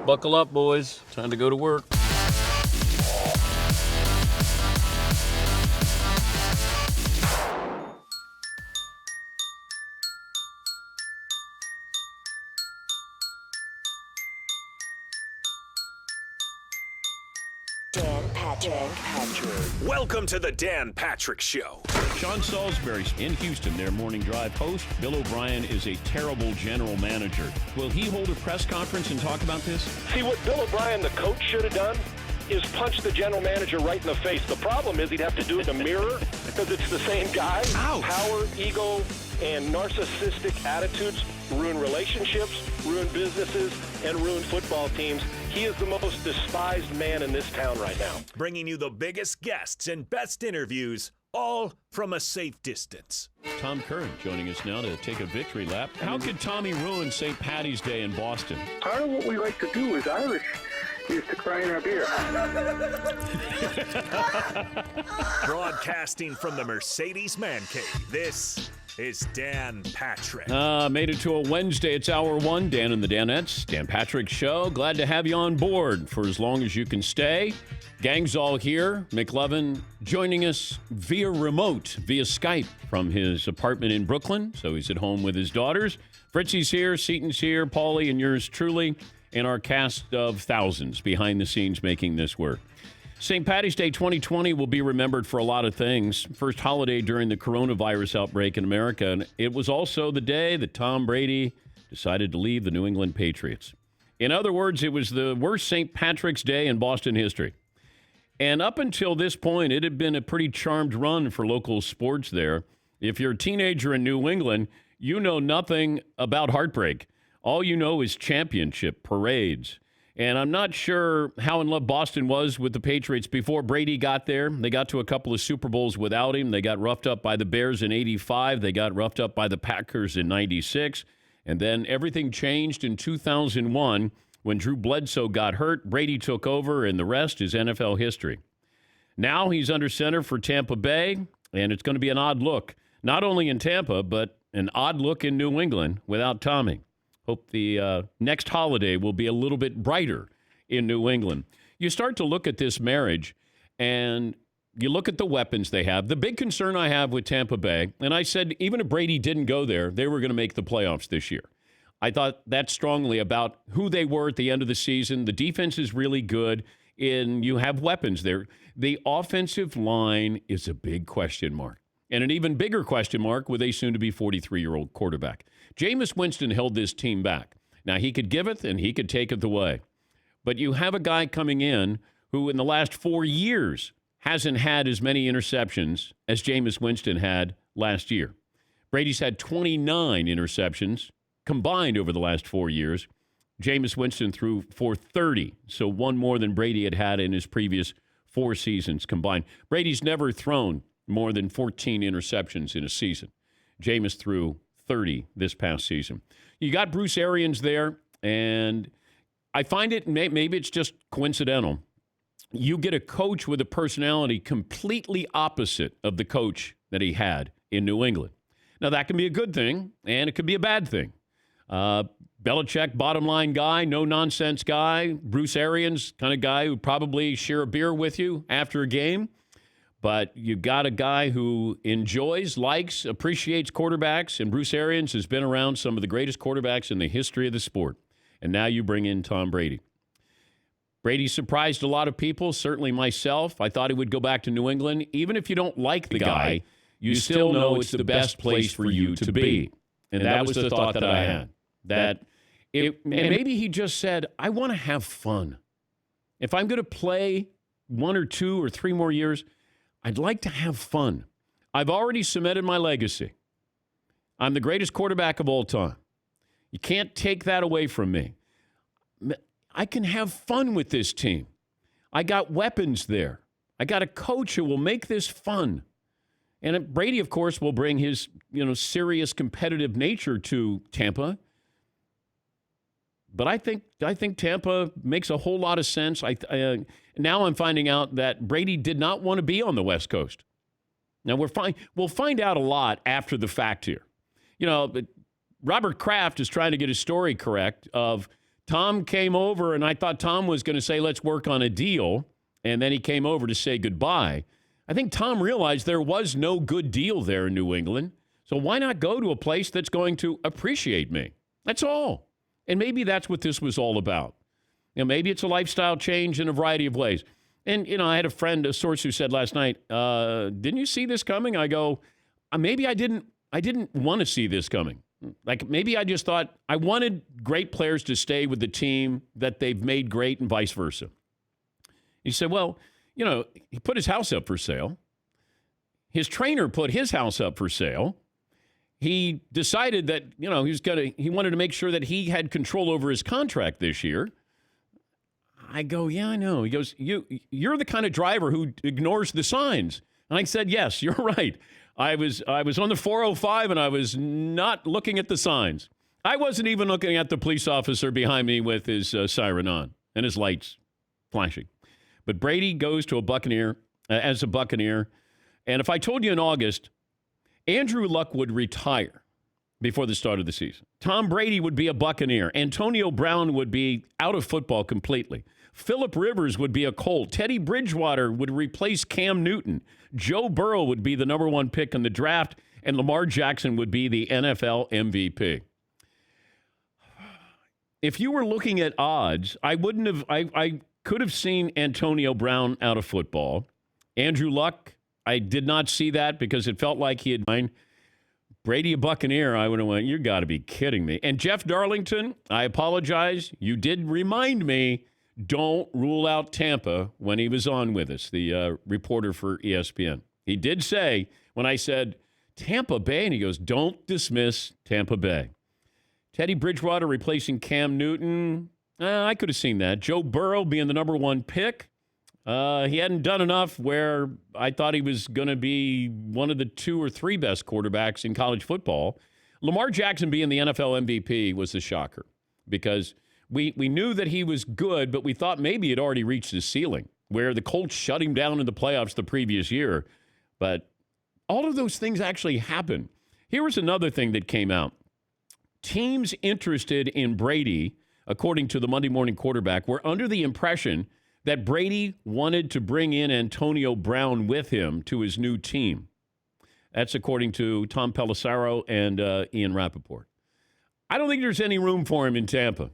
Buckle up, boys. Time to go to work. Dan Patrick. Welcome to the Dan Patrick Show. Sean Salisbury in Houston, their morning drive host. Bill O'Brien is a terrible general manager. Will he hold a press conference and talk about this? See, what Bill O'Brien, the coach, should have done is punch the general manager right in the face. The problem is he'd have to do it in a mirror because it's the same guy. Ouch. Power, ego, and narcissistic attitudes ruin relationships, ruin businesses, and ruin football teams. He is the most despised man in this town right now. Bringing you the biggest guests and best interviews, all from a safe distance. Tom Koronicki joining us now to take a victory lap. How could Tommy ruin St. Patty's Day in Boston? Part of what we like to do as Irish is to cry in our beer. Broadcasting from the Mercedes Man Cave, this is Dan Patrick. Made it to a Wednesday. It's hour one. Dan and the Danettes. Dan Patrick Show. Glad to have you on board for as long as you can stay. Gang's all here. McLovin joining us via remote, via Skype from his apartment in Brooklyn. So he's at home with his daughters. Fritzy's here, Seaton's here, Paulie, and yours truly, and our cast of thousands behind the scenes making this work. St. Patty's Day 2020 will be remembered for a lot of things. First holiday during the coronavirus outbreak in America. And it was also the day that Tom Brady decided to leave the New England Patriots. In other words, it was the worst St. Patrick's Day in Boston history. And up until this point, it had been a pretty charmed run for local sports there. If you're a teenager in New England, you know nothing about heartbreak. All you know is championship parades. And I'm not sure how in love Boston was with the Patriots before Brady got there. They got to a couple of Super Bowls without him. They got roughed up by the Bears in '85. They got roughed up by the Packers in '96. And then everything changed in 2001 when Drew Bledsoe got hurt. Brady took over, and the rest is NFL history. Now he's under center for Tampa Bay, and it's going to be an odd look. Not only in Tampa, but an odd look in New England without Tommy. Hope the next holiday will be a little bit brighter in New England. you start to look at this marriage and you look at the weapons they have. The big concern I have with Tampa Bay, and I said even if Brady didn't go there, they were going to make the playoffs this year. I thought that strongly about who they were at the end of the season. The defense is really good, and you have weapons there. The offensive line is a big question mark, and an even bigger question mark with a soon-to-be 43-year-old quarterback. Jameis Winston held this team back. Now, he could give it, and he could take it away. But you have a guy coming in who in the last 4 years hasn't had as many interceptions as Jameis Winston had last year. Brady's had 29 interceptions combined over the last 4 years. Jameis Winston threw for 30, so one more than Brady had in his previous 4 seasons combined. Brady's never thrown more than 14 interceptions in a season. Jameis threw 30 this past season. You got Bruce Arians there, and I find it, maybe it's just coincidental, you get a coach with a personality completely opposite of the coach that he had in New England. Now, that can be a good thing, and it could be a bad thing. Belichick, bottom-line guy, no-nonsense guy. Bruce Arians, kind of guy who probably share a beer with you after a game. But you got a guy who enjoys, likes, appreciates quarterbacks, and Bruce Arians has been around some of the greatest quarterbacks in the history of the sport. And now you bring in Tom Brady. Brady surprised a lot of people, certainly myself. I thought he would go back to New England. Even if you don't like the guy, you still know it's the best place for you to be. And that was the thought that I had. And maybe he just said, I want to have fun. If I'm going to play 1 or 2 or 3 more years, I'd like to have fun. I've already cemented my legacy. I'm the greatest quarterback of all time. You can't take that away from me. I can have fun with this team. I got weapons there. I got a coach who will make this fun. And Brady, of course, will bring his, serious competitive nature to Tampa. But I think Tampa makes a whole lot of sense. Now I'm finding out that Brady did not want to be on the West Coast. Now we'll find out a lot after the fact here. Robert Kraft is trying to get his story correct of Tom came over, and I thought Tom was going to say, let's work on a deal, and then he came over to say goodbye. I think Tom realized there was no good deal there in New England, so why not go to a place that's going to appreciate me? That's all. And maybe that's what this was all about. Maybe it's a lifestyle change in a variety of ways. And, I had a source who said last night, didn't you see this coming? I go, maybe I didn't want to see this coming. Like, maybe I just thought I wanted great players to stay with the team that they've made great and vice versa. He said, well, he put his house up for sale. His trainer put his house up for sale. He decided that, he wanted to make sure that he had control over his contract this year. I go, yeah, I know. He goes, you're the kind of driver who ignores the signs. And I said, yes, you're right. I was on the 405 and I was not looking at the signs. I wasn't even looking at the police officer behind me with his siren on and his lights flashing. But Brady goes to a Buccaneer as a Buccaneer. And if I told you in August, Andrew Luck would retire before the start of the season. Tom Brady would be a Buccaneer. Antonio Brown would be out of football completely. Phillip Rivers would be a Colt. Teddy Bridgewater would replace Cam Newton. Joe Burrow would be the number 1 pick in the draft, and Lamar Jackson would be the NFL MVP. If you were looking at odds, I could have seen Antonio Brown out of football. Andrew Luck, I did not see that because it felt like he had mine. Brady a Buccaneer, I would have went, you got to be kidding me. And Jeff Darlington, I apologize. You did remind me, don't rule out Tampa when he was on with us, the reporter for ESPN. He did say, when I said Tampa Bay, and he goes, don't dismiss Tampa Bay. Teddy Bridgewater replacing Cam Newton, I could have seen that. Joe Burrow being the number 1 pick. He hadn't done enough where I thought he was going to be one of the 2 or 3 best quarterbacks in college football. Lamar Jackson being the NFL MVP was the shocker because we knew that he was good, but we thought maybe he'd already reached his ceiling where the Colts shut him down in the playoffs the previous year. But all of those things actually happened. Here was another thing that came out. Teams interested in Brady, according to the Monday Morning Quarterback, were under the impression that Brady wanted to bring in Antonio Brown with him to his new team. That's according to Tom Pelissero and Ian Rappaport. I don't think there's any room for him in Tampa.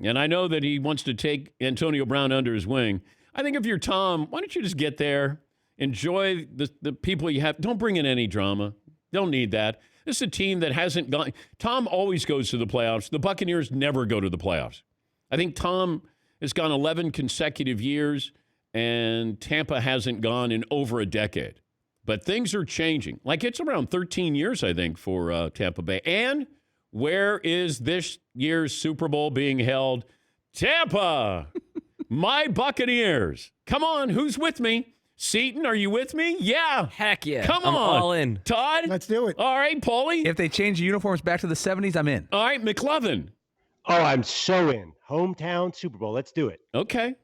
And I know that he wants to take Antonio Brown under his wing. I think if you're Tom, why don't you just get there, enjoy the people you have. Don't bring in any drama. Don't need that. This is a team that hasn't gone. Tom always goes to the playoffs. The Buccaneers never go to the playoffs. I think Tom has gone 11 consecutive years, and Tampa hasn't gone in over a decade. But things are changing. Like, it's around 13 years, I think, for Tampa Bay. And where is this year's Super Bowl being held? Tampa! My Buccaneers. Come on, who's with me? Seton, are you with me? Yeah. Heck yeah. Come I'm on. all in. Todd? Let's do it. All right, Paulie? If they change the uniforms back to the 70s, I'm in. All right, McLovin. Oh, I'm so in. Hometown Super Bowl. Let's do it. Okay.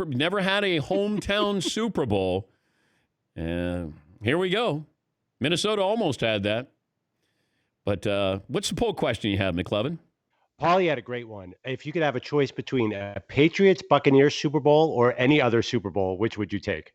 Never had a hometown Super Bowl. And here we go. Minnesota almost had that. But what's the poll question you have, McLovin? Paulie had a great one. If you could have a choice between a Patriots Buccaneers Super Bowl or any other Super Bowl, which would you take?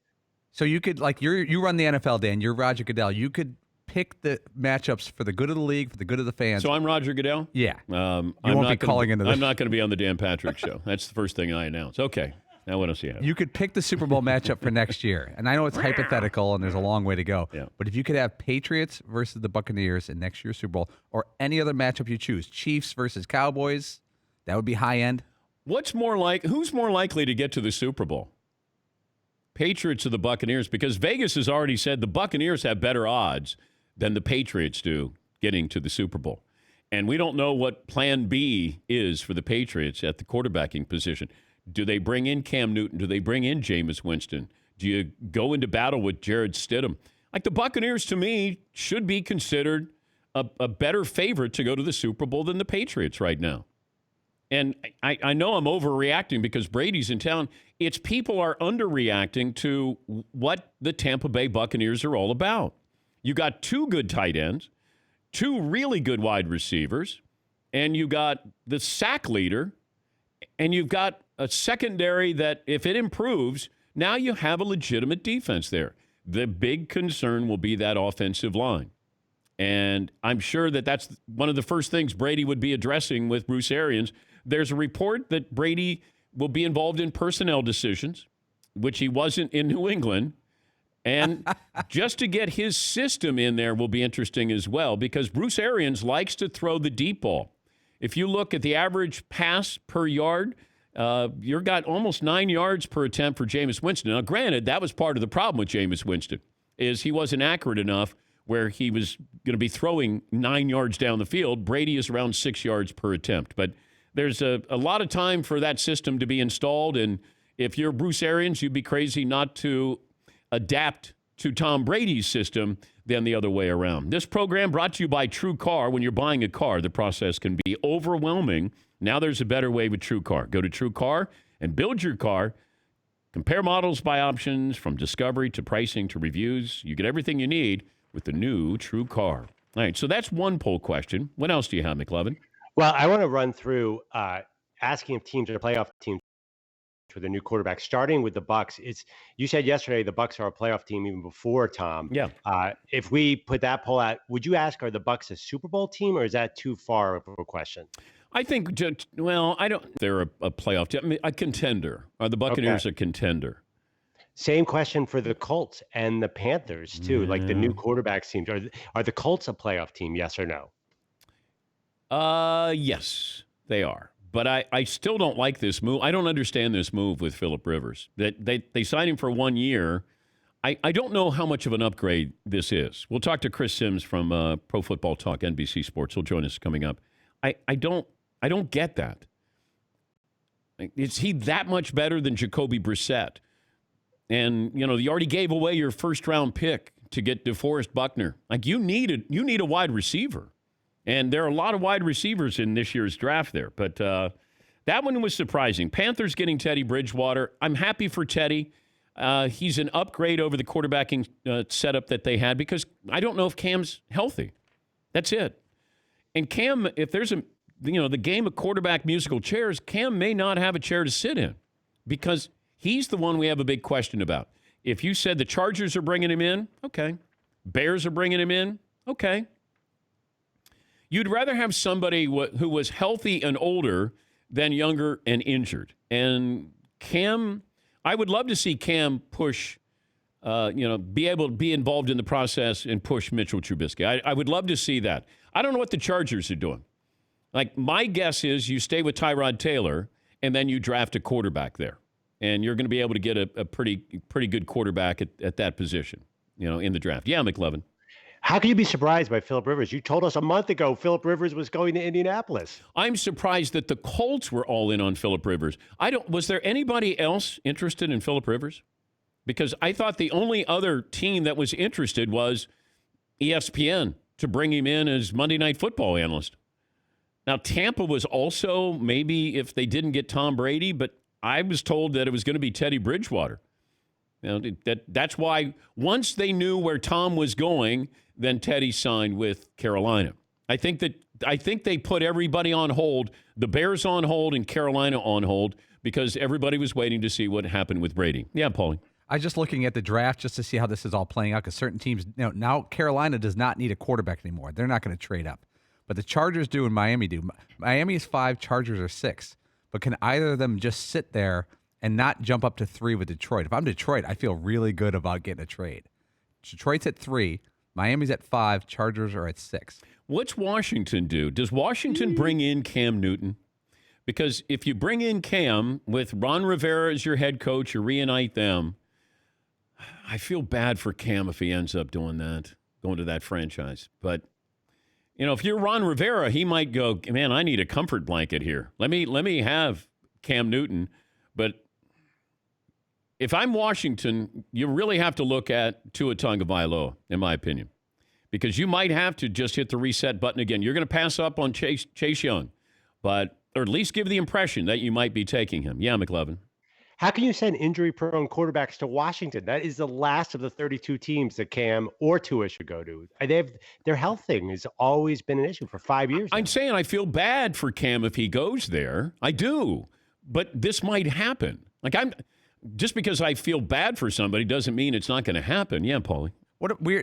So you could, like, you run the NFL, Dan. You're Roger Goodell. You could pick the matchups for the good of the league, for the good of the fans. So I'm Roger Goodell? Yeah. I'm won't be calling into this. I'm not going to be on the Dan Patrick Show. That's the first thing I announce. Okay. Now what else do you have? You could pick the Super Bowl matchup for next year. And I know it's hypothetical and there's a long way to go. Yeah. But if you could have Patriots versus the Buccaneers in next year's Super Bowl or any other matchup you choose, Chiefs versus Cowboys, that would be high end. Who's more likely to get to the Super Bowl? Patriots or the Buccaneers? Because Vegas has already said the Buccaneers have better odds than the Patriots do getting to the Super Bowl. And we don't know what plan B is for the Patriots at the quarterbacking position. Do they bring in Cam Newton? Do they bring in Jameis Winston? Do you go into battle with Jared Stidham? Like, the Buccaneers, to me, should be considered a better favorite to go to the Super Bowl than the Patriots right now. And I know I'm overreacting because Brady's in town. It's people are underreacting to what the Tampa Bay Buccaneers are all about. You got two good tight ends, two really good wide receivers, and you got the sack leader, and you've got a secondary that, if it improves, now you have a legitimate defense there. The big concern will be that offensive line. And I'm sure that that's one of the first things Brady would be addressing with Bruce Arians. There's a report that Brady will be involved in personnel decisions, which he wasn't in New England. And just to get his system in there will be interesting as well, because Bruce Arians likes to throw the deep ball. If you look at the average pass per yard, you've got almost 9 yards per attempt for Jameis Winston. Now, granted, that was part of the problem with Jameis Winston, is he wasn't accurate enough where he was going to be throwing 9 yards down the field. Brady is around 6 yards per attempt. But there's a lot of time for that system to be installed, and if you're Bruce Arians, you'd be crazy not to adapt to Tom Brady's system than the other way around. This program brought to you by TrueCar. When you're buying a car, the process can be overwhelming. Now there's a better way with TrueCar. Go to TrueCar and build your car. Compare models by options, from discovery to pricing to reviews. You get everything you need with the new TrueCar. All right, so that's one poll question. What else do you have, McLovin? Well, I want to run through asking if teams are playoff teams with a new quarterback, starting with the Bucs. You said yesterday the Bucs are a playoff team even before Tom. Yeah. If we put that poll out, would you ask, are the Bucs a Super Bowl team, or is that too far of a question? I think, I don't. They're a playoff team. I mean, a contender. Are the Buccaneers a contender? Same question for the Colts and the Panthers too. Yeah. Like the new quarterback teams. Are the Colts a playoff team? Yes or no? Yes, they are. But I still don't like this move. I don't understand this move with Phillip Rivers. That they signed him for 1 year. I don't know how much of an upgrade this is. We'll talk to Chris Sims from Pro Football Talk, NBC Sports. He'll join us coming up. I don't get that. Is he that much better than Jacoby Brissett? And, you already gave away your first-round pick to get DeForest Buckner. Like, you need a wide receiver. And there are a lot of wide receivers in this year's draft there. But that one was surprising. Panthers getting Teddy Bridgewater. I'm happy for Teddy. He's an upgrade over the quarterbacking setup that they had, because I don't know if Cam's healthy. That's it. And Cam, if there's the game of quarterback musical chairs, Cam may not have a chair to sit in, because He's the one we have a big question about. If you said the Chargers are bringing him in, okay. Bears are bringing him in, okay. You'd rather have somebody who was healthy and older than younger and injured. And Cam, I would love to see Cam push, be able to be involved in the process and push Mitchell Trubisky. I would love to see that. I don't know what the Chargers are doing. Like, my guess is you stay with Tyrod Taylor and then you draft a quarterback there. And you're going to be able to get a pretty good quarterback at that position, in the draft. Yeah, McLevin. How can you be surprised by Phillip Rivers? You told us a month ago Phillip Rivers was going to Indianapolis. I'm surprised that the Colts were all in on Phillip Rivers. Was there anybody else interested in Phillip Rivers? Because I thought the only other team that was interested was ESPN to bring him in as Monday Night Football analyst. Now, Tampa was also maybe if they didn't get Tom Brady, but I was told that it was going to be Teddy Bridgewater. That's why once they knew where Tom was going, then Teddy signed with Carolina. I think they put everybody on hold, the Bears on hold and Carolina on hold, because everybody was waiting to see what happened with Brady. Yeah, Paulie. I was just looking at the draft just to see how this is all playing out, because certain teams, now Carolina does not need a quarterback anymore. They're not going to trade up. But the Chargers do and Miami do. Miami is 5, Chargers are 6. But can either of them just sit there and not jump up to 3 with Detroit? If I'm Detroit, I feel really good about getting a trade. Detroit's at 3, Miami's at 5, Chargers are at 6. What's Washington do? Does Washington bring in Cam Newton? Because if you bring in Cam with Ron Rivera as your head coach, you reunite them, I feel bad for Cam if he ends up doing that, going to that franchise. But, if you're Ron Rivera, he might go, man, I need a comfort blanket here. Let me have Cam Newton. But if I'm Washington, you really have to look at Tua Tagovailoa, in my opinion, because you might have to just hit the reset button again. You're going to pass up on Chase Young, or at least give the impression that you might be taking him. Yeah, McLevin. How can you send injury-prone quarterbacks to Washington? That is the last of the 32 teams that Cam or Tua should go to. Their health thing has always been an issue for 5 years now. I'm saying I feel bad for Cam if he goes there. I do. But this might happen. Just because I feel bad for somebody doesn't mean it's not going to happen. Yeah, Paulie.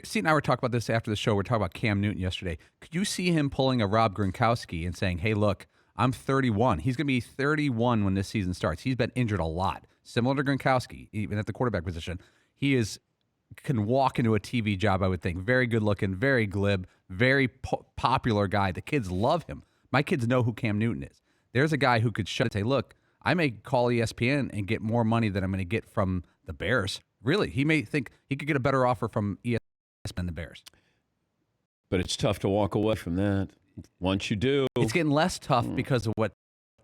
Steve and I were talking about this after the show. We're talking about Cam Newton yesterday. Could you see him pulling a Rob Gronkowski and saying, hey, look, I'm 31. He's going to be 31 when this season starts. He's been injured a lot. Similar to Gronkowski, even at the quarterback position. He can walk into a TV job, I would think. Very good looking, very glib, very popular guy. The kids love him. My kids know who Cam Newton is. There's a guy who could shut and say, look, I may call ESPN and get more money than I'm going to get from the Bears. Really, he may think he could get a better offer from ESPN than the Bears. But it's tough to walk away from that. Once you do. It's getting less tough because of what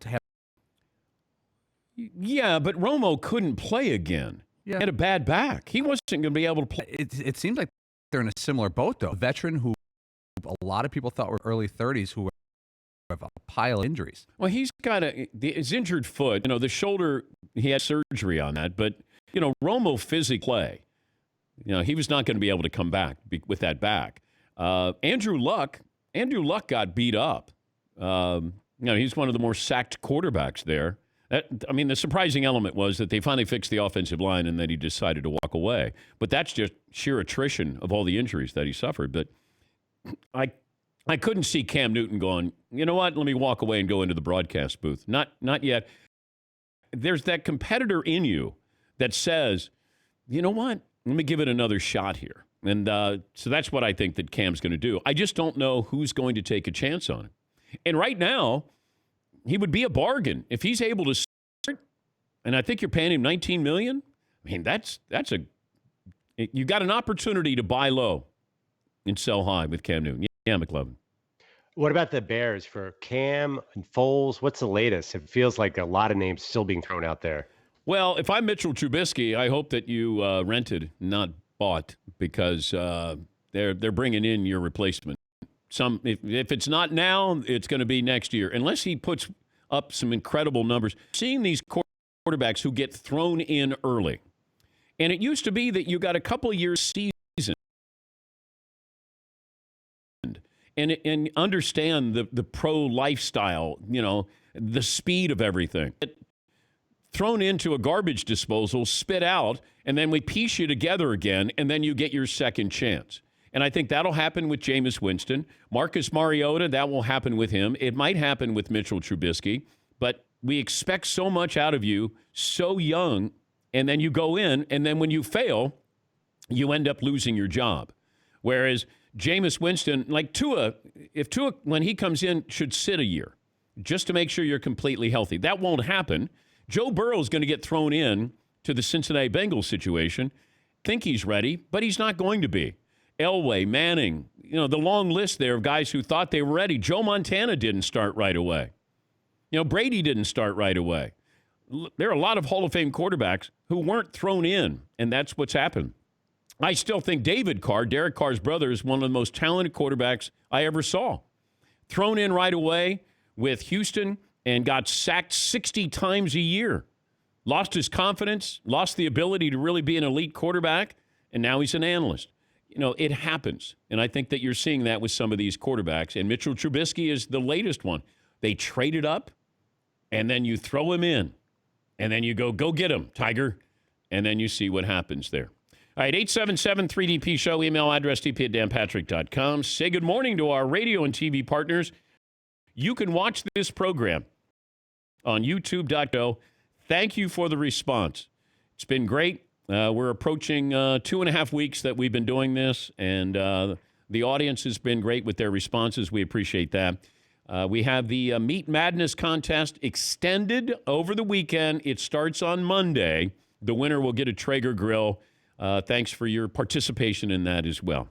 happened. Yeah, but Romo couldn't play again. Yeah. He had a bad back. He wasn't going to be able to play. It seems like they're in a similar boat, though. A veteran who a lot of people thought were early 30s who have a pile of injuries. Well, he's got his injured foot. The shoulder, he had surgery on that. But, Romo physically play. He was not going to be able to come back with that back. Andrew Luck got beat up. He's one of the more sacked quarterbacks there. The surprising element was that they finally fixed the offensive line and then he decided to walk away. But that's just sheer attrition of all the injuries that he suffered. But I couldn't see Cam Newton going, you know what, let me walk away and go into the broadcast booth. Not yet. There's that competitor in you that says, you know what, let me give it another shot here. And so that's what I think that Cam's going to do. I just don't know who's going to take a chance on him. And right now, he would be a bargain if he's able to start. And I think you're paying him $19 million. You got an opportunity to buy low and sell high with Cam Newton. Yeah, McLevin. What about the Bears for Cam and Foles? What's the latest? It feels like a lot of names still being thrown out there. Well, if I'm Mitchell Trubisky, I hope that you rented, not bought, because they're bringing in your replacement. If it's not now, it's going to be next year, unless he puts up some incredible numbers. Seeing these quarterbacks who get thrown in early, and it used to be that you got a couple of years season, and understand the pro lifestyle, the speed of everything. thrown into a garbage disposal, spit out, and then we piece you together again, and then you get your second chance. And I think that'll happen with Jameis Winston. Marcus Mariota, that will happen with him. It might happen with Mitchell Trubisky, but we expect so much out of you so young, and then you go in, and then when you fail, you end up losing your job. Whereas Jameis Winston, like Tua, if Tua, when he comes in, should sit a year just to make sure you're completely healthy. That won't happen. Joe Burrow is going to get thrown in to the Cincinnati Bengals situation. Think he's ready, but he's not going to be. Elway, Manning, the long list there of guys who thought they were ready. Joe Montana didn't start right away. Brady didn't start right away. There are a lot of Hall of Fame quarterbacks who weren't thrown in, and that's what's happened. I still think David Carr, Derek Carr's brother, is one of the most talented quarterbacks I ever saw. Thrown in right away with Houston and got sacked 60 times a year. Lost his confidence, lost the ability to really be an elite quarterback, and now he's an analyst. It happens. And I think that you're seeing that with some of these quarterbacks. And Mitchell Trubisky is the latest one. They traded up, and then you throw him in. And then you go get him, Tiger. And then you see what happens there. All right, 877-3DP-SHOW, email address dp@danpatrick.com. Say good morning to our radio and TV partners. You can watch this program on youtube.com. Thank you for the response. It's been great. We're approaching 2.5 weeks that we've been doing this, and the audience has been great with their responses. We appreciate that. We have the Meat Madness contest extended over the weekend. It starts on Monday. The winner will get a Traeger grill. Thanks for your participation in that as well.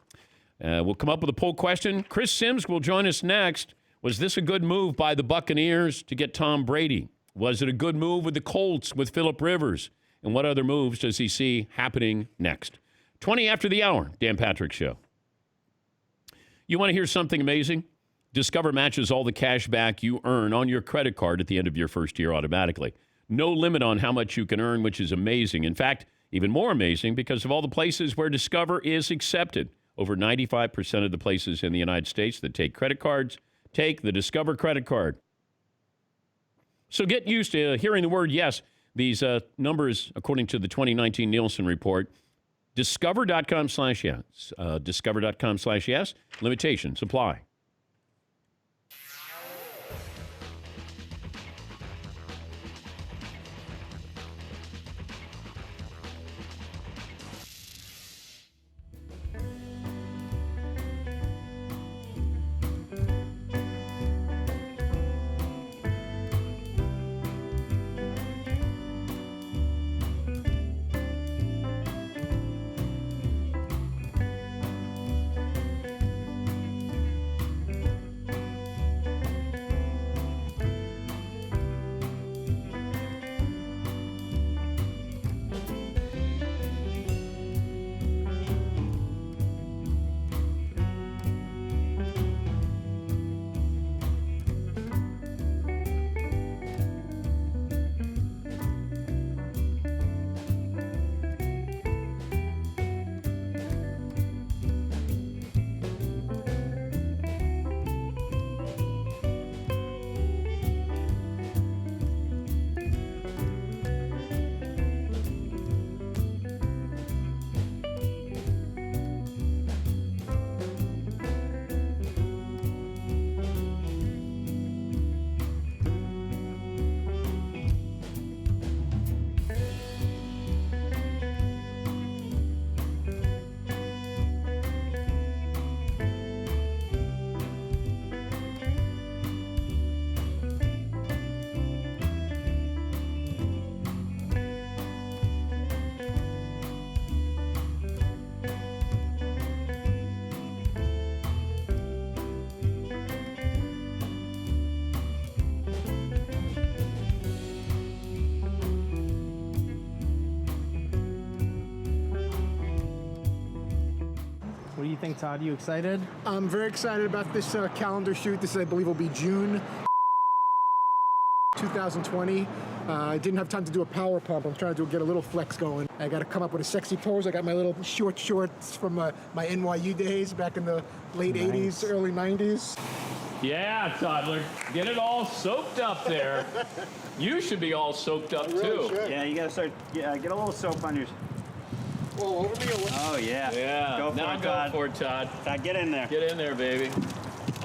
We'll come up with a poll question. Chris Sims will join us next. Was this a good move by the Buccaneers to get Tom Brady? Was it a good move with the Colts with Phillip Rivers? And what other moves does he see happening next? 20 after the hour, Dan Patrick Show. You want to hear something amazing? Discover matches all the cash back you earn on your credit card at the end of your first year automatically. No limit on how much you can earn, which is amazing. In fact, even more amazing because of all the places where Discover is accepted. Over 95% of the places in the United States that take credit cards take the Discover credit card. So get used to hearing the word yes. These numbers, according to the 2019 Nielsen report, discover.com/yes. Discover.com/yes. Limitations apply. What do you think, Todd? You excited? I'm very excited about this calendar shoot. This, I believe, will be June 2020. I didn't have time to do a power pump. I'm trying to get a little flex going. I got to come up with a sexy pose. I got my little shorts from my NYU days back in the late 80s, early 90s. Yeah, toddler. Get it all soaked up there. You should be all soaked up, too. Yeah, you got to start, get a little soap on your... Whoa, over me or what? Oh, yeah. Yeah. Go for now it, go Todd. for it, Todd. Todd, get in there. Get in there, baby.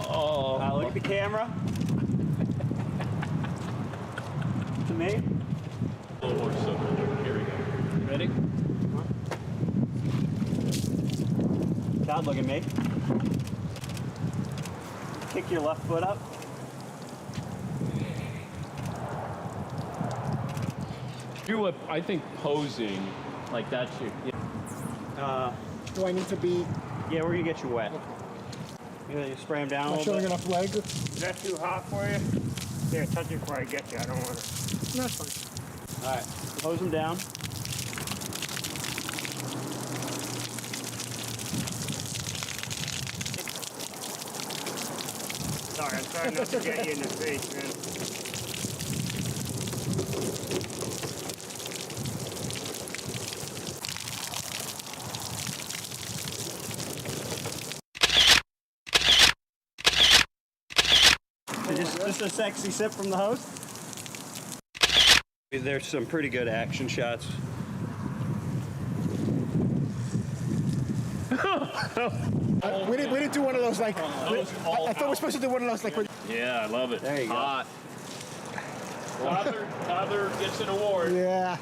Oh. Look at the camera. To me. A little more soap. Here we go. Ready? Todd, look at me. Kick your left foot up. Do a, I think posing like that should. Do I need to be Yeah, we're going to get you wet. You spray them down a not little showing bit. enough leg? Is that too hot for you? Here, touch it before I get you. I don't want to. No, that's fine. All right, hose them down. Sorry, I'm trying not to get you in the face, man. Just a sexy sip from the host. There's some pretty good action shots. We didn't do one of those like. I thought we were supposed to do one of those like. Yeah, I love it. There you go. Hot. Toddler gets an award. Yeah.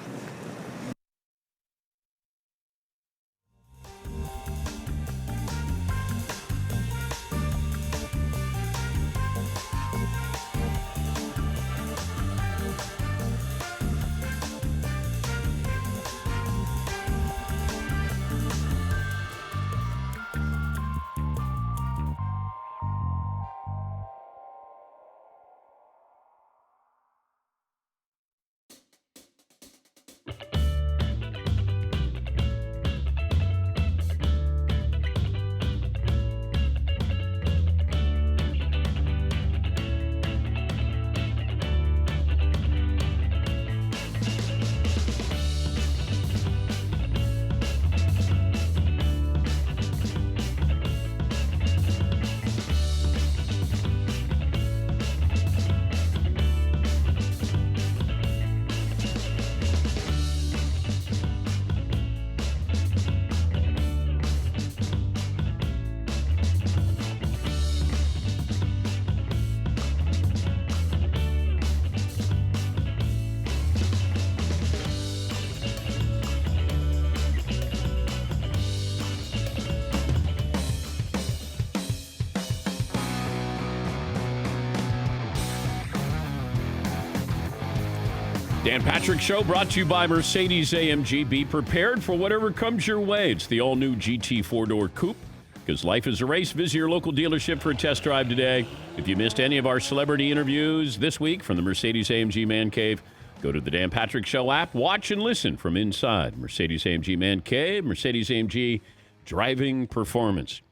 Dan Patrick Show brought to you by Mercedes-AMG. Be prepared for whatever comes your way. It's the all-new GT four-door coupe. Because life is a race. Visit your local dealership for a test drive today. If you missed any of our celebrity interviews this week from the Mercedes-AMG Man Cave, go to the Dan Patrick Show app. Watch and listen from inside Mercedes-AMG Man Cave, Mercedes-AMG driving performance.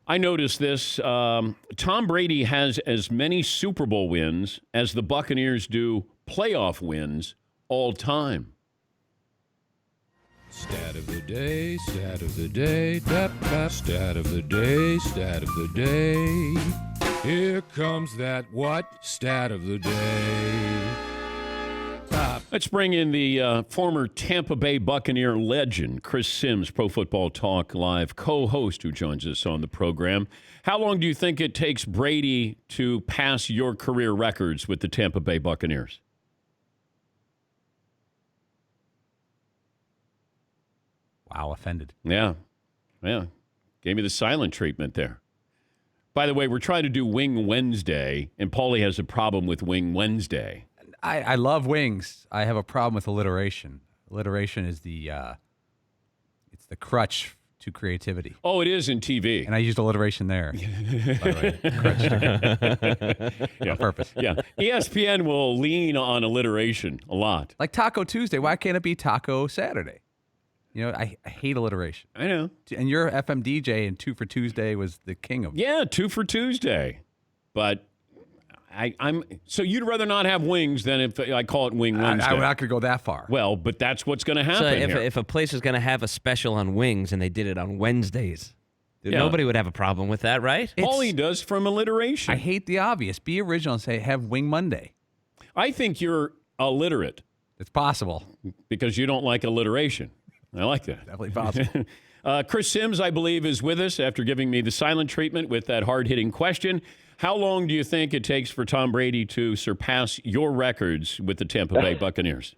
I noticed this. Tom Brady has as many Super Bowl wins as the Buccaneers do playoff wins all time. Stat of the day, stat of the day, tap, tap, stat of the day, stat of the day. Here comes that what? Stat of the day. Let's bring in the former Tampa Bay Buccaneer legend, Chris Sims, Pro Football Talk Live co-host, who joins us on the program. How long do you think it takes Brady to pass your career records with the Tampa Bay Buccaneers? Wow, offended. Yeah. Gave me the silent treatment there. By the way, we're trying to do Wing Wednesday, and Paulie has a problem with Wing Wednesday. I love wings. I have a problem with alliteration. Alliteration is it's the crutch to creativity. Oh, it is in TV. And I used alliteration there. By the way. Yeah. On purpose. Yeah. ESPN will lean on alliteration a lot. Like Taco Tuesday. Why can't it be Taco Saturday? You know, I hate alliteration. I know. And your FM DJ and 2 for Tuesday was the king of them. Yeah, 2 for Tuesday. But I'm so you'd rather not have wings than if I call it Wing Wednesday. I'm not going to go that far. Well, but that's what's going to happen. So if a place is going to have a special on wings and they did it on Wednesdays, Nobody would have a problem with that, right? Paulie does from alliteration. I hate the obvious. Be original and say, have Wing Monday. I think you're illiterate. It's possible. Because you don't like alliteration. I like that. Definitely possible. Chris Sims, I believe, is with us after giving me the silent treatment with that hard-hitting question. How long do you think it takes for Tom Brady to surpass your records with the Tampa Bay Buccaneers?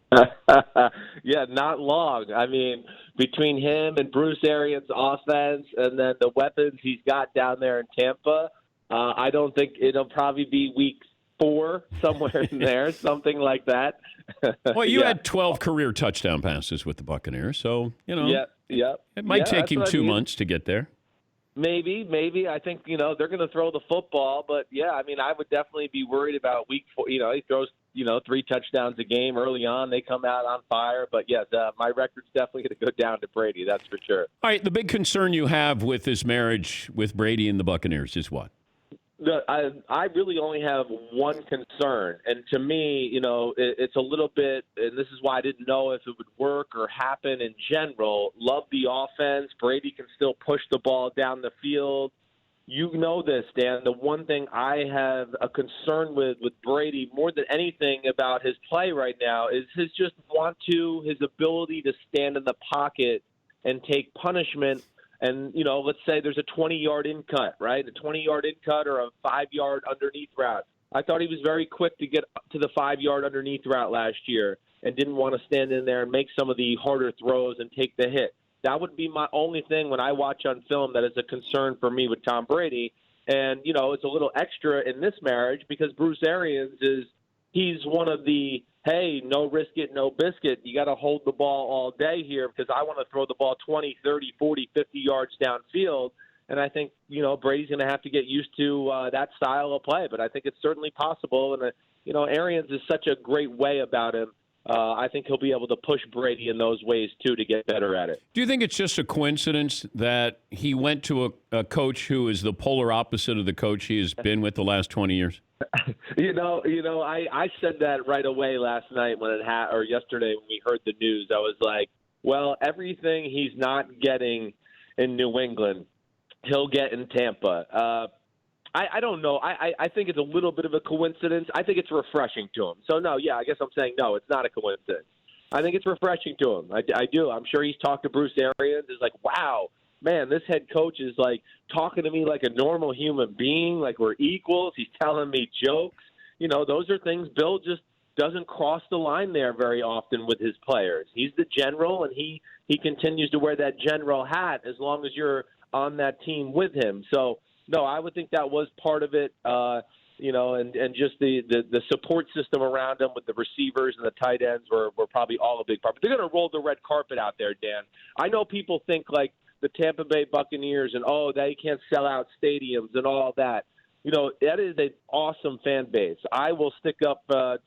Yeah, not long. I mean, between him and Bruce Arians' offense and then the weapons he's got down there in Tampa, I don't think it'll probably be week 4, somewhere in there, something like that. Well, you had 12 career touchdown passes with the Buccaneers, so, it might take him 2 months to get there. Maybe. I think, they're going to throw the football, but, I mean, I would definitely be worried about week 4. He throws, 3 touchdowns a game early on. They come out on fire. But, my record's definitely going to go down to Brady. That's for sure. All right, the big concern you have with this marriage with Brady and the Buccaneers is what? I really only have one concern, and to me, it's a little bit, and this is why I didn't know if it would work or happen in general. Love the offense. Brady can still push the ball down the field. You know this, Dan. The one thing I have a concern with Brady more than anything about his play right now is his ability to stand in the pocket and take punishment. And, let's say there's a 20-yard in cut, right? A 20-yard in cut or a 5-yard underneath route. I thought he was very quick to get to the 5-yard underneath route last year and didn't want to stand in there and make some of the harder throws and take the hit. That would be my only thing when I watch on film that is a concern for me with Tom Brady. And, it's a little extra in this marriage because Bruce Arians he's one of the, hey, no risk it, no biscuit. You got to hold the ball all day here because I want to throw the ball 20, 30, 40, 50 yards downfield. And I think, Brady's going to have to get used to that style of play. But I think it's certainly possible. And, Arians is such a great way about him. I think he'll be able to push Brady in those ways, too, to get better at it. Do you think it's just a coincidence that he went to a coach who is the polar opposite of the coach he has been with the last 20 years? I said that right away last night or yesterday when we heard the news. I was like, well, everything he's not getting in New England, he'll get in Tampa. I don't know. I think it's a little bit of a coincidence. I think it's refreshing to him. So, no, I guess I'm saying no, it's not a coincidence. I think it's refreshing to him. I do. I'm sure he's talked to Bruce Arians. It's like, wow, man, this head coach is like talking to me like a normal human being, like we're equals. He's telling me jokes. Those are things Bill just doesn't cross the line there very often with his players. He's the general, and he continues to wear that general hat as long as you're on that team with him. So, no, I would think that was part of it, and just the support system around him with the receivers and the tight ends were probably all a big part. But they're going to roll the red carpet out there, Dan. I know people think like the Tampa Bay Buccaneers and, they can't sell out stadiums and all that. That is an awesome fan base. I will stick up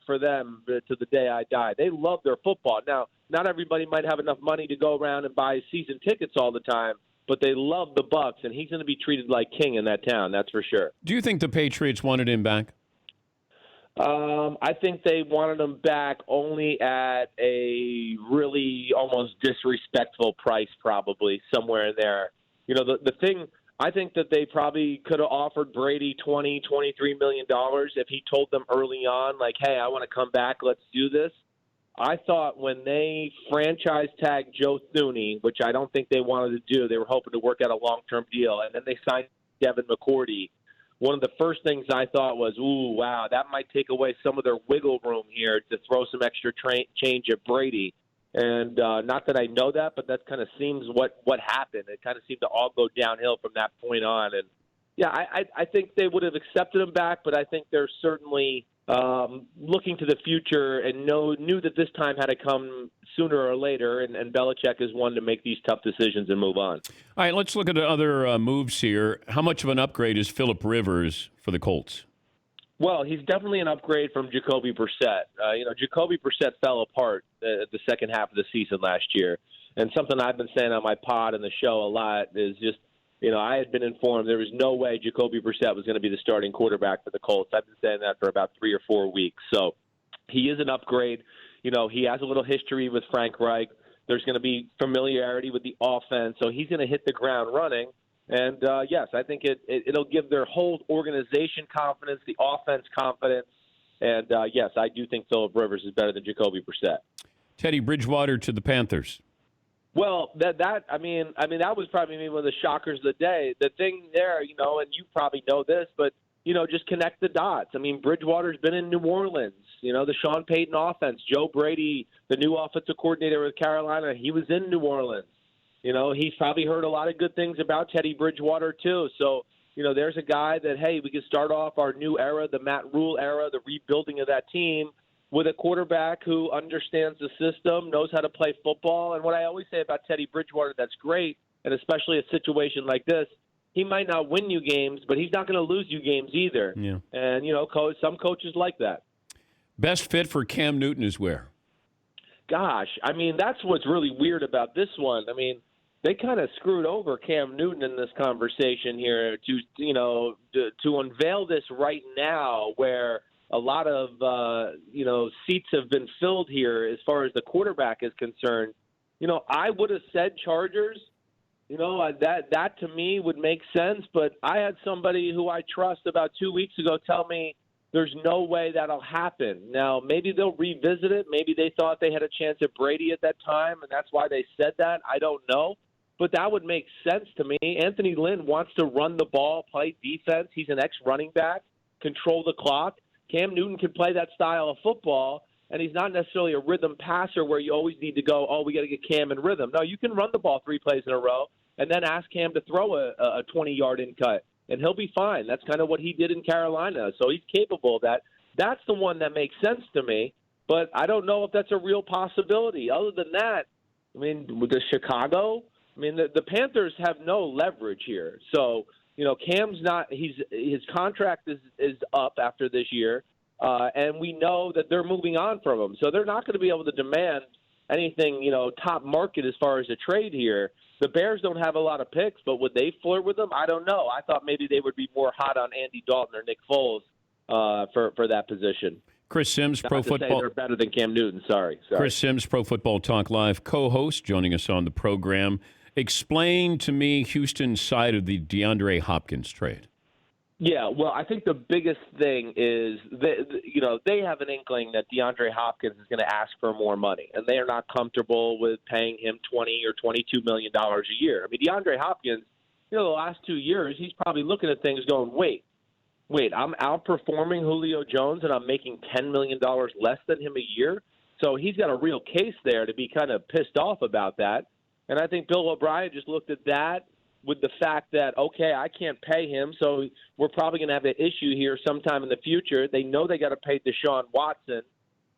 for them to the day I die. They love their football. Now, not everybody might have enough money to go around and buy season tickets all the time, but they love the Bucs, and he's going to be treated like king in that town, that's for sure. Do you think the Patriots wanted him back? I think they wanted him back only at a really almost disrespectful price, probably, somewhere in there. The thing, I think that they probably could have offered Brady $20, $23 million if he told them early on, like, hey, I want to come back, let's do this. I thought when they franchise tagged Joe Thuney, which I don't think they wanted to do, they were hoping to work out a long-term deal, and then they signed Devin McCourty. One of the first things I thought was, ooh, wow, that might take away some of their wiggle room here to throw some extra change at Brady. And not that I know that, but that kind of seems what happened. It kind of seemed to all go downhill from that point on. And, I think they would have accepted him back, but I think they're certainly looking to the future and knew that this time had to come sooner or later, and Belichick is one to make these tough decisions and move on. All right, let's look at the other moves here. How much of an upgrade is Phillip Rivers for the Colts? Well, he's definitely an upgrade from Jacoby Brissett. Jacoby Brissett fell apart at the second half of the season last year, and something I've been saying on my pod and the show a lot is just, I had been informed there was no way Jacoby Brissett was going to be the starting quarterback for the Colts. I've been saying that for about 3 or 4 weeks. So he is an upgrade. He has a little history with Frank Reich. There's going to be familiarity with the offense, so he's going to hit the ground running. And, yes, I think it'll give their whole organization confidence, the offense confidence. And, yes, I do think Phillip Rivers is better than Jacoby Brissett. Teddy Bridgewater to the Panthers. Well, that was probably one of the shockers of the day. The thing there, and you probably know this, but, just connect the dots. I mean, Bridgewater's been in New Orleans, the Sean Payton offense. Joe Brady, the new offensive coordinator with Carolina, he was in New Orleans. He's probably heard a lot of good things about Teddy Bridgewater, too. So, there's a guy that, hey, we can start off our new era, the Matt Rule era, the rebuilding of that team, with a quarterback who understands the system, knows how to play football. And what I always say about Teddy Bridgewater that's great, and especially a situation like this, he might not win you games, but he's not going to lose you games either. Yeah. And, some coaches like that. Best fit for Cam Newton is where? Gosh, that's what's really weird about this one. They kind of screwed over Cam Newton in this conversation here to unveil this right now where a lot of, seats have been filled here as far as the quarterback is concerned. I would have said Chargers. That to me would make sense, but I had somebody who I trust about 2 weeks ago tell me there's no way that'll happen. Now, maybe they'll revisit it. Maybe they thought they had a chance at Brady at that time, and that's why they said that. I don't know. But that would make sense to me. Anthony Lynn wants to run the ball, play defense. He's an ex-running back, control the clock. Cam Newton can play that style of football, and he's not necessarily a rhythm passer where you always need to go, we got to get Cam in rhythm. No, you can run the ball 3 plays in a row and then ask Cam to throw a 20-yard in cut, and he'll be fine. That's kind of what he did in Carolina, so he's capable of that. That's the one that makes sense to me, but I don't know if that's a real possibility. Other than that, with the Chicago, the Panthers have no leverage here. So, Cam's not – his contract is up after this year, and we know that they're moving on from him. So they're not going to be able to demand anything, top market as far as a trade here. The Bears don't have a lot of picks, but would they flirt with them? I don't know. I thought maybe they would be more hot on Andy Dalton or Nick Foles for that position. Chris Sims, Not Pro to Football. say they're better than Cam Newton. Sorry. Chris Sims, Pro Football Talk Live co-host, joining us on the program. Explain to me Houston's side of the DeAndre Hopkins trade. Yeah, well, I think the biggest thing is they have an inkling that DeAndre Hopkins is going to ask for more money, and they are not comfortable with paying him $20 or $22 million a year. DeAndre Hopkins, the last 2 years, he's probably looking at things going, wait, I'm outperforming Julio Jones, and I'm making $10 million less than him a year? So he's got a real case there to be kind of pissed off about that. And I think Bill O'Brien just looked at that with the fact that, okay, I can't pay him, so we're probably going to have an issue here sometime in the future. They know they got to pay Deshaun Watson.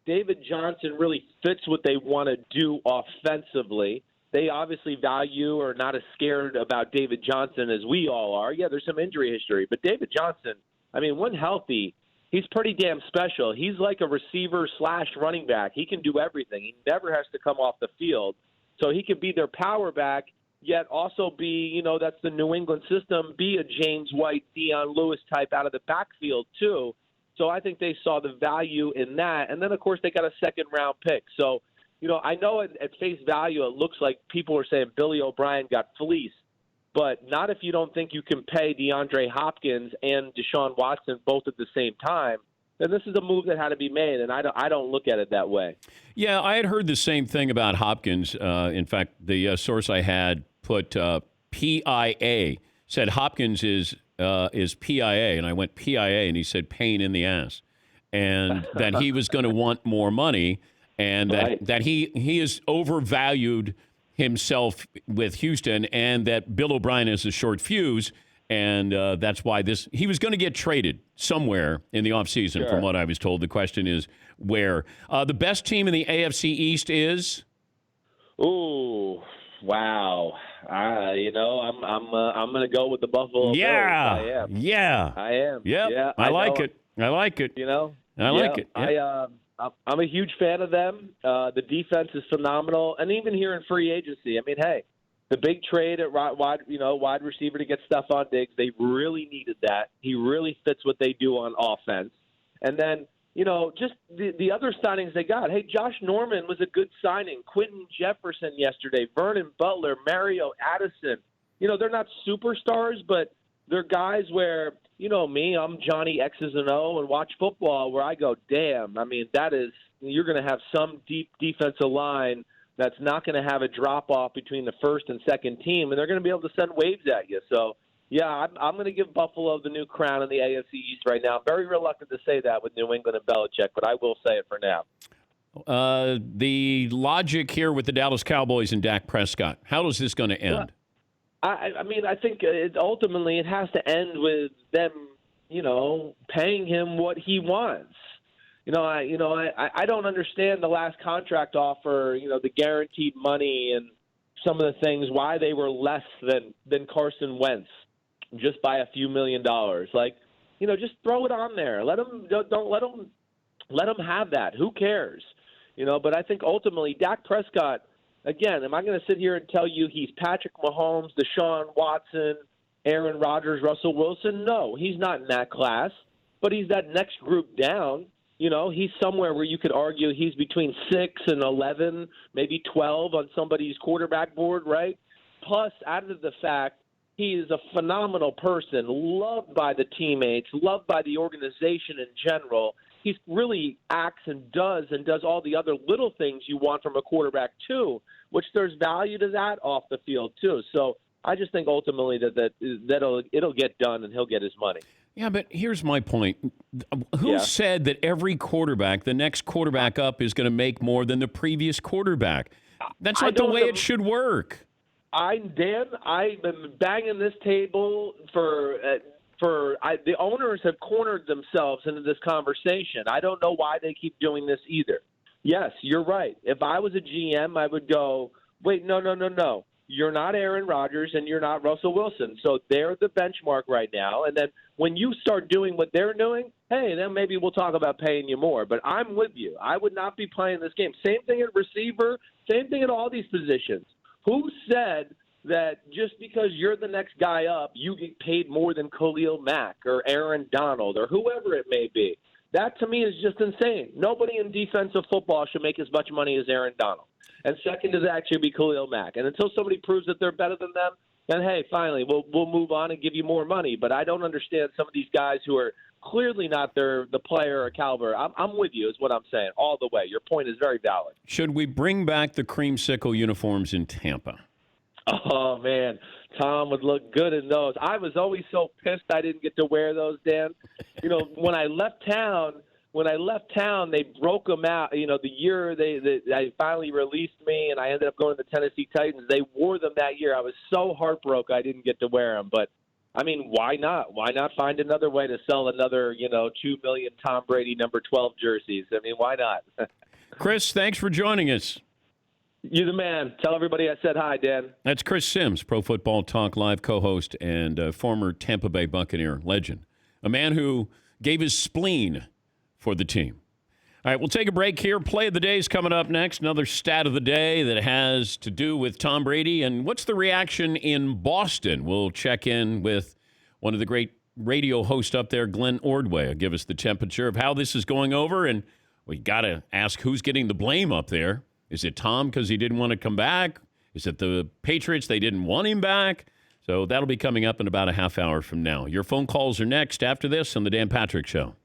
David Johnson really fits what they want to do offensively. They obviously value or not as scared about David Johnson as we all are. Yeah, there's some injury history, but David Johnson, when healthy, he's pretty damn special. He's like a receiver/running back. He can do everything. He never has to come off the field. So he could be their power back, yet also be, that's the New England system, be a James White, Deion Lewis type out of the backfield too. So I think they saw the value in that. And then, of course, they got a second-round pick. So, I know at face value it looks like people are saying Billy O'Brien got fleeced, but not if you don't think you can pay DeAndre Hopkins and Deshaun Watson both at the same time. And this is a move that had to be made, and I don't look at it that way. Yeah, I had heard the same thing about Hopkins. In fact, the source I had put PIA, said Hopkins is PIA, and I went PIA, and he said pain in the ass, and that he was going to want more money, and that he is overvalued himself with Houston, and that Bill O'Brien has a short fuse. And that's why he was going to get traded somewhere in the offseason, from what I was told. The question is where. The best team in the AFC East is? Ooh, wow. I'm going to go with the Buffalo Bills. I am. Yeah. I am. Yep. Yeah. I like it. I like it. I like it. Yep. I'm a huge fan of them. The defense is phenomenal. And even here in free agency, hey, the big trade at wide receiver to get Stephon Diggs, they really needed that. He really fits what they do on offense. And then, just the other signings they got. Hey, Josh Norman was a good signing. Quentin Jefferson yesterday, Vernon Butler, Mario Addison. they're not superstars, but they're guys where, you know me, I'm Johnny X's and O and watch football where I go, damn, I mean, you're going to have some deep defensive line that's not going to have a drop-off between the first and second team, and they're going to be able to send waves at you. So, yeah, I'm going to give Buffalo the new crown in the AFC East right now. I'm very reluctant to say that with New England and Belichick, but I will say it for now. The logic here with the Dallas Cowboys and Dak Prescott, how is this going to end? Well, I mean, I think ultimately it has to end with them, paying him what he wants. I don't understand the last contract offer, the guaranteed money and some of the things, why they were less than Carson Wentz just by a few $1 million. Like, just throw it on there. Don't let them have that. Who cares? But I think ultimately Dak Prescott, again, am I going to sit here and tell you he's Patrick Mahomes, Deshaun Watson, Aaron Rodgers, Russell Wilson? No, he's not in that class, but he's that next group down. He's somewhere where you could argue he's between 6 and 11, maybe 12 on somebody's quarterback board, right? Plus, added to the fact, he is a phenomenal person, loved by the teammates, loved by the organization in general. He really acts and does all the other little things you want from a quarterback too, which there's value to that off the field too. So I just think ultimately that it'll get done and he'll get his money. Yeah, but here's my point. Who said that every quarterback, the next quarterback up, is going to make more than the previous quarterback? That's not the way it should work. I've been banging this table the owners have cornered themselves into this conversation. I don't know why they keep doing this either. Yes, you're right. If I was a GM, I would go, wait, no. You're not Aaron Rodgers and you're not Russell Wilson. So they're the benchmark right now. And then when you start doing what they're doing, hey, then maybe we'll talk about paying you more. But I'm with you. I would not be playing this game. Same thing at receiver, same thing at all these positions. Who said that just because you're the next guy up, you get paid more than Khalil Mack or Aaron Donald or whoever it may be? That, to me, is just insane. Nobody in defensive football should make as much money as Aaron Donald. And second is actually be Khalil Mack. And until somebody proves that they're better than them, then, hey, finally, we'll move on and give you more money. But I don't understand some of these guys who are clearly not the player or caliber. I'm with you is what I'm saying all the way. Your point is very valid. Should we bring back the creamsicle uniforms in Tampa? Oh, man. Tom would look good in those. I was always so pissed I didn't get to wear those, Dan. When I left town, they broke them out. The year they finally released me and I ended up going to the Tennessee Titans, they wore them that year. I was so heartbroken I didn't get to wear them. But, I mean, why not? Why not find another way to sell another, 2 million Tom Brady number 12 jerseys? I mean, why not? Chris, thanks for joining us. You're the man. Tell everybody I said hi, Dan. That's Chris Sims, Pro Football Talk Live co-host and former Tampa Bay Buccaneer legend. A man who gave his spleen for the team. All right, we'll take a break here. Play of the day is coming up next. Another stat of the day that has to do with Tom Brady. And what's the reaction in Boston? We'll check in with one of the great radio hosts up there, Glenn Ordway. Will give us the temperature of how this is going over. And we got to ask who's getting the blame up there. Is it Tom because he didn't want to come back? Is it the Patriots? They didn't want him back? So that'll be coming up in about a half hour from now. Your phone calls are next after this on The Dan Patrick Show.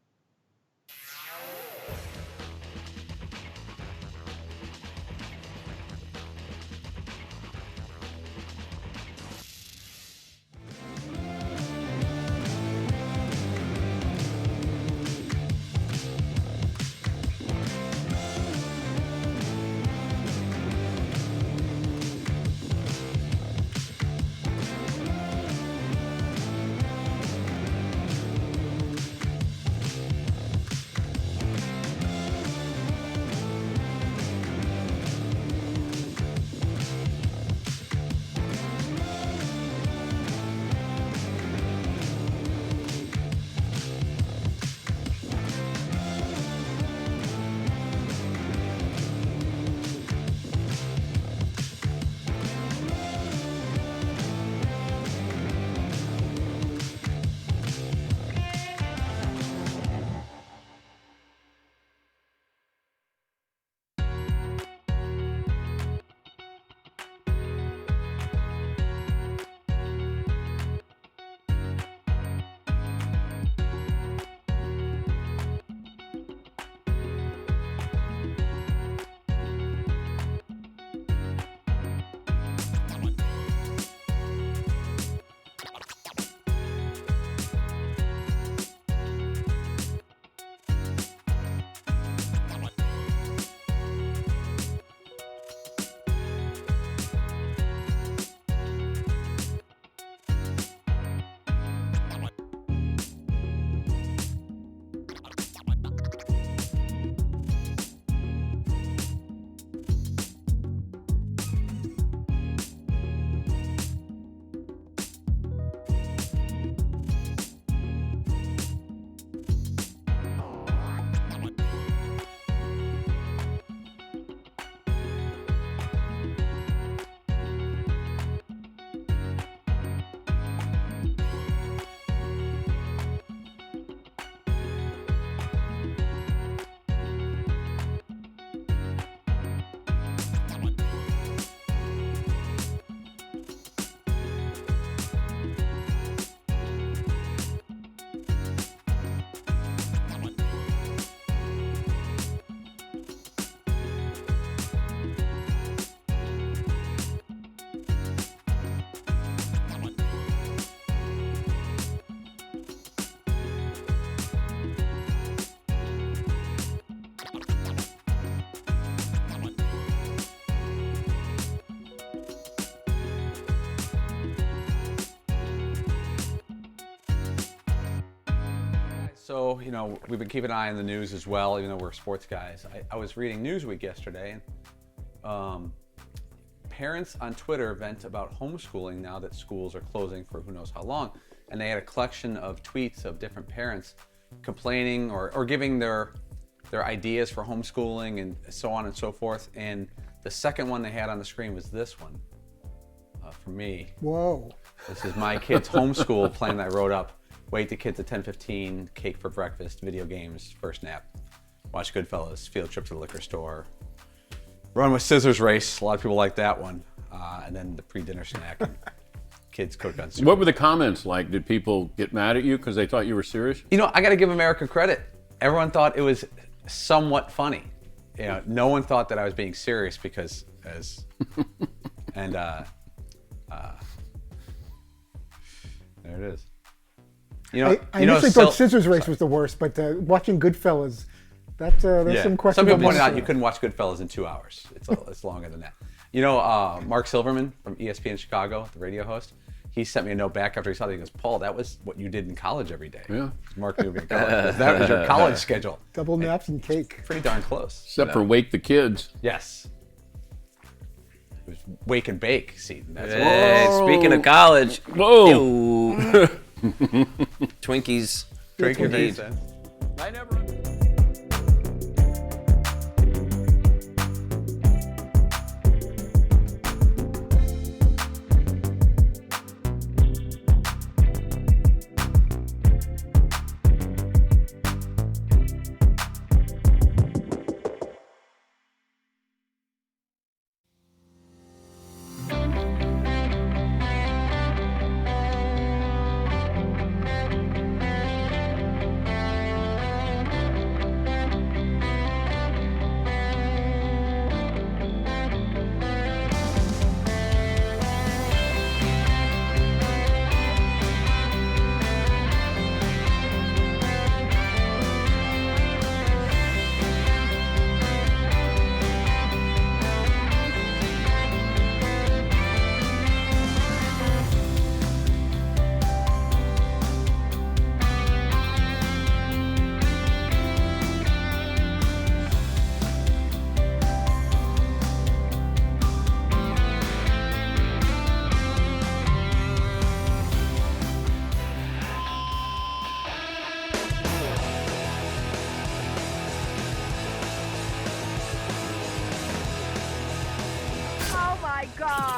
So, we've been keeping an eye on the news as well, even though we're sports guys. I was reading Newsweek yesterday, and parents on Twitter vent about homeschooling now that schools are closing for who knows how long. And they had a collection of tweets of different parents complaining or giving their ideas for homeschooling and so on and so forth. And the second one they had on the screen was this one for me. Whoa. This is my kid's homeschool plan that I wrote up. Wake the kids at 10:15, cake for breakfast, video games, first nap, watch Goodfellas, field trip to the liquor store, run with scissors race. A lot of people like that one. And then the pre-dinner snack. And kids cook on soup. What were the comments like? Did people get mad at you because they thought you were serious? I got to give America credit. Everyone thought it was somewhat funny. No one thought that I was being serious because and there it is. I initially thought Scissors Race was the worst, but watching Goodfellas, there's some questions. Some people pointed out you couldn't watch Goodfellas in 2 hours. It's longer than that. Mark Silverman from ESPN Chicago, the radio host, he sent me a note back after he saw that. He goes, Paul, that was what you did in college every day. Yeah. Mark knew in college. That was your college schedule. Double naps and cake. Pretty darn close. Except for Wake the Kids. Yes. It was Wake and Bake season. Hey, speaking of college. Whoa. Twinkies. Drink your Indeed. nonsense. I never.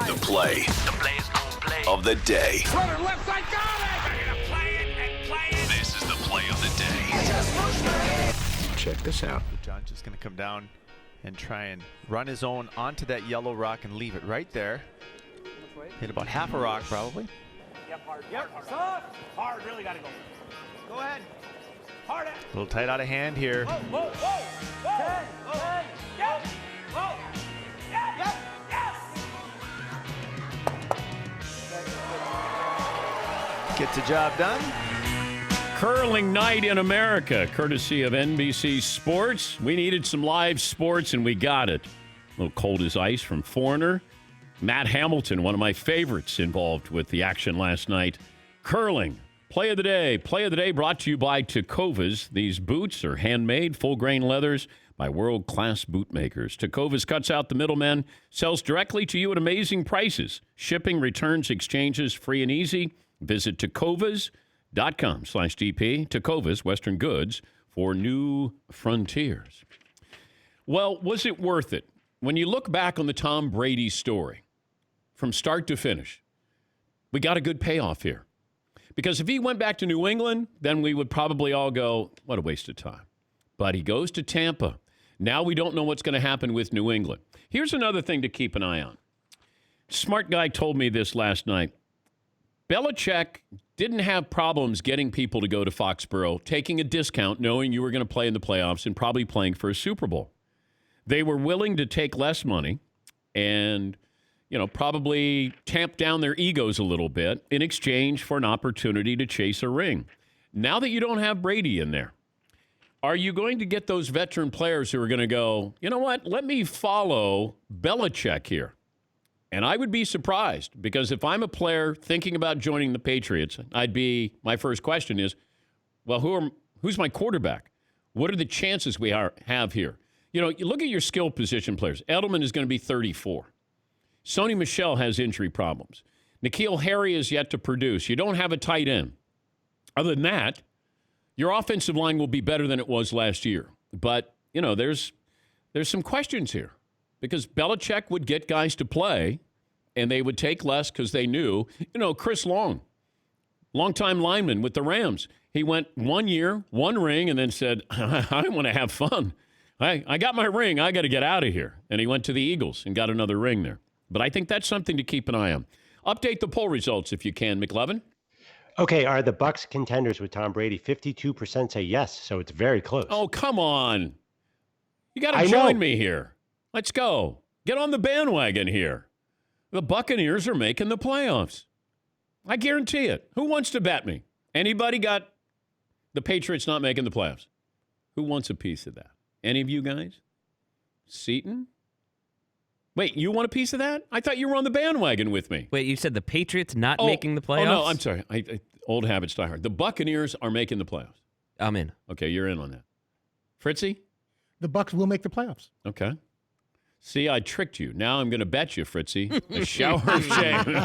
The play of the day. Runner left side, got it! They're gonna play it and play it. This is the play of the day. Check this out. John's just going to come down and try and run his own onto that yellow rock and leave it right there. Hit about half a rock, probably. Yep, hard. Soft. Hard, really gotta go. Go ahead. Hard at. A little tight out of hand here. Whoa, whoa, whoa. 10, 10. Yep. Whoa. Yep. Yep. Yes. Gets the job done. Curling night in America, courtesy of NBC Sports. We needed some live sports, and we got it. A little cold as ice from Foreigner. Matt Hamilton, one of my favorites, involved with the action last night. Curling, play of the day. Play of the day brought to you by Tecovas. These boots are handmade, full-grain leathers by world-class boot makers. Tecovas cuts out the middleman, sells directly to you at amazing prices. Shipping, returns, exchanges, free and easy. Visit Tecovas.com/DP. Tecovas, Western Goods for new frontiers. Well, was it worth it? When you look back on the Tom Brady story, from start to finish, we got a good payoff here. Because if he went back to New England, then we would probably all go, what a waste of time. But he goes to Tampa. Now we don't know what's going to happen with New England. Here's another thing to keep an eye on. Smart guy told me this last night. Belichick didn't have problems getting people to go to Foxborough, taking a discount, knowing you were going to play in the playoffs and probably playing for a Super Bowl. They were willing to take less money and, probably tamp down their egos a little bit in exchange for an opportunity to chase a ring. Now that you don't have Brady in there, are you going to get those veteran players who are going to go, you know what, let me follow Belichick here? And I would be surprised, because if I'm a player thinking about joining the Patriots, my first question is, well, who Who's my quarterback? What are the chances we have here? You know, you look at your skill position players. Edelman is going to be 34. Sony Michel has injury problems. N'Keal Harry is yet to produce. You don't have a tight end. Other than that, your offensive line will be better than it was last year. But, you know, there's some questions here because Belichick would get guys to play, and they would take less because they knew, you know, Chris Long, longtime lineman with the Rams. He went 1 year, 1 ring, and then said, I want to have fun. I got my ring. I got to get out of here. And he went to the Eagles and got another ring there. But I think that's something to keep an eye on. Update the poll results if you can, McLevin. Okay, are the Bucs contenders with Tom Brady? 52% say yes, so it's very close. Oh, come on. You got to join me here. Let's go. Get on the bandwagon here. The Buccaneers are making the playoffs. I guarantee it. Who wants to bet me? Anybody got the Patriots not making the playoffs? Who wants a piece of that? Any of you guys? Seton? Wait, you want a piece of that? I thought you were on the bandwagon with me. Wait, you said the Patriots not making the playoffs? Oh, no, I'm sorry. Old habits die hard. The Buccaneers are making the playoffs. I'm in. Okay, you're in on that. Fritzy? The Bucs will make the playoffs. Okay. See, I tricked you. Now I'm going to bet you, Fritzy. A shower of shame.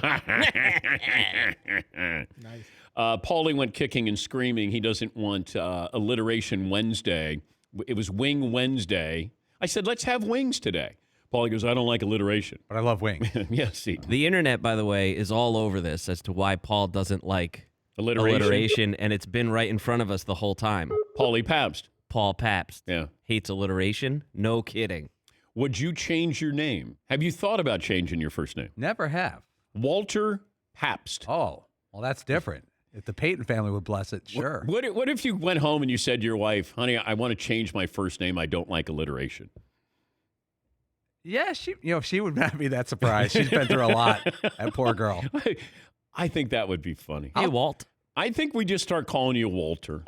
Nice. Paulie went kicking and screaming. He doesn't want Alliteration Wednesday. It was Wing Wednesday. I said, let's have wings today. Paulie goes, I don't like alliteration. But I love wings. Yes, see. The internet, by the way, is all over this as to why Paul doesn't like alliteration, and it's been right in front of us the whole time. Paulie Pabst. Paul Pabst. Yeah. Hates alliteration. No kidding. Would you change your name? Have you thought about changing your first name? Never have. Walter Pabst. Oh, well, that's different. If the Payton family would bless it, sure. What if you went home and you said to your wife, honey, I want to change my first name. I don't like alliteration. Yeah, she would not be that surprised. She's been through a lot. That poor girl. I think that would be funny. Hey, Walt. I think we just start calling you Walter.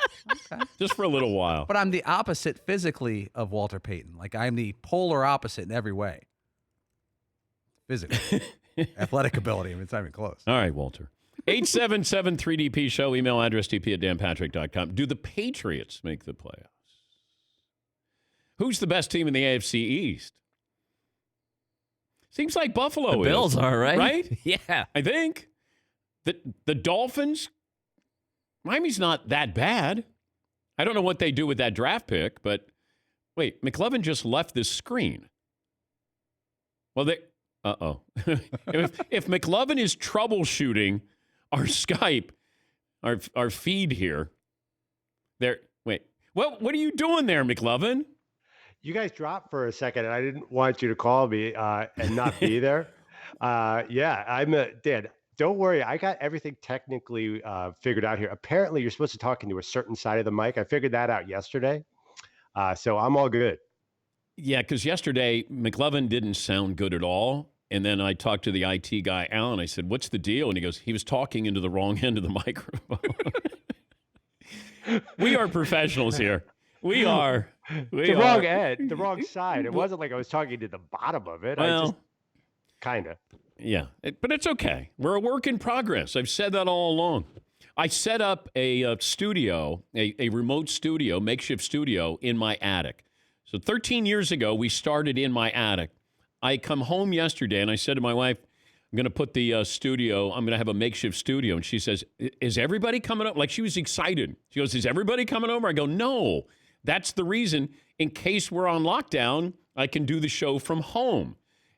Okay. Just for a little while. But I'm the opposite physically of Walter Payton. Like, I'm the polar opposite in every way. Physically. Athletic ability. I mean, it's not even close. All right, Walter. 877-3DP-SHOW. Email address dp@danpatrick.com. Do the Patriots make the playoffs? Who's the best team in the AFC East? Seems like Buffalo The Bills are, right? Right? Yeah. I think. The Dolphins, Miami's not that bad. I don't know what they do with that draft pick, but wait, McLevin just left this screen. Well, if McLevin is troubleshooting our Skype, our feed here, wait, what are you doing there, McLevin? You guys dropped for a second, and I didn't want you to call me and not be there. Dan, don't worry. I got everything technically figured out here. Apparently, you're supposed to talk into a certain side of the mic. I figured that out yesterday. So I'm all good. Yeah, because yesterday, McLevin didn't sound good at all. And then I talked to the IT guy, Alan. I said, what's the deal? And he goes, he was talking into the wrong end of the microphone. We are professionals here. We are. Wrong end, the wrong side. It wasn't like I was talking to the bottom of it. Well, I just kind of. Yeah, but it's okay. We're a work in progress. I've said that all along. I set up a studio, a remote studio, makeshift studio in my attic. So 13 years ago, we started in my attic. I come home yesterday and I said to my wife, I'm going to put the studio, I'm going to have a makeshift studio. And she says, is everybody coming up? Like she was excited. She goes, is everybody coming over? I go, no. That's the reason, in case we're on lockdown, I can do the show from home.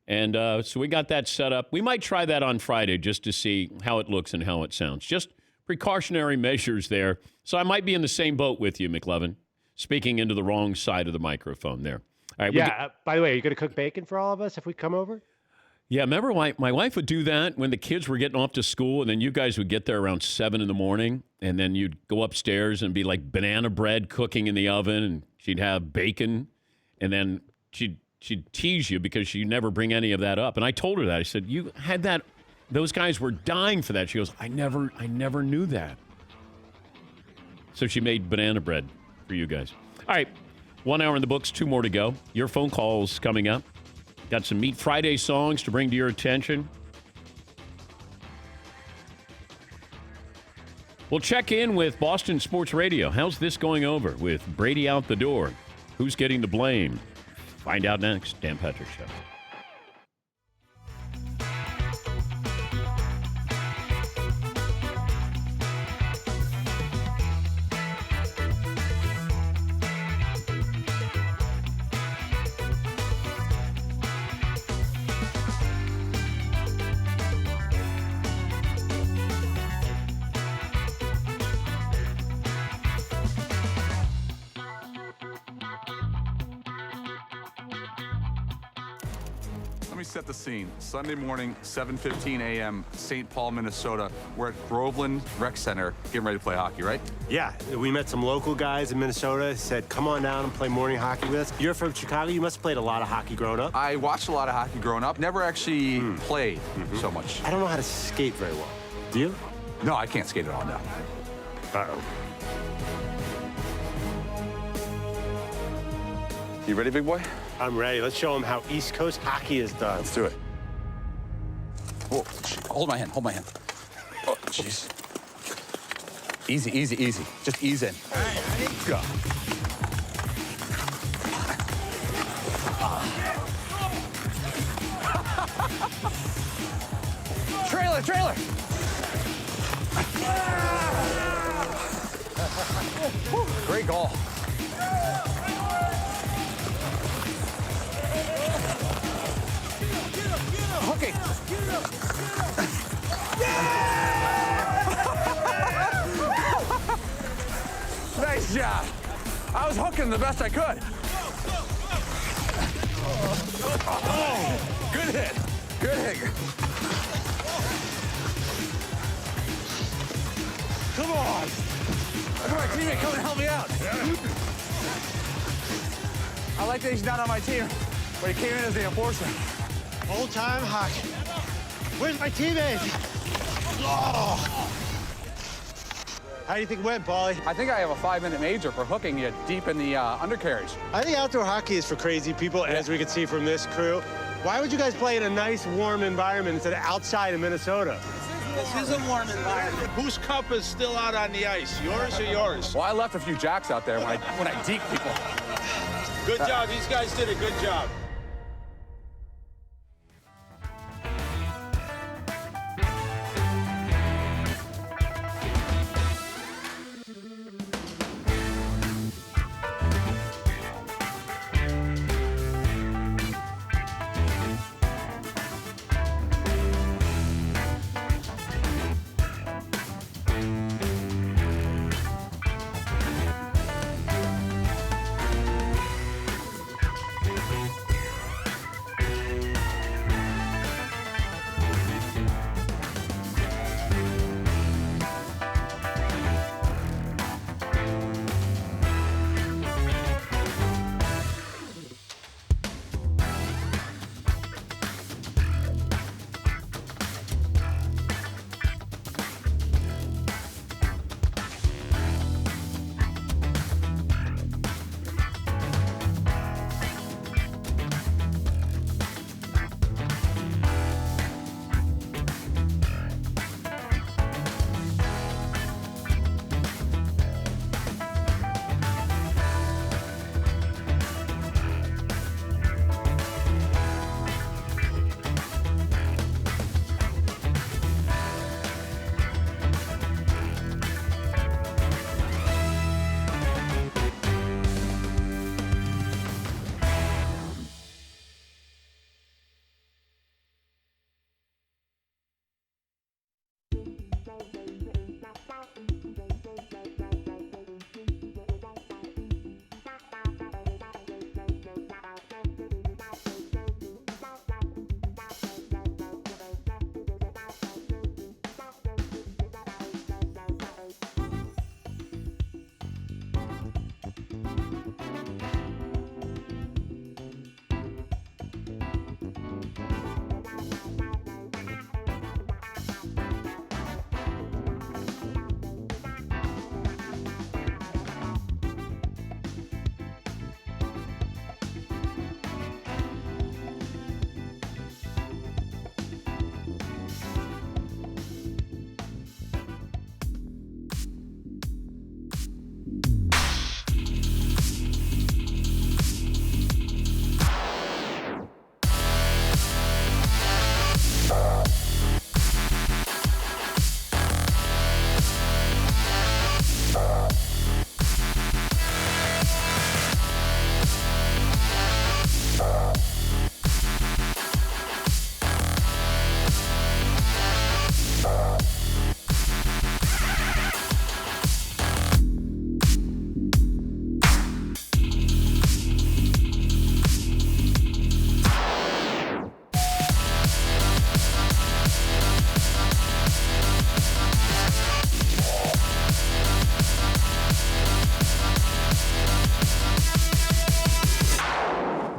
And so we got that set up. We might try that on Friday just to see how it looks and how it sounds. Just precautionary measures there. So I might be in the same boat with you, McLevin, speaking into the wrong side of the microphone there. All right. Yeah. By the way, are you going to cook bacon for all of us if we come over? Yeah, remember my wife would do that when the kids were getting off to school, and then you guys would get there around 7 in the morning, and then you'd go upstairs and be like banana bread cooking in the oven, and she'd have bacon, and then she'd tease you because she'd never bring any of that up. And I told her that. I said, you had that. Those guys were dying for that. She goes, I never knew that. So she made banana bread for you guys. All right, 1 hour in the books, 2 more to go. Your phone calls coming up. Got some Meat Friday songs to bring to your attention. We'll check in with Boston Sports Radio. How's this going over with Brady out the door? Who's getting the blame? Find out next. Dan Patrick Show. Let me set the scene. Sunday morning, 7:15 a.m., St. Paul, Minnesota. We're at Groveland Rec Center getting ready to play hockey, right? Yeah, we met some local guys in Minnesota, said, come on down and play morning hockey with us. You're from Chicago. You must have played a lot of hockey growing up. I watched a lot of hockey growing up. Never actually played so much. I don't know how to skate very well. Do you? No, I can't skate at all, no. Uh-oh. You ready, big boy? I'm ready. Let's show them how East Coast hockey is done. Let's do it. Whoa, hold my hand, hold my hand. Oh, jeez. Easy, easy, easy. Just ease in. Go. Trailer! Great goal. Hooking. Nice job. I was hooking the best I could. Oh, good hit. Good hit. Come on. Look at my teammate come and help me out. I like that he's not on my team, but he came in as the enforcer. Old time hockey. Where's my teammate? Oh. How do you think it went, Paulie? I think I have a 5-minute major for hooking you deep in the undercarriage. I think outdoor hockey is for crazy people, as we can see from this crew. Why would you guys play in a nice, warm environment instead of outside in Minnesota? This is a warm environment. Whose cup is still out on the ice? Yours or yours? Well, I left a few jacks out there when I deked people. Good job. These guys did a good job.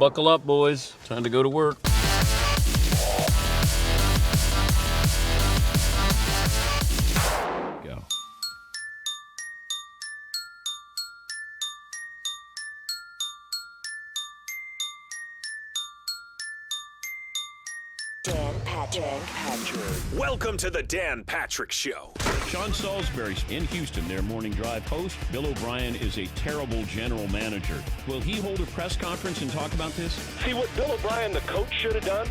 Buckle up, boys. Time to go to work. Go. Dan Patrick. Welcome to the Dan Patrick Show. Sean Salisbury in Houston, their morning drive host. Bill O'Brien is a terrible general manager. Will he hold a press conference and talk about this? See, what Bill O'Brien, the coach, should have done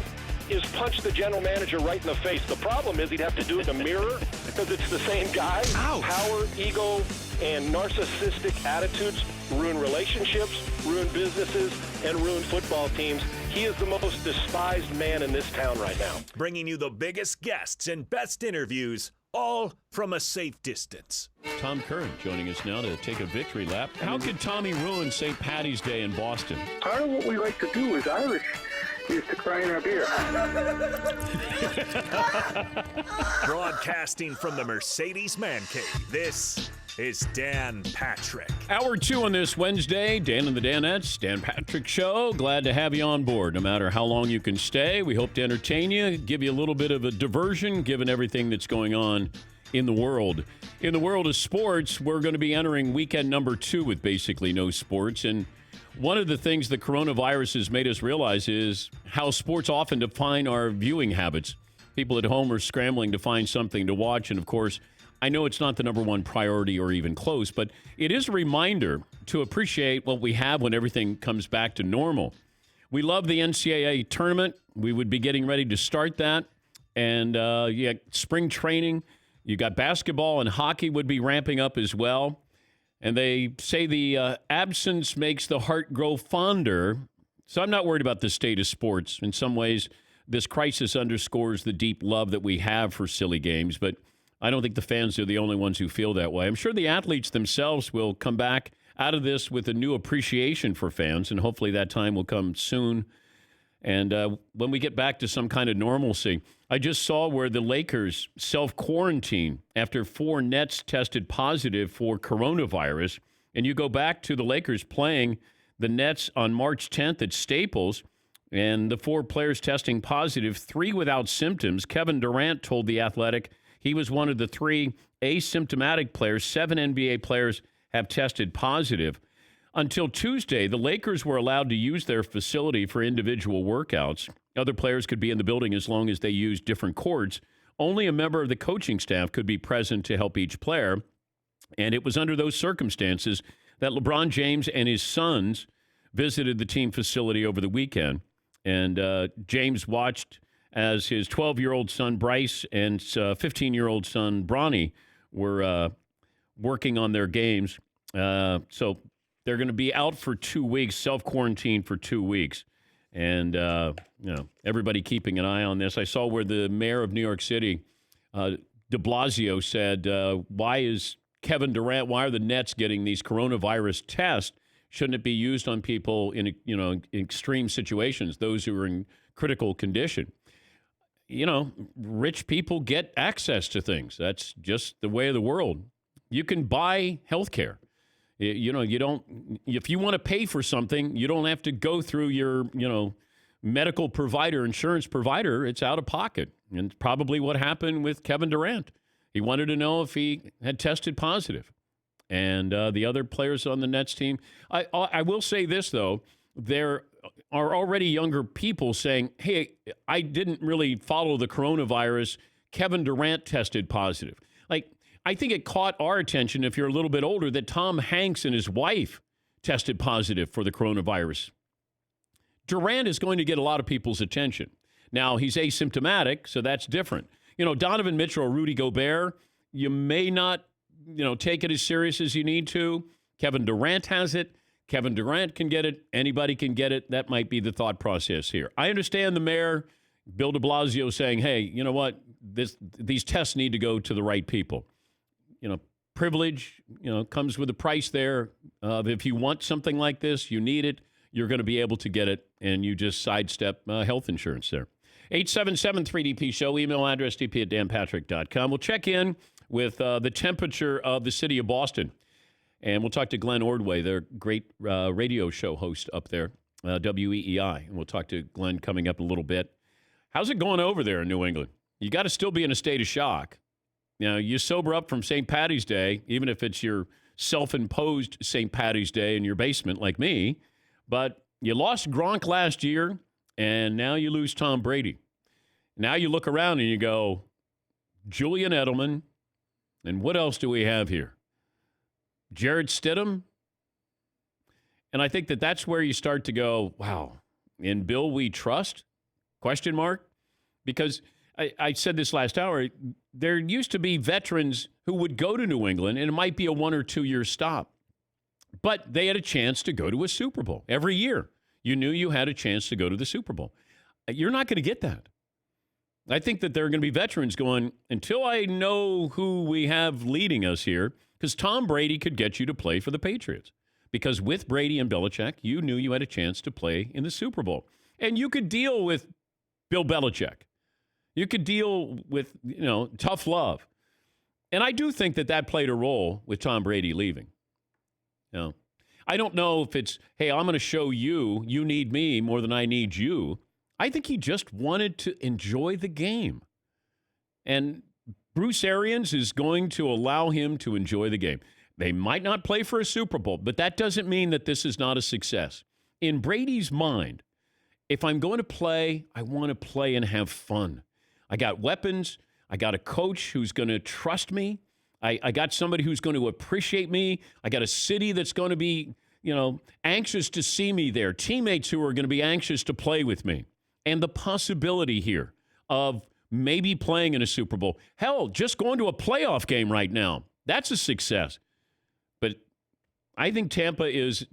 is punch the general manager right in the face. The problem is he'd have to do it in a mirror because it's the same guy. Ouch. Power, ego, and narcissistic attitudes ruin relationships, ruin businesses, and ruin football teams. He is the most despised man in this town right now. Bringing you the biggest guests and best interviews, all from a safe distance. Tom Koronicki joining us now to take a victory lap. How could Tommy ruin St. Patty's Day in Boston? Part of what we like to do as Irish is to cry in our beer. Broadcasting from the Mercedes Man Cave, this is Dan Patrick. Hour 2 on this Wednesday, Dan and the Danettes, Dan Patrick Show. Glad to have you on board, no matter how long you can stay. We hope to entertain you, give you a little bit of a diversion, given everything that's going on in the world. In the world of sports, we're going to be entering weekend number 2 with basically no sports. And one of the things the coronavirus has made us realize is how sports often define our viewing habits. People at home are scrambling to find something to watch, and of course, I know it's not the number one priority or even close, but it is a reminder to appreciate what we have when everything comes back to normal. We love the NCAA tournament. We would be getting ready to start that. And spring training. You got basketball and hockey would be ramping up as well. And they say the absence makes the heart grow fonder. So I'm not worried about the state of sports. In some ways, this crisis underscores the deep love that we have for silly games, but I don't think the fans are the only ones who feel that way. I'm sure the athletes themselves will come back out of this with a new appreciation for fans, and hopefully that time will come soon. And when we get back to some kind of normalcy, I just saw where the Lakers self-quarantine after 4 Nets tested positive for coronavirus. And you go back to the Lakers playing the Nets on March 10th at Staples, and the 4 players testing positive, 3 without symptoms. Kevin Durant told The Athletic he was one of the 3 asymptomatic players. 7 NBA players have tested positive. Until Tuesday, the Lakers were allowed to use their facility for individual workouts. Other players could be in the building as long as they used different courts. Only a member of the coaching staff could be present to help each player. And it was under those circumstances that LeBron James and his sons visited the team facility over the weekend. And James watched as his 12-year-old son Bryce and 15-year-old son Bronny were working on their games. So they're going to be out for 2 weeks, self-quarantine for 2 weeks. And, everybody keeping an eye on this. I saw where the mayor of New York City, de Blasio, said, why is Kevin Durant, why are the Nets getting these coronavirus tests? Shouldn't it be used on people in extreme situations, those who are in critical condition? Rich people get access to things. That's just the way of the world. You can buy health care. You don't, if you want to pay for something, you don't have to go through your, medical provider, insurance provider. It's out of pocket. And it's probably what happened with Kevin Durant. He wanted to know if he had tested positive. And the other players on the Nets team, I will say this, though, there are already younger people saying, hey, I didn't really follow the coronavirus. Kevin Durant tested positive. I think it caught our attention, if you're a little bit older, that Tom Hanks and his wife tested positive for the coronavirus. Durant is going to get a lot of people's attention. Now, he's asymptomatic, so that's different. Donovan Mitchell or Rudy Gobert, you may not, take it as serious as you need to. Kevin Durant has it. Kevin Durant can get it. Anybody can get it. That might be the thought process here. I understand the mayor, Bill de Blasio, saying, hey, you know what? These tests need to go to the right people. Privilege, comes with a price there. If you want something like this, you need it, you're going to be able to get it, and you just sidestep health insurance there. 877-3DP-SHOW, email address dp@danpatrick.com. We'll check in with the temperature of the city of Boston, and we'll talk to Glenn Ordway, their great radio show host up there. WEEI. And we'll talk to Glenn coming up in a little bit. How's it going over there in New England? You got to still be in a state of shock. You sober up from St. Paddy's Day, even if it's your self-imposed St. Paddy's Day in your basement like me. But you lost Gronk last year, and now you lose Tom Brady. Now you look around and you go, Julian Edelman, and what else do we have here? Jarrett Stidham. And I think that that's where you start to go, wow, in Bill we trust? Question mark? Because I said this last hour, there used to be veterans who would go to New England, and it might be a 1 or 2 year stop. But they had a chance to go to a Super Bowl every year. You knew you had a chance to go to the Super Bowl. You're not going to get that. I think that there are going to be veterans going, until I know who we have leading us here, because Tom Brady could get you to play for the Patriots. Because with Brady and Belichick, you knew you had a chance to play in the Super Bowl. And you could deal with Bill Belichick. You could deal with, tough love. And I do think that that played a role with Tom Brady leaving. I don't know if it's, hey, I'm going to show you need me more than I need you. I think he just wanted to enjoy the game. And Bruce Arians is going to allow him to enjoy the game. They might not play for a Super Bowl, but that doesn't mean that this is not a success. In Brady's mind, if I'm going to play, I want to play and have fun. I got weapons. I got a coach who's going to trust me. I got somebody who's going to appreciate me. I got a city that's going to be, anxious to see me there. Teammates who are going to be anxious to play with me. And the possibility here of maybe playing in a Super Bowl. Hell, just going to a playoff game right now. That's a success. But I think Tampa is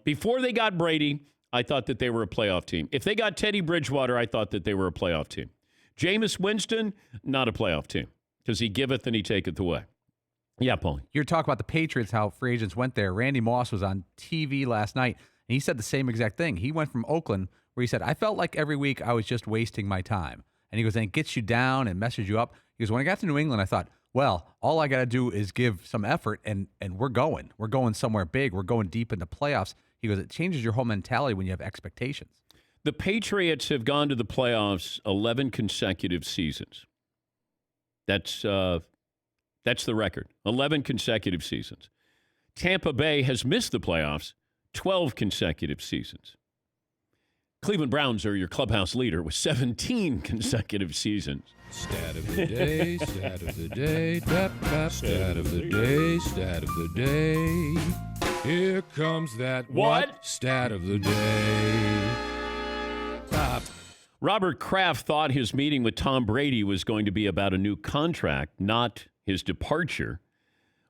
before they got Brady, I thought that they were a playoff team. If they got Teddy Bridgewater, I thought that they were a playoff team. Jameis Winston, not a playoff team, because he giveth and he taketh away. Yeah, Paulie. You're talking about the Patriots, how free agents went there. Randy Moss was on TV last night, and he said the same exact thing. He went from Oakland, where he said, I felt like every week I was just wasting my time. And he goes, and it gets you down and messes you up. He goes, when I got to New England, I thought, well, all I got to do is give some effort, and we're going. We're going somewhere big. We're going deep in the playoffs. He goes, it changes your whole mentality when you have expectations. The Patriots have gone to the playoffs 11 consecutive seasons. That's the record. 11 consecutive seasons. Tampa Bay has missed the playoffs 12 consecutive seasons. Cleveland Browns are your clubhouse leader with 17 consecutive seasons. Stat of the day, stat of the day, tap, tap, stat of the day, stat of the day. Here comes that what? Stat of the day. Robert Kraft thought his meeting with Tom Brady was going to be about a new contract, not his departure.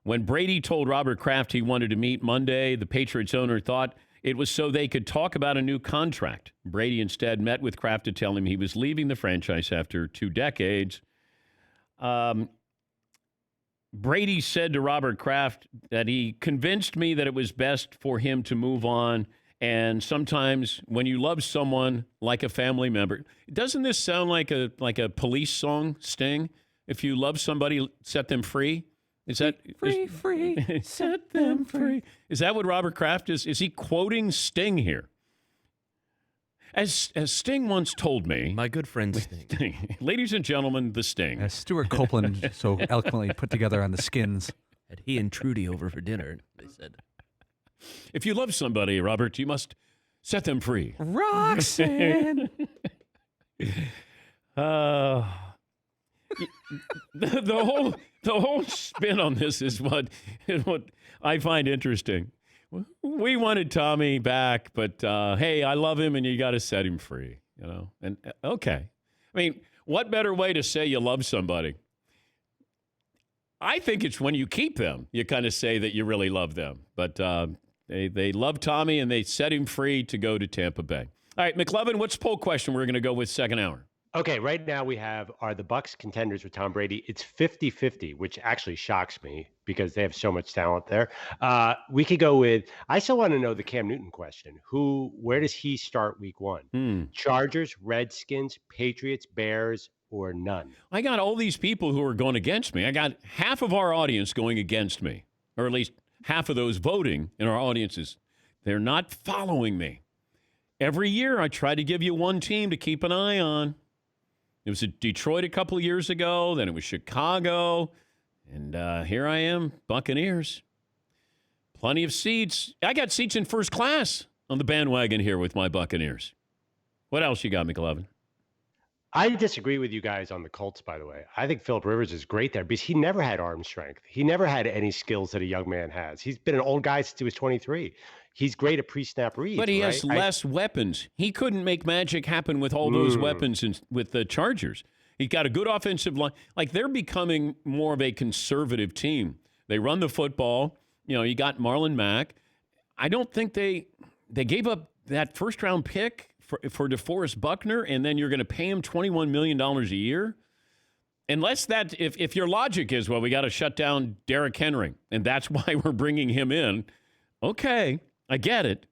When Brady told Robert Kraft he wanted to meet Monday, the Patriots owner thought it was so they could talk about a new contract. Brady instead met with Kraft to tell him he was leaving the franchise after 2 decades. Brady said to Robert Kraft that he convinced me that it was best for him to move on. And sometimes when you love someone like a family member, doesn't this sound like a police song, Sting? If you love somebody, set them free. Is that free? Set them free. Is that what Robert Kraft is? Is he quoting Sting here? As Sting once told me, my good friend Sting. Ladies and gentlemen, the Sting. As Stuart Copeland so eloquently put together on the Skins. Had he and Trudy over for dinner, they said. If you love somebody, Robert, you must set them free. Roxanne. The whole spin on this is what I find interesting. We wanted Tommy back, but hey, I love him, and you got to set him free. And okay. I mean, what better way to say you love somebody? I think it's when you keep them, you kind of say that you really love them. But they love Tommy, and they set him free to go to Tampa Bay. All right, McLovin, what's the poll question we're going to go with second hour? Okay, right now we have, are the Bucs contenders with Tom Brady? It's 50-50, which actually shocks me because they have so much talent there. We could go with, I still want to know the Cam Newton question. Where does he start week 1? Chargers, Redskins, Patriots, Bears, or none? I got all these people who are going against me. I got half of our audience going against me, or at least half of those voting in our audiences. They're not following me. Every year I try to give you one team to keep an eye on. It was Detroit a couple of years ago. Then it was Chicago. And here I am, Buccaneers. Plenty of seats. I got seats in first class on the bandwagon here with my Buccaneers. What else you got, McLovin? I disagree with you guys on the Colts, by the way. I think Phillip Rivers is great there because he never had arm strength. He never had any skills that a young man has. He's been an old guy since he was 23. He's great at pre-snap reads. But he has less weapons. He couldn't make magic happen with all those weapons with the Chargers. He's got a good offensive line. Like, they're becoming more of a conservative team. They run the football. You know, you got Marlon Mack. I don't think they gave up that first-round pick for DeForest Buckner, and then you're going to pay him $21 million a year? Unless that, if your logic is, well, we got to shut down Derrick Henry, and that's why we're bringing him in, okay, I get it.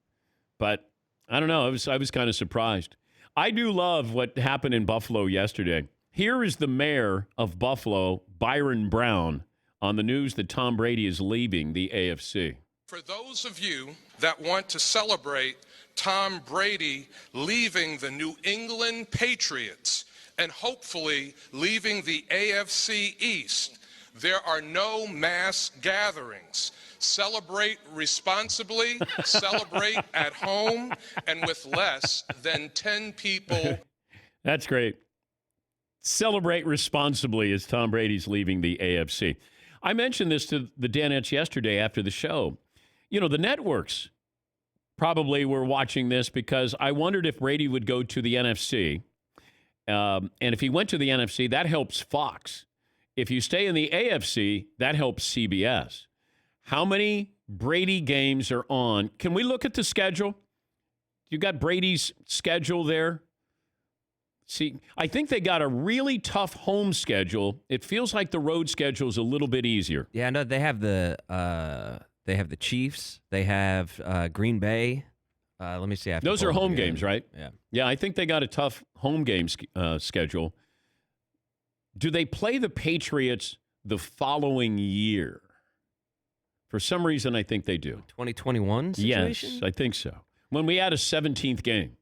But I don't know. I was kind of surprised. I do love what happened in Buffalo yesterday. Here is the mayor of Buffalo, Byron Brown, on the news that Tom Brady is leaving the AFC. For those of you that want to celebrate Tom Brady leaving the New England Patriots and hopefully leaving the AFC East, there are no mass gatherings. Celebrate responsibly, celebrate at home, and with less than 10 people. That's great. Celebrate responsibly as Tom Brady's leaving the AFC. I mentioned this to the Danettes yesterday after the show. You know, the networks probably were watching this because I wondered if Brady would go to the NFC. And if he went to the NFC, that helps Fox. If you stay in the AFC, that helps CBS. How many Brady games are on? Can we look at the schedule? You got Brady's schedule there? See, I think they got a really tough home schedule. It feels like the road schedule is a little bit easier. Yeah, no, they have the Chiefs. They have Green Bay. Let me see. Those are home games, right? Yeah. Yeah, I think they got a tough home game schedule. Do they play the Patriots the following year? For some reason, I think they do. 2021 situation? Yes, I think so. When we add a 17th game.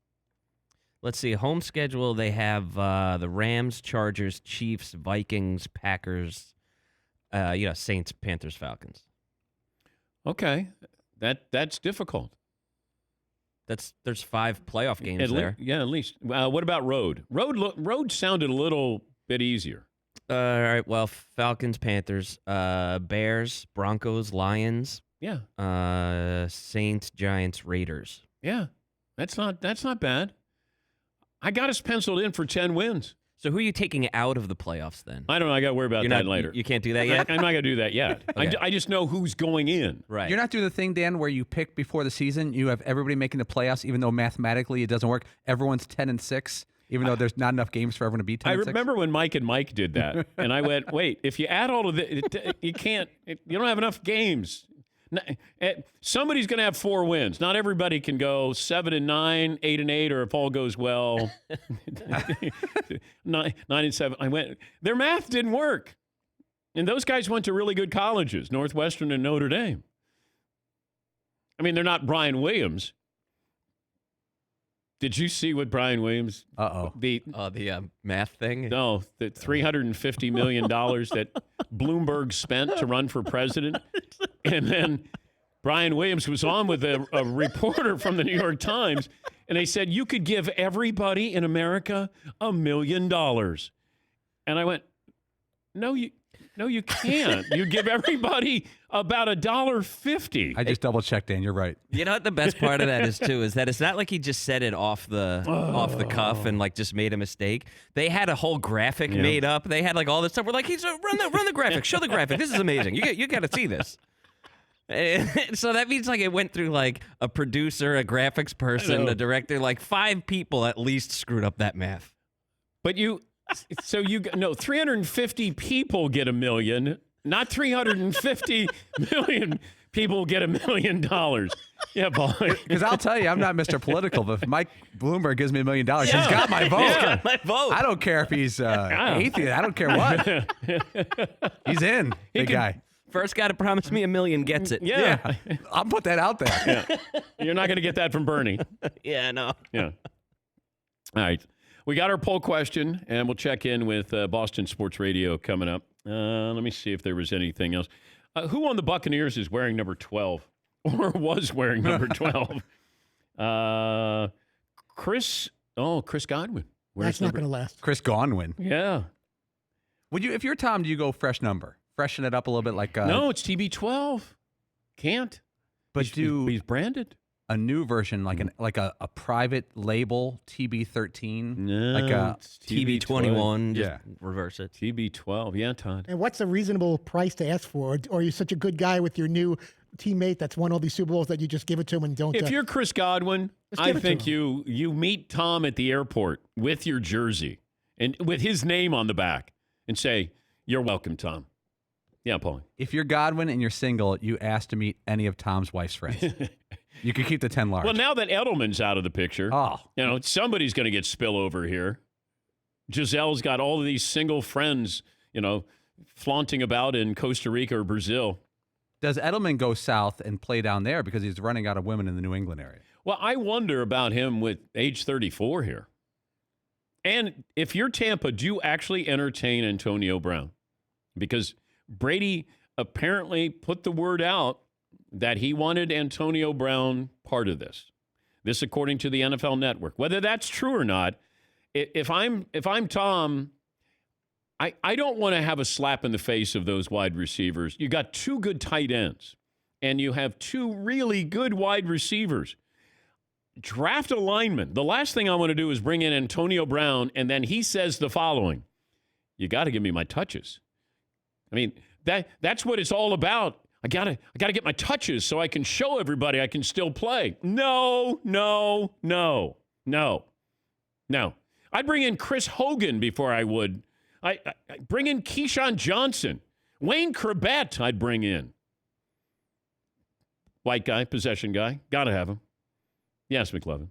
Let's see. Home schedule, they have the Rams, Chargers, Chiefs, Vikings, Packers, Saints, Panthers, Falcons. Okay. That's difficult. There's 5 playoff games there. Yeah, at least. What about road? Road sounded a little bit easier. All right. Well, Falcons, Panthers, Bears, Broncos, Lions. Yeah. Saints, Giants, Raiders. Yeah. That's not bad. I got us penciled in for 10 wins. So who are you taking out of the playoffs then? I don't know. I got to worry about that later. You can't do that yet? I'm not going to do that yet. Okay. I just know who's going in. Right. You're not doing the thing, Dan, where you pick before the season. You have everybody making the playoffs, even though mathematically it doesn't work. Everyone's 10-6, even though there's not enough games for everyone to be 10-6. I remember when Mike and Mike did that, and I went, wait, if you add all of it, you can't. You don't have enough games. Somebody's going to have 4 wins. Not everybody can go 7-9, 8-8, or if all goes well, 9-7. I went. Their math didn't work, and those guys went to really good colleges, Northwestern and Notre Dame. I mean, they're not Brian Williams. Did you see what Brian Williams? The math thing. No, the $350 million that Bloomberg spent to run for president, and then Brian Williams was on with a reporter from the New York Times, and they said you could give everybody in America $1 million, and I went, no, you can't. You give everybody about $1.50. I just double checked, Dan. You're right. You know what the best part of that is too is that it's not like he just said it off the cuff and like just made a mistake. They had a whole graphic made up. They had like all this stuff. We're like, run the graphic, show the graphic. This is amazing. You got to see this. So that means like it went through like a producer, a graphics person, a director, like 5 people at least screwed up that math. But 350 people get $1 million, not 350 million people get $1 million. Yeah, boy. Because I'll tell you, I'm not Mr. Political, but if Mike Bloomberg gives me $1 million, he's got my vote. He's got my vote. I don't care if he's atheist. I don't care what. He's in, big guy. First guy to promise me $1 million gets it. Yeah. I'll put that out there. Yeah. You're not going to get that from Bernie. Yeah, no. Yeah. All right. We got our poll question, and we'll check in with Boston Sports Radio coming up. Let me see if there was anything else. Who on the Buccaneers is wearing number 12 or was wearing number 12? Chris Godwin. That's not going to last. Chris Godwin. Yeah. Would you, if you're Tom, do you go fresh number? Freshen it up a little bit like No, it's TB12. Can't. But he's branded. A new version, like a private label, TB13, like a TB21. Just reverse it. TB12. Yeah, Todd. And what's a reasonable price to ask for? Or are you such a good guy with your new teammate that's won all these Super Bowls that you just give it to him and don't? If you're Chris Godwin, I think you meet Tom at the airport with your jersey and with his name on the back and say, "You're welcome, Tom." Yeah, Paulie. If you're Godwin and you're single, you ask to meet any of Tom's wife's friends. You can keep the 10 large. Well, now that Edelman's out of the picture, somebody's going to get spillover here. Giselle's got all of these single friends, flaunting about in Costa Rica or Brazil. Does Edelman go south and play down there because he's running out of women in the New England area? Well, I wonder about him with age 34 here. And if you're Tampa, do you actually entertain Antonio Brown? Because Brady apparently put the word out that he wanted Antonio Brown part of this. This, according to the NFL Network. Whether that's true or not, if I'm Tom, I don't want to have a slap in the face of those wide receivers. You got two good tight ends, and you have two really good wide receivers. Draft a lineman. The last thing I want to do is bring in Antonio Brown, and then he says the following: "You got to give me my touches." I mean, that's what it's all about. I gotta get my touches so I can show everybody I can still play. No. I'd bring in Chris Hogan before I would. I bring in Keyshawn Johnson. Wayne Corbett I'd bring in. White guy, possession guy. Gotta have him. Yes, McLovin.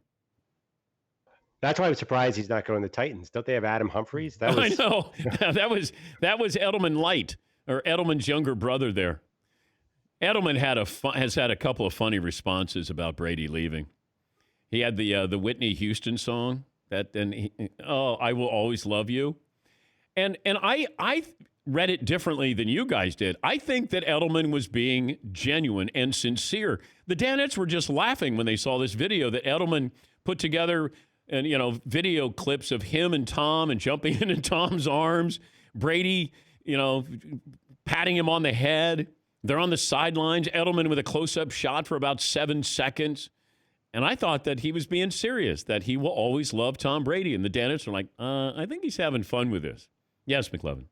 That's why I'm surprised he's not going to the Titans. Don't they have Adam Humphries? I know. that was Edelman Light, or Edelman's younger brother there. Edelman has had a couple of funny responses about Brady leaving. He had the Whitney Houston song I Will Always Love You. And I read it differently than you guys did. I think that Edelman was being genuine and sincere. The Danettes were just laughing when they saw this video that Edelman put together, and video clips of him and Tom and jumping into Tom's arms. Brady, patting him on the head. They're on the sidelines. Edelman with a close-up shot for about 7 seconds. And I thought that he was being serious, that he will always love Tom Brady. And the Danettes are like, I think he's having fun with this. Yes, McLevin.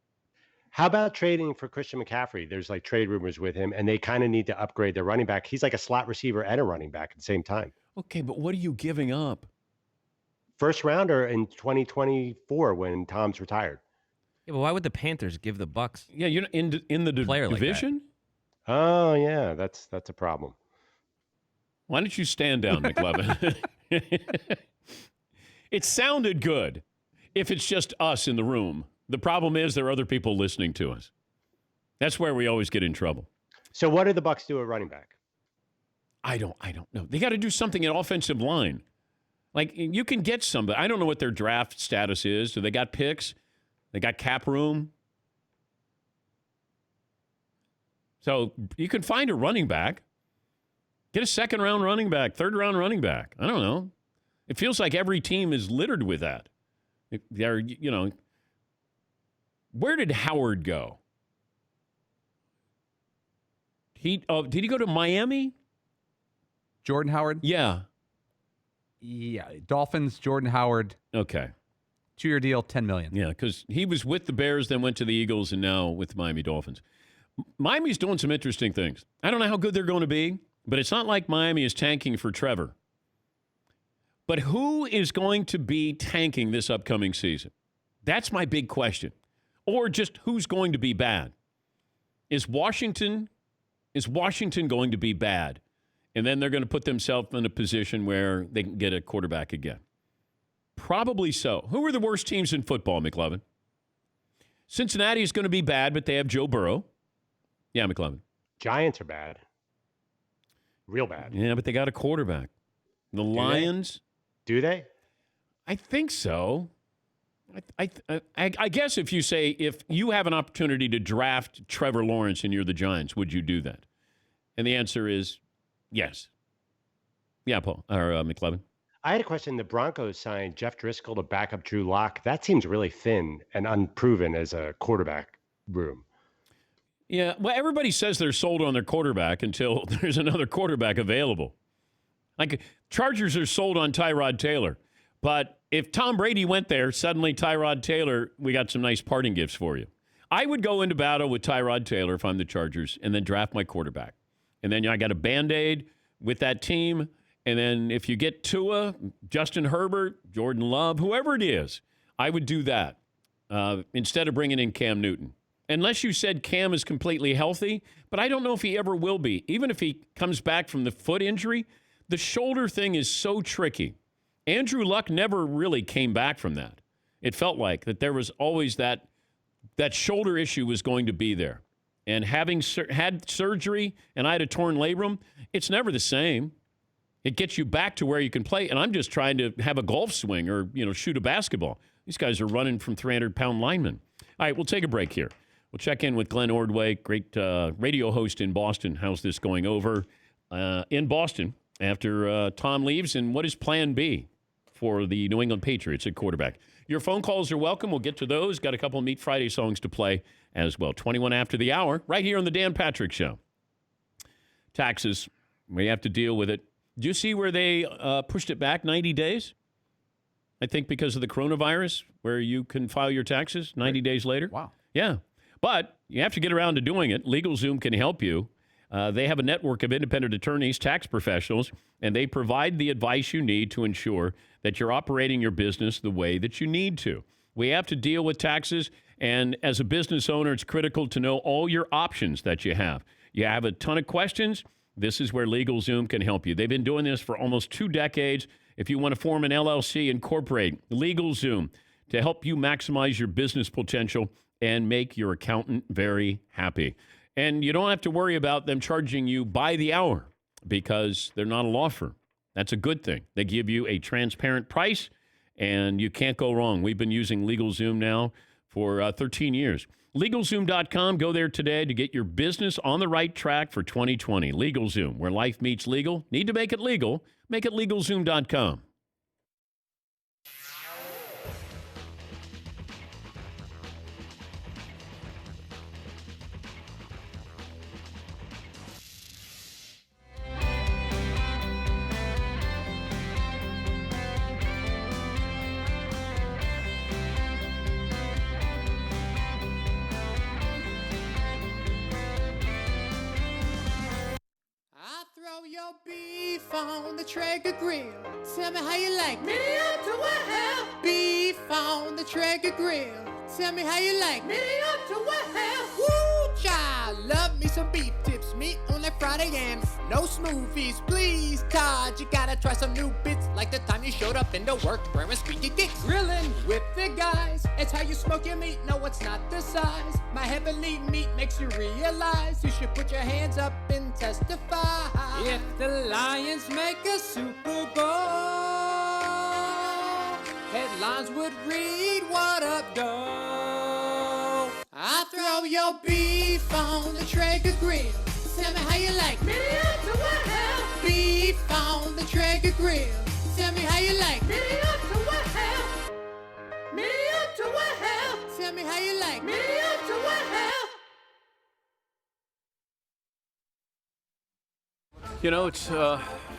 How about trading for Christian McCaffrey? There's trade rumors with him, and they kind of need to upgrade their running back. He's like a slot receiver and a running back at the same time. Okay, but what are you giving up? First rounder in 2024 when Tom's retired. Yeah, but why would the Panthers give the Bucks? Yeah, you're in the division? Like oh, yeah, that's a problem. Why don't you stand down, McLevin? It sounded good if it's just us in the room. The problem is there are other people listening to us. That's where we always get in trouble. So what do the Bucks do at running back? I don't know. They got to do something at offensive line. Like, you can get somebody. I don't know what their draft status is. Do they got picks? They got cap room? So you can find a running back. Get a second-round running back, third-round running back. I don't know. It feels like every team is littered with that. They're, where did Howard go? Did he go to Miami? Jordan Howard? Yeah. Yeah. Dolphins, Jordan Howard. Okay. 2-year deal, $10 million. Yeah, because he was with the Bears, then went to the Eagles, and now with the Miami Dolphins. Miami's doing some interesting things. I don't know how good they're going to be, but it's not like Miami is tanking for Trevor. But who is going to be tanking this upcoming season? That's my big question. Or just who's going to be bad? Is Washington going to be bad? And then they're going to put themselves in a position where they can get a quarterback again. Probably so. Who are the worst teams in football, McLovin? Cincinnati is going to be bad, but they have Joe Burrow. Yeah, McLevin. Giants are bad. Real bad. Yeah, but they got a quarterback. The Lions. Do they? I think so. I guess if you have an opportunity to draft Trevor Lawrence and you're the Giants, would you do that? And the answer is yes. Yeah, Paul or McLevin. I had a question. The Broncos signed Jeff Driscoll to back up Drew Lock. That seems really thin and unproven as a quarterback room. Yeah, well, everybody says they're sold on their quarterback until there's another quarterback available. Like, Chargers are sold on Tyrod Taylor. But if Tom Brady went there, suddenly Tyrod Taylor, we got some nice parting gifts for you. I would go into battle with Tyrod Taylor if I'm the Chargers and then draft my quarterback. And then I got a Band-Aid with that team. And then if you get Tua, Justin Herbert, Jordan Love, whoever it is, I would do that instead of bringing in Cam Newton. Unless you said Cam is completely healthy, but I don't know if he ever will be. Even if he comes back from the foot injury, the shoulder thing is so tricky. Andrew Luck never really came back from that. It felt like that there was always that shoulder issue was going to be there. And having had surgery and I had a torn labrum, it's never the same. It gets you back to where you can play. And I'm just trying to have a golf swing or, shoot a basketball. These guys are running from 300-pound linemen. All right, we'll take a break here. We'll check in with Glenn Ordway, great radio host in Boston. How's this going over in Boston after Tom leaves? And what is plan B for the New England Patriots at quarterback? Your phone calls are welcome. We'll get to those. Got a couple of Meat Friday songs to play as well. 21 after the hour, right here on the Dan Patrick Show. Taxes, we have to deal with it. Did you see where they pushed it back 90 days? I think because of the coronavirus, where you can file your taxes 90 days later. Wow. Yeah. But you have to get around to doing it. LegalZoom can help you. They have a network of independent attorneys, tax professionals, and they provide the advice you need to ensure that you're operating your business the way that you need to. We have to deal with taxes, and as a business owner, it's critical to know all your options that you have. You have a ton of questions. This is where LegalZoom can help you. They've been doing this for almost 2 decades. If you want to form an LLC, incorporate LegalZoom to help you maximize your business potential and make your accountant very happy. And you don't have to worry about them charging you by the hour because they're not a law firm. That's a good thing. They give you a transparent price, and you can't go wrong. We've been using LegalZoom now for 13 years. LegalZoom.com. Go there today to get your business on the right track for 2020. LegalZoom, where life meets legal. Need to make it legal? Make it LegalZoom.com. Throw your beef on the Traeger grill. Tell me how you like medium to well. Beef on the Traeger grill. Tell me how you like medium to well. Woo, child, love me some beef tips. Meat on that Friday yams. No smoothies, please, Todd. You gotta try some new bits, like the time you showed up into work wearing squeaky kicks. Grilling with the guys. It's how you smoke your meat. No, it's not the size. My heavenly meat makes you realize you should put your hands up and testify. If the Lions make a Super Bowl, headlines would read, "What up, dog?" I throw your beef on the Traeger grill. Tell me how you like medium to well. Beef on the Traeger grill. Tell me how you like medium to well. Medium to well. Tell me how you like medium to well. It's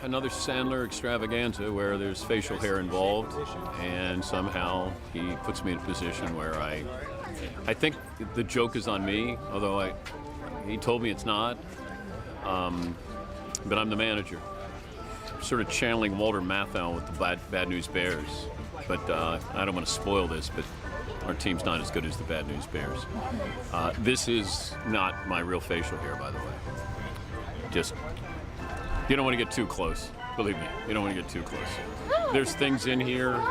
another Sandler extravaganza where there's facial hair involved, and somehow he puts me in a position where I think the joke is on me, although he told me it's not. But I'm the manager. I'm sort of channeling Walter Matthau with the Bad News Bears. But I don't want to spoil this, but our team's not as good as the Bad News Bears. This is not my real facial hair, by the way. Just, you don't want to get too close. Believe me, you don't want to get too close. There's things in here,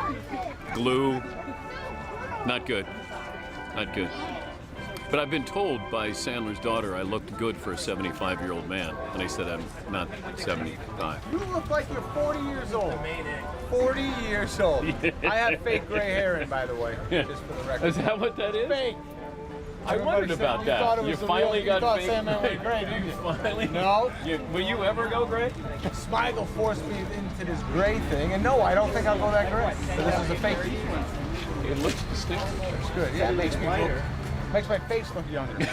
glue, not good. Not good. But I've been told by Sandler's daughter I looked good for a 75-year-old man. And I said I'm not 75. You look like you're 40 years old. 40 years old. I have fake gray hair in, by the way, just for the record. Is that what that is? Fake. I wondered about that. You finally got fake. You thought Sandman went gray, didn't you? Finally? No. Will you ever go gray? Smigel forced me into this gray thing, and no, I don't think I'll go that gray. So this is a fake. It looks distinctive. It's good. Yeah, it makes me look, makes my face look younger. Let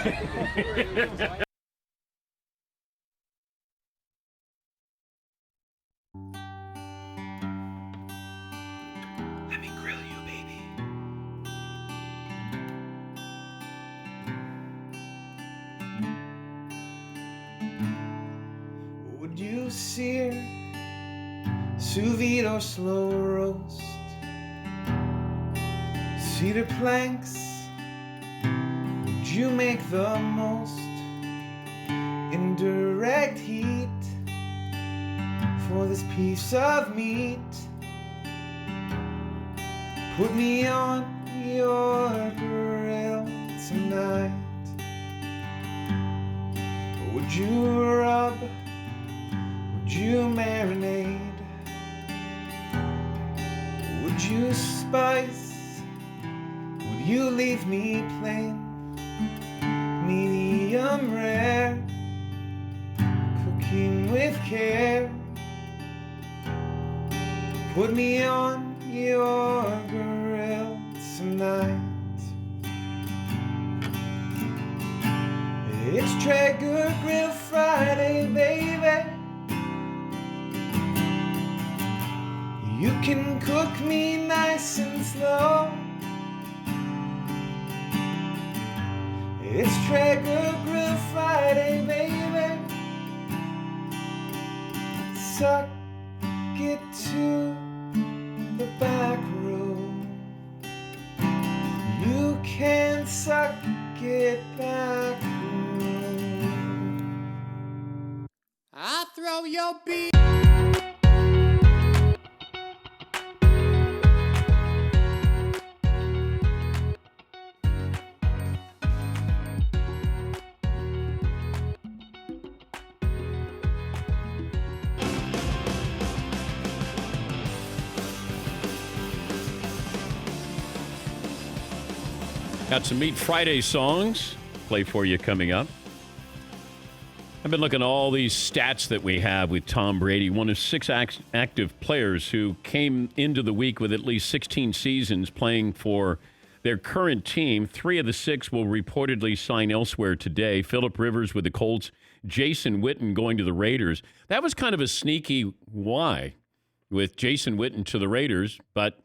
me grill you, baby. Would you sear, sous vide or slow roast? Cedar planks, would you make the most in direct heat for this piece of meat? Put me on your grill tonight. Would you rub? Would you marinate? Would you spice? Would you leave me plain? Medium rare, cooking with care. Put me on your grill tonight. It's Traeger Grill Friday, baby. You can cook me nice and slow. It's Traeger Grill Friday, baby. Suck it to the back row. You can suck it back row. I throw your beat. Got some Meat Friday songs play for you coming up. I've been looking at all these stats that we have with Tom Brady, one of 6 active players who came into the week with at least 16 seasons playing for their current team. 3 of the 6 will reportedly sign elsewhere today. Phillip Rivers with the Colts, Jason Witten going to the Raiders. That was kind of a sneaky why with Jason Witten to the Raiders, but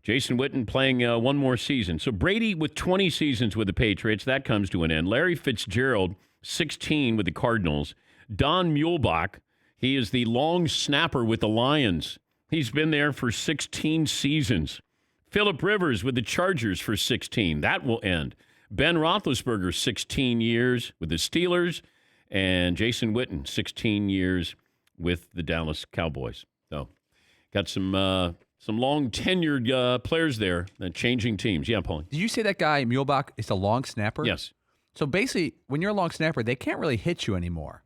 Jason Witten playing one more season. So Brady with 20 seasons with the Patriots, that comes to an end. Larry Fitzgerald, 16 with the Cardinals. Don Muhlbach, he is the long snapper with the Lions. He's been there for 16 seasons. Phillip Rivers with the Chargers for 16. That will end. Ben Roethlisberger, 16 years with the Steelers. And Jason Witten, 16 years with the Dallas Cowboys. So got some long tenured players there, changing teams. Yeah, Paulie. Did you say that guy Muhlbach is a long snapper? Yes. So basically, when you're a long snapper, they can't really hit you anymore,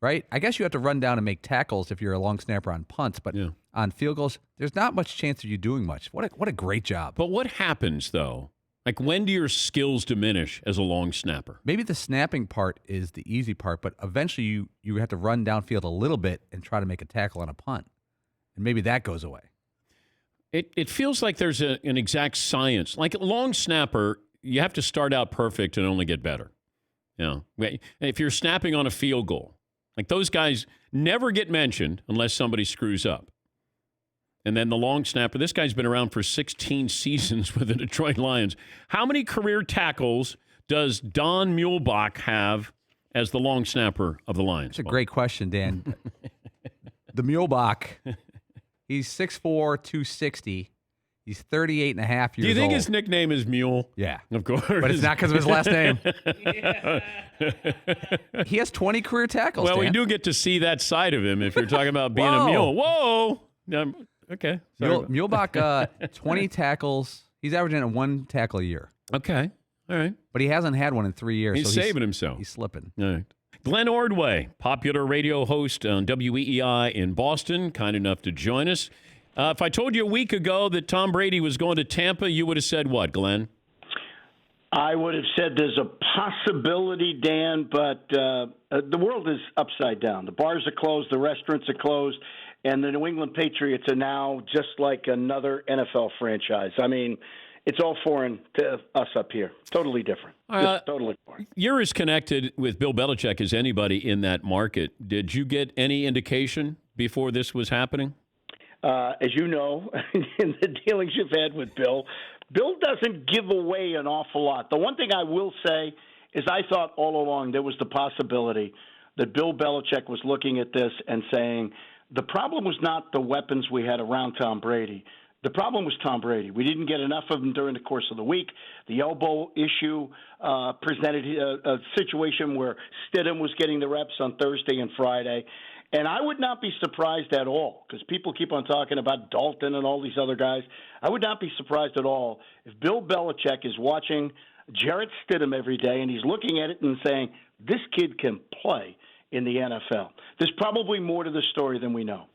right? I guess you have to run down and make tackles if you're a long snapper on punts, but on field goals, there's not much chance of you doing much. What a great job. But what happens, though? Like, when do your skills diminish as a long snapper? Maybe the snapping part is the easy part, but eventually you have to run downfield a little bit and try to make a tackle on a punt, and maybe that goes away. It feels like there's an exact science. Like a long snapper, you have to start out perfect and only get better. You know, if you're snapping on a field goal, like those guys never get mentioned unless somebody screws up. And then the long snapper, this guy's been around for 16 seasons with the Detroit Lions. How many career tackles does Don Muhlbach have as the long snapper of the Lions? That's a great question, Dan. The Muhlbach, he's 6'4", 260. He's 38 and a half years old. Do you think his nickname is Mule? Yeah. Of course. But it's not because of his last name. He has 20 career tackles, Well, Dan. we do get to see that side of him if you're talking about being a mule. Whoa! Okay. Muhlbach, 20 tackles. He's averaging 1 tackle a year. Okay. All right. But he hasn't had one in 3 years. He's so saving himself. He's slipping. All right. Glenn Ordway, popular radio host on WEEI in Boston, kind enough to join us. If I told you a week ago that Tom Brady was going to Tampa, you would have said what, Glenn? I would have said there's a possibility, Dan, but the world is upside down. The bars are closed, the restaurants are closed, and the New England Patriots are now just like another NFL franchise. I mean, it's all foreign to us up here. Totally different. Just totally foreign. You're as connected with Bill Belichick as anybody in that market. Did you get any indication before this was happening? As you know, in the dealings you've had with Bill doesn't give away an awful lot. The one thing I will say is I thought all along there was the possibility that Bill Belichick was looking at this and saying the problem was not the weapons we had around Tom Brady. The problem was Tom Brady. We didn't get enough of him during the course of the week. The elbow issue presented a situation where Stidham was getting the reps on Thursday and Friday. And I would not be surprised at all, because people keep on talking about Dalton and all these other guys. I would not be surprised at all if Bill Belichick is watching Jarrett Stidham every day and he's looking at it and saying, this kid can play in the NFL. There's probably more to the story than we know.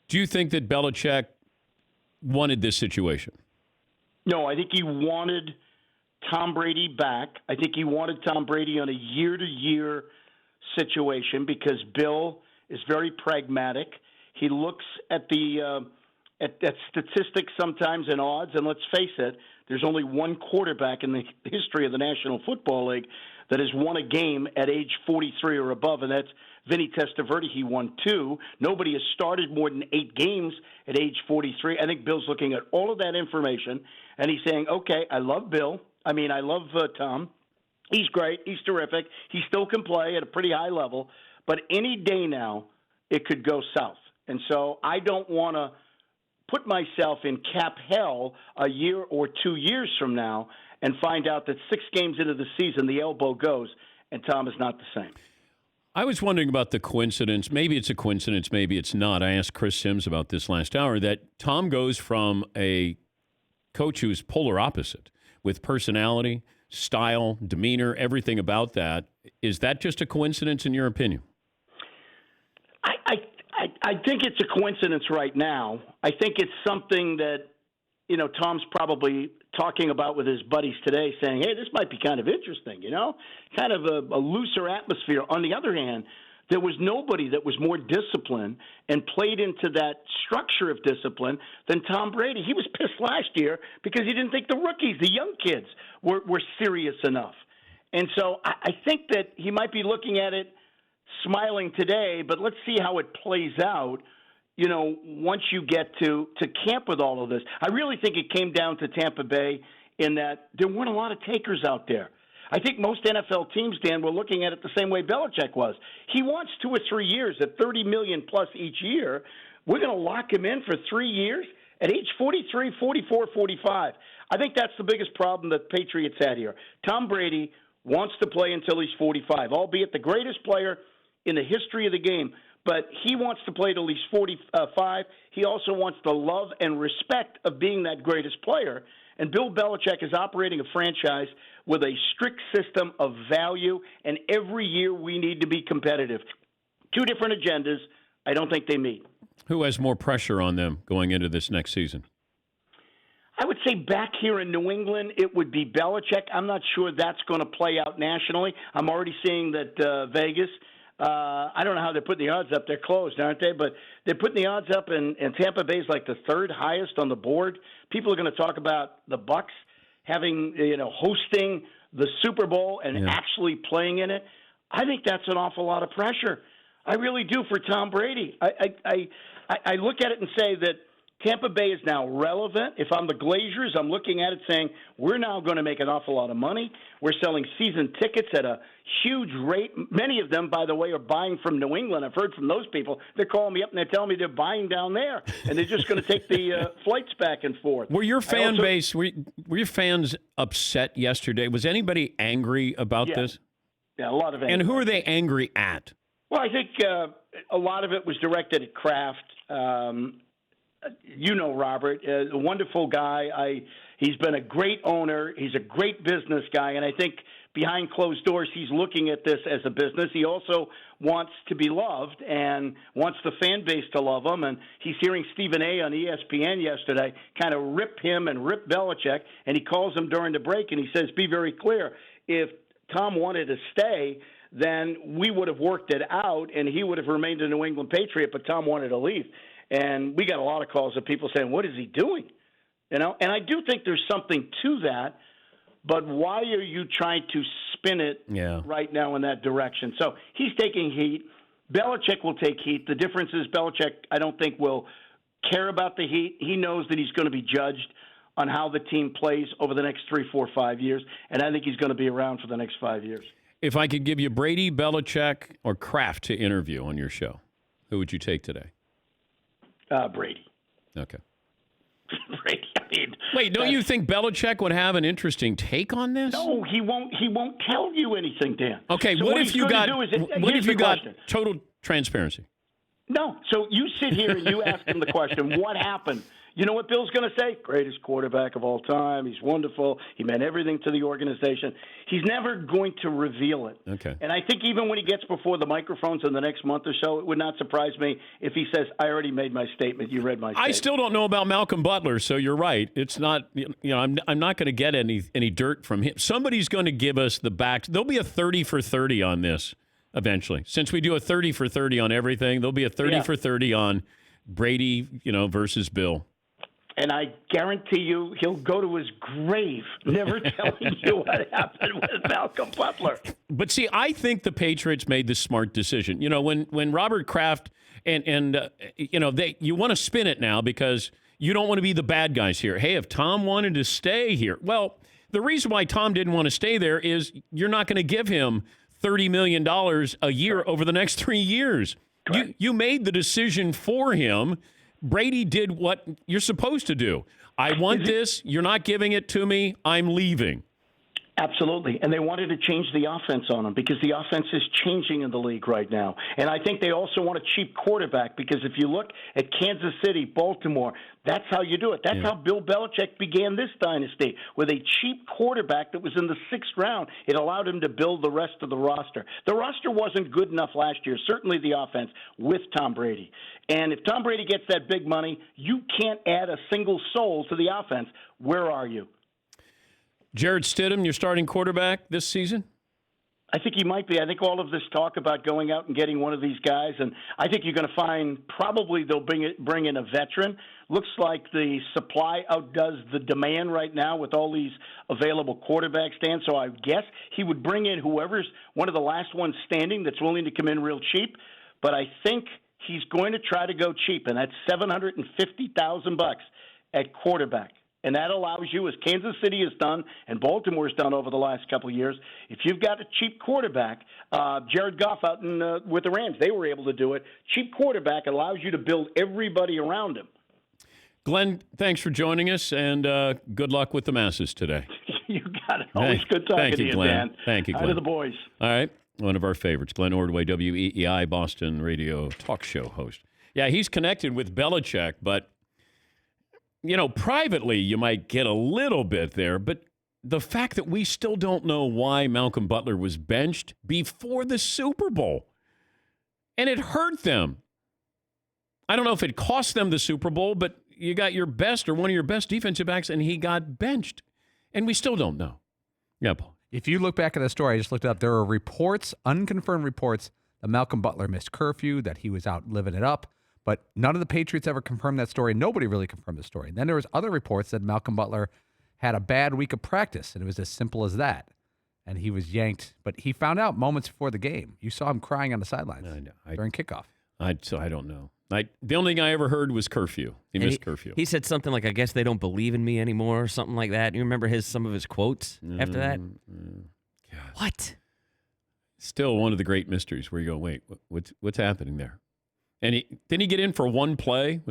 Do you think that Belichick wanted this situation? No, I think he wanted Tom Brady back. I think he wanted Tom Brady on a year-to-year situation because Bill is very pragmatic. He looks at the at statistics sometimes and odds, and let's face it, there's only one quarterback in the history of the National Football League that has won a game at age 43 or above, and that's Vinny Testaverde. He won 2. Nobody has started more than 8 games at age 43. I think Bill's looking at all of that information, and he's saying, okay, I love Bill. I mean, I love Tom. He's great. He's terrific. He still can play at a pretty high level. But any day now, it could go south. And so I don't want to put myself in cap hell a year or 2 years from now and find out that 6 games into the season, the elbow goes, and Tom is not the same. I was wondering about the coincidence. Maybe it's a coincidence, maybe it's not. I asked Chris Sims about this last hour, that Tom goes from a coach who's polar opposite with personality, style, demeanor, everything about that. Is that just a coincidence in your opinion? I think it's a coincidence right now. I think it's something that, Tom's probably talking about with his buddies today, saying, hey, this might be kind of interesting, kind of a looser atmosphere. On the other hand, there was nobody that was more disciplined and played into that structure of discipline than Tom Brady. He was pissed last year because he didn't think the rookies, the young kids, were serious enough. And so I think that he might be looking at it smiling today, but let's see how it plays out, once you get to camp with all of this. I really think it came down to Tampa Bay in that there weren't a lot of takers out there. I think most NFL teams, Dan, were looking at it the same way Belichick was. He wants 2 or 3 years at $30 million plus each year. We're going to lock him in for 3 years at age 43, 44, 45. I think that's the biggest problem that Patriots had here. Tom Brady wants to play until he's 45, albeit the greatest player in the history of the game, but he wants to play till he's 45. He also wants the love and respect of being that greatest player. And Bill Belichick is operating a franchise with a strict system of value, and every year we need to be competitive. 2 different agendas. I don't think they meet. Who has more pressure on them going into this next season? I would say back here in New England, it would be Belichick. I'm not sure that's going to play out nationally. I'm already seeing that Vegas, I don't know how they're putting the odds up. They're closed, aren't they? But they're putting the odds up, and Tampa Bay's like the 3rd highest on the board. People are going to talk about the Bucs having, hosting the Super Bowl and actually playing in it. I think that's an awful lot of pressure. I really do for Tom Brady. I look at it and say that Tampa Bay is now relevant. If I'm the Glazers, I'm looking at it saying, we're now going to make an awful lot of money. We're selling season tickets at a huge rate. Many of them, by the way, are buying from New England. I've heard from those people. They're calling me up and they're telling me they're buying down there, and they're just going to take the flights back and forth. Were your fan base, were your fans upset yesterday? Was anybody angry about this? Yeah, a lot of anger. And who are they angry at? Well, I think a lot of it was directed at Kraft. you know Robert, a wonderful guy. He's been a great owner. He's a great business guy, and I think behind closed doors, he's looking at this as a business. He also wants to be loved and wants the fan base to love him. And he's hearing Stephen A. on ESPN yesterday kind of rip him and rip Belichick, and he calls him during the break, and he says, be very clear, if Tom wanted to stay, then we would have worked it out, and he would have remained a New England Patriot, but Tom wanted to leave. And we got a lot of calls of people saying, what is he doing? And I do think there's something to that. But why are you trying to spin it right now in that direction? So he's taking heat. Belichick will take heat. The difference is Belichick, I don't think, will care about the heat. He knows that he's going to be judged on how the team plays over the next 3, 4, 5 years, and I think he's going to be around for the next 5 years. If I could give you Brady, Belichick, or Kraft to interview on your show, who would you take today? Brady. Okay. Brady. I mean, wait, don't you think Belichick would have an interesting take on this? No, he won't. He won't tell you anything, Dan. Okay, so what if you got question. Total transparency? No. So you sit here and you ask him the question, what happened? You know what Bill's going to say? Greatest quarterback of all time. He's wonderful. He meant everything to the organization. He's never going to reveal it. Okay. And I think even when he gets before the microphones in the next month or so, it would not surprise me if he says, I already made my statement. You read my statement. I still don't know about Malcolm Butler, so you're right. It's not, I'm not going to get any dirt from him. Somebody's going to give us the back. There'll be a 30 for 30 on this eventually. Since we do a 30 for 30 on everything, there'll be a 30 for 30 on Brady, versus Bill. And I guarantee you he'll go to his grave never telling you what happened with Malcolm Butler. But see, I think the Patriots made the smart decision. When Robert Kraft and you want to spin it now because you don't want to be the bad guys here. Hey, if Tom wanted to stay here, well, the reason why Tom didn't want to stay there is you're not going to give him $30 million a year over the next 3 years. You made the decision for him. Brady did what you're supposed to do. I want this. You're not giving it to me. I'm leaving. Absolutely. And they wanted to change the offense on him because the offense is changing in the league right now. And I think they also want a cheap quarterback because if you look at Kansas City, Baltimore, that's how you do it. That's how Bill Belichick began this dynasty, with a cheap quarterback that was in the 6th round. It allowed him to build the rest of the roster. The roster wasn't good enough last year, certainly the offense, with Tom Brady. And if Tom Brady gets that big money, you can't add a single soul to the offense. Where are you? Jarrett Stidham, your starting quarterback this season? I think he might be. I think all of this talk about going out and getting one of these guys, and I think you're going to find probably they'll bring in a veteran. Looks like the supply outdoes the demand right now with all these available quarterbacks, Dan. So I guess he would bring in whoever's one of the last ones standing that's willing to come in real cheap. But I think he's going to try to go cheap, and that's $750,000 at quarterback. And that allows you, as Kansas City has done and Baltimore has done over the last couple of years, if you've got a cheap quarterback, Jared Goff out with the Rams, they were able to do it. Cheap quarterback allows you to build everybody around him. Glenn, thanks for joining us, and good luck with the masses today. You got it. Always good talking to you, Glenn. Dan. Thank you, Glenn. Out of the boys. All right. One of our favorites, Glenn Ordway, WEEI Boston radio talk show host. Yeah, he's connected with Belichick, but privately, you might get a little bit there, but the fact that we still don't know why Malcolm Butler was benched before the Super Bowl, and it hurt them. I don't know if it cost them the Super Bowl, but you got your best or one of your best defensive backs, and he got benched, and we still don't know. Yeah, Paul. If you look back at the story, I just looked it up, there are reports, unconfirmed reports, that Malcolm Butler missed curfew, that he was out living it up. But none of the Patriots ever confirmed that story. Nobody really confirmed the story. And then there was other reports that Malcolm Butler had a bad week of practice, and it was as simple as that. And he was yanked. But he found out moments before the game. You saw him crying on the sidelines during kickoff. So I don't know. The only thing I ever heard was curfew. He missed curfew. He said something like, I guess they don't believe in me anymore, or something like that. You remember some of his quotes after that? God. What? Still one of the great mysteries where you go, wait, what's happening there? And didn't he get in for one play?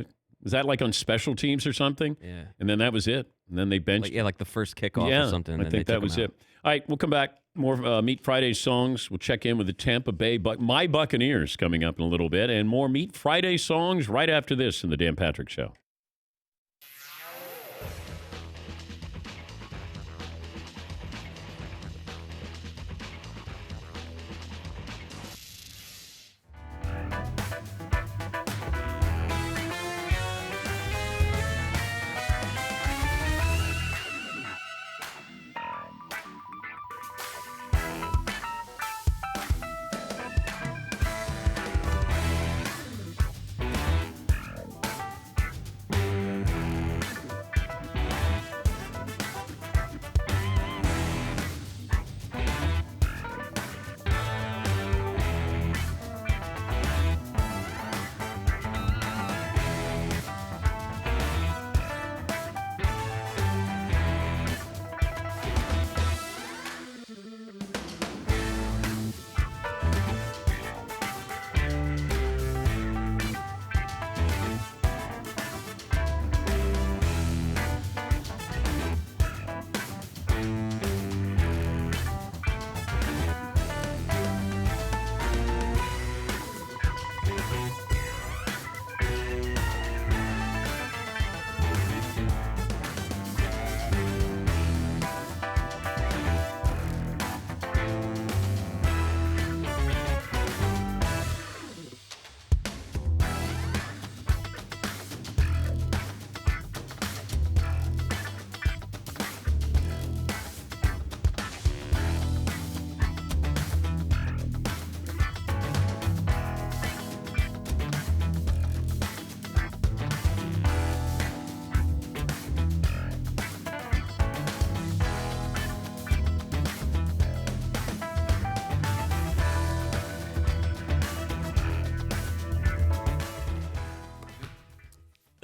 Was that like on special teams or something? Yeah. And then that was it. And then they benched. Like the first kickoff or something. I think that was it. All right, we'll come back. More Meat Friday songs. We'll check in with the Tampa Bay my Buccaneers coming up in a little bit. And more Meat Friday songs right after this in the Dan Patrick Show.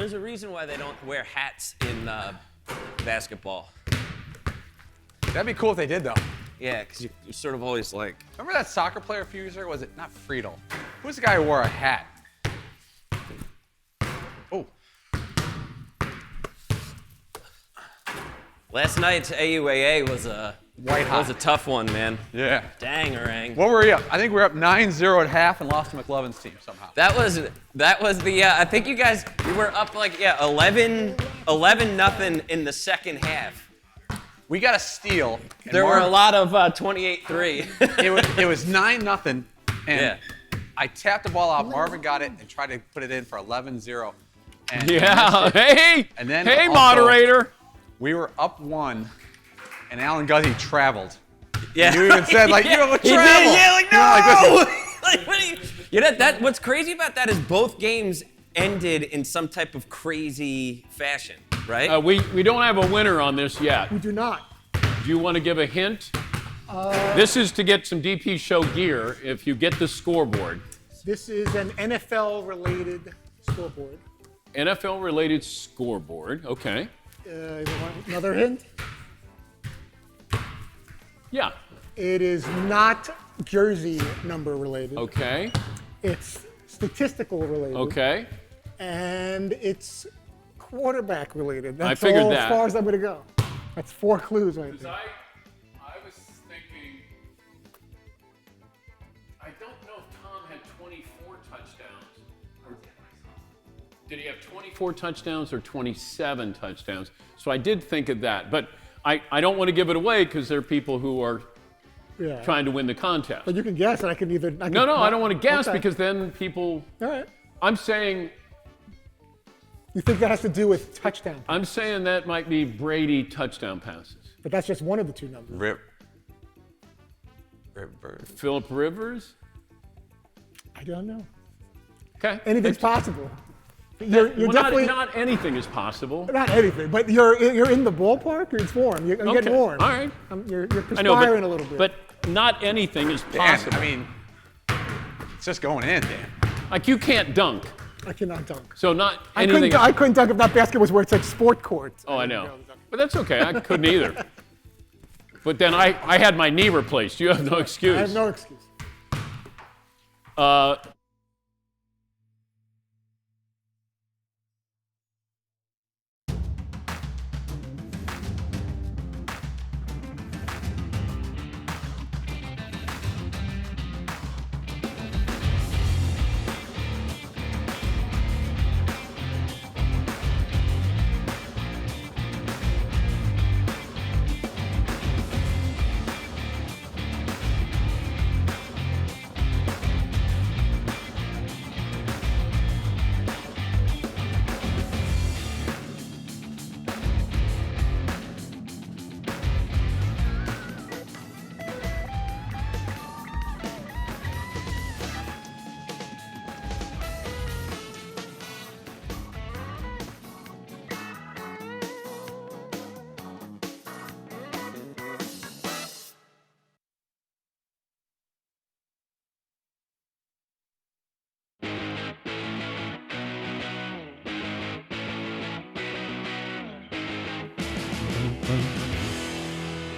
There's a reason why they don't wear hats in basketball. That'd be cool if they did, though. Yeah, because you're sort of always like. Remember that soccer player a few years ago? Was it not Friedel? Who's the guy who wore a hat? Oh. Last night's AUAA was a tough one, man. Yeah. Dang-a-rang. What were we up? I think we were up 9-0 at half and lost to McLovin's team somehow. That was the. I think you guys were up 11-0 in the second half. We got a steal. There were a lot of 28-3. it was 9-0, and yeah. I tapped the ball out. Marvin got it and tried to put it in for 11-0. And Yeah. Hey. And then hey, also, moderator. We were up 1, and Alan Guzzi traveled. Yeah. And you even said like, yeah. travel. Yeah, like no. Like, what are you know that what's crazy about that is both games ended in some type of crazy fashion, right? We don't have a winner on this yet. We do not. Do you want to give a hint? This is to get some DP show gear if you get the scoreboard. This is an NFL-related scoreboard. NFL-related scoreboard, okay. You want another hint? Yeah. It is not jersey number related. Okay. It's statistical related. Okay. And it's quarterback related. That's I figured all that. as far as I'm going to go. That's 4 clues right there. I was thinking, I don't know if Tom had 24 touchdowns. Did he have 24 touchdowns or 27 touchdowns? So I did think of that. But I don't want to give it away because there are people who are trying to win the contest. But you can guess, and I can either. I don't want to guess because then people. All right. I'm saying. You think that has to do with touchdown? I'm saying that might be Brady touchdown passes. But that's just one of the 2 numbers. Phillip Rivers? I don't know. Okay. Anything's possible. You're definitely not anything is possible. Not anything, but you're in the ballpark. It's warm. You're getting warm. All right. You're perspiring a little bit. But not anything is possible. Dan, I mean, it's just going in, Dan. Like you can't dunk. I cannot dunk. So not anything. I couldn't dunk if that basket was where it said sport court. Oh, I know. But that's okay. I couldn't either. But then I had my knee replaced. You have no excuse. I have no excuse.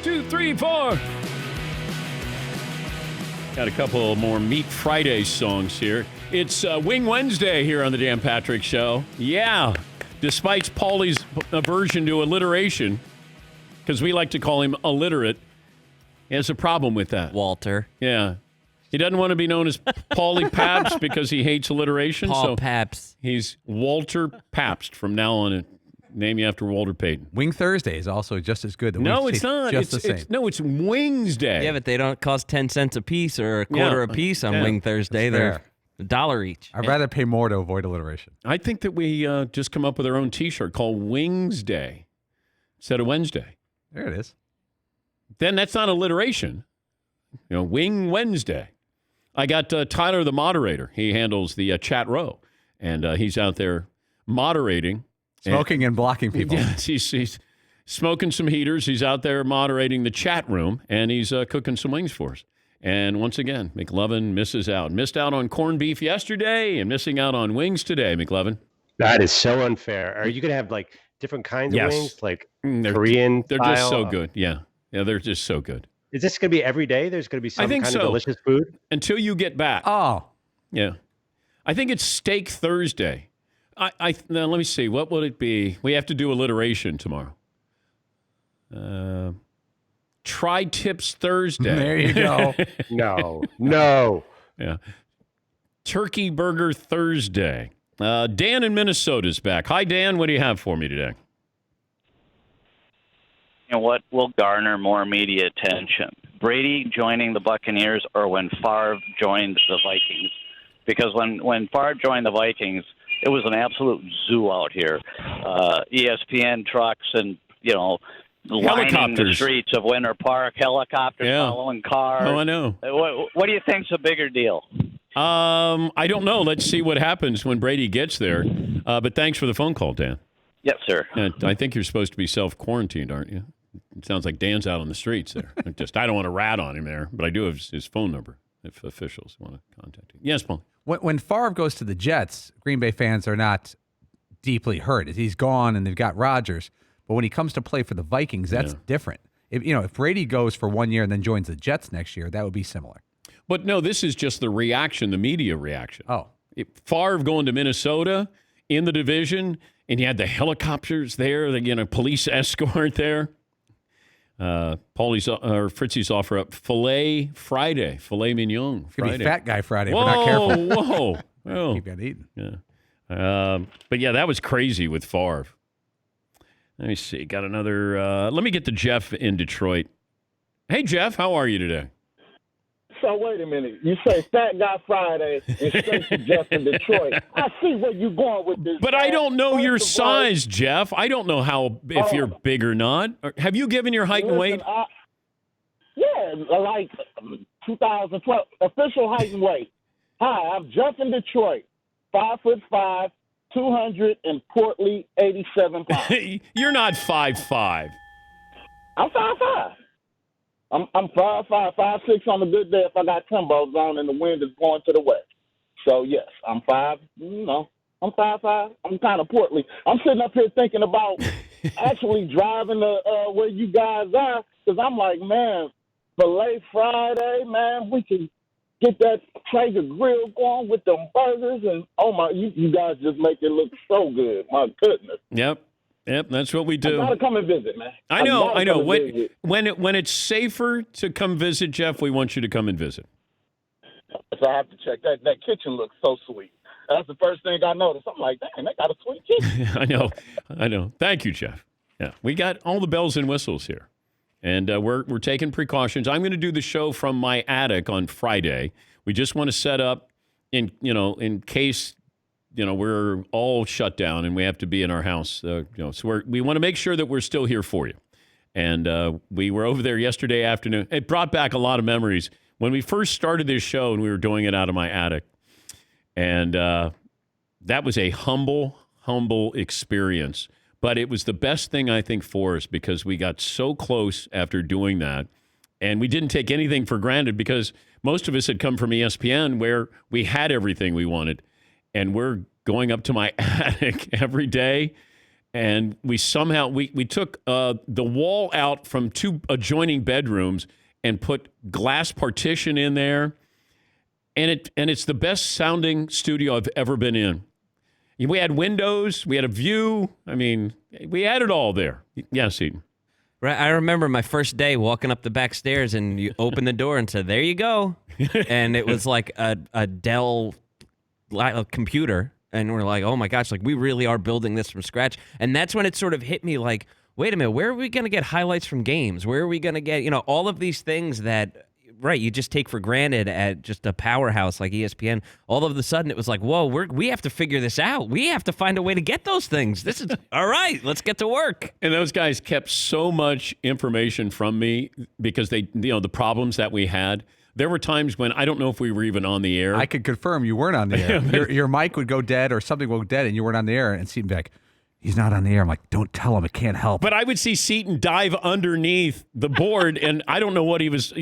2, 3, 4. Got a couple more Meat Friday songs here. It's Wing Wednesday here on the Dan Patrick Show. Yeah, despite Paulie's aversion to alliteration, because we like to call him illiterate, he has a problem with that. Walter. Yeah. He doesn't want to be known as Paulie Pabst because he hates alliteration. Paul so Pabst. He's Walter Pabst from now on. Name you after Walter Payton. Wing Thursday is also just as good. No, it's not. Just the same. It's Wings Day. Yeah, but they don't cost 10 cents a piece or a quarter a piece on Wing Thursday. They're $1 each. I'd rather pay more to avoid alliteration. I think that we just come up with our own T-shirt called Wings Day instead of Wednesday. There it is. Then that's not alliteration. You know, Wing Wednesday. I got Tyler, the moderator. He handles the chat row, and he's out there moderating. Smoking and blocking people. Yes, he's smoking some heaters. He's out there moderating the chat room, and he's cooking some wings for us. And once again, McLovin misses out. Missed out on corned beef yesterday and missing out on wings today, McLovin. That is so unfair. Are you going to have like different kinds of wings, like Korean They're style? just so good. Yeah, they're just so good. Is this going to be every day? There's going to be some I think kind so. of delicious food until you get back. Oh, yeah. I think it's Steak Thursday. Now let me see. What would it be? We have to do alliteration tomorrow. Tri-Tips Thursday. There you go. No. Yeah. Turkey Burger Thursday. Dan in Minnesota is back. Hi, Dan. What do you have for me today? And what will garner more media attention? Brady joining the Buccaneers or when Favre joined the Vikings? Because when Favre joined the Vikings, it was an absolute zoo out here. ESPN trucks and, lining the streets of Winter Park, helicopters following cars. Oh, I know. What do you think's a bigger deal? I don't know. Let's see what happens when Brady gets there. But thanks for the phone call, Dan. Yes, sir. I think you're supposed to be self-quarantined, aren't you? It sounds like Dan's out on the streets there. I don't want to rat on him there, but I do have his phone number if officials want to contact him. Yes, Paul. When Favre goes to the Jets, Green Bay fans are not deeply hurt. He's gone and they've got Rodgers. But when he comes to play for the Vikings, that's different. If Brady goes for 1 year and then joins the Jets next year, that would be similar. But no, this is just the reaction, the media reaction. Oh. Favre going to Minnesota in the division, and you had the helicopters there, police escort there. Fritzie's offer up filet mignon Friday. It's going to be Fat Guy Friday whoa, if we're not careful. Whoa, whoa. Keep on eating. Yeah. But yeah, that was crazy with Favre. Let me see. Got another. Let me get to Jeff in Detroit. Hey, Jeff, how are you today? So wait a minute. You say Fat Guy Friday and straight to Jeff in Detroit. I see where you're going with this. But I don't know your size, Jeff. I don't know if you're big or not. Have you given your height and weight? Like 2012 official height and weight. Hi, I'm Jeff in Detroit. 5'5", 200 and portly 87 pounds. You're not 5'5". I'm 5'5". I'm 5'5", 5'6" on a good day if I got timbos on and the wind is going to the west. So yes, I'm 5'5". I'm kind of portly. I'm sitting up here thinking about actually driving to where you guys are because I'm like, man, Filet Friday, man, we can get that Traeger grill going with them burgers and you guys just make it look so good. My goodness. Yep, that's what we do. I gotta come and visit, man. I know. When it's safer to come visit, Jeff, we want you to come and visit. So I have to check that. That kitchen looks so sweet. That's the first thing I noticed. I'm like, dang, they got a sweet kitchen. I know. Thank you, Jeff. Yeah, we got all the bells and whistles here. And we're taking precautions. I'm going to do the show from my attic on Friday. We just want to set up in case, we're all shut down and we have to be in our house. So we want to make sure that we're still here for you. And we were over there yesterday afternoon. It brought back a lot of memories when we first started this show and we were doing it out of my attic. And that was a humble experience. But it was the best thing, I think, for us because we got so close after doing that. And we didn't take anything for granted because most of us had come from ESPN where we had everything we wanted. And we're going up to my attic every day. And we somehow, we took the wall out from 2 adjoining bedrooms and put glass partition in there. And it's the best sounding studio I've ever been in. We had windows. We had a view. I mean, we had it all there. Yes, Eden. Right. I remember my first day walking up the back stairs and you opened the door and said, there you go. And it was like a Dell computer. And we're like, oh, my gosh, like we really are building this from scratch. And that's when it sort of hit me like, wait a minute, where are we going to get highlights from games? Where are we going to get, all of these things that – right, you just take for granted at just a powerhouse like ESPN. All of a sudden, it was like, whoa, we have to figure this out. We have to find a way to get those things. This is all right. Let's get to work. And those guys kept so much information from me because they, the problems that we had. There were times when I don't know if we were even on the air. I could confirm you weren't on the air. your mic would go dead or something would go dead, and you weren't on the air. And Seton back. He's not on the air. I'm like, don't tell him. It can't help. But I would see Seton dive underneath the board, and I don't know what he was,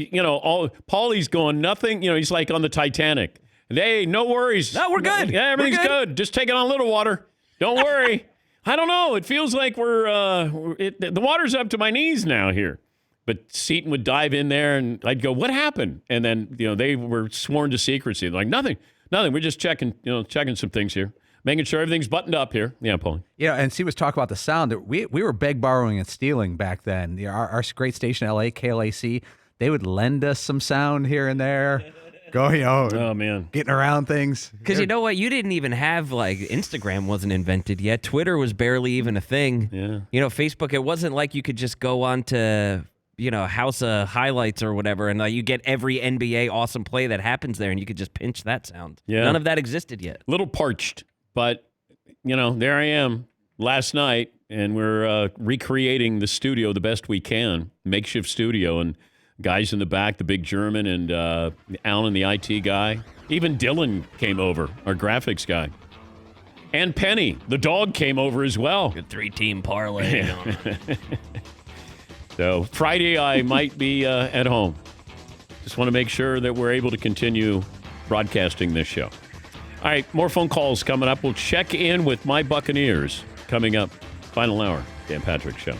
Paulie's going, nothing. He's like on the Titanic. Hey, no worries. No, we're good. Yeah, everything's good. Just take it on a little water. Don't worry. I don't know. It feels like the water's up to my knees now here. But Seton would dive in there, and I'd go, "What happened?" And then they were sworn to secrecy. They're like, "Nothing. We're just checking some things here, making sure everything's buttoned up here." Yeah, Paulie. Yeah, and Steve was talking about the sound. We were beg, borrowing, and stealing back then. Our great station, LA, KLAC, they would lend us some sound here and there. Oh man, getting around things. Because you know what? You didn't even have, Instagram wasn't invented yet. Twitter was barely even a thing. Yeah. Facebook, it wasn't like you could just go on to House of Highlights or whatever, and you get every NBA awesome play that happens there, and you could just pinch that sound. Yeah. None of that existed yet. Little parched, but there I am last night, and we're recreating the studio the best we can, makeshift studio, and guys in the back, the big German, and Alan, the IT guy. Even Dylan came over, our graphics guy. And Penny, the dog, came over as well. Good 3-team parlay. So Friday, I might be at home. Just want to make sure that we're able to continue broadcasting this show. All right, more phone calls coming up. We'll check in with my Buccaneers coming up. Final hour, Dan Patrick Show.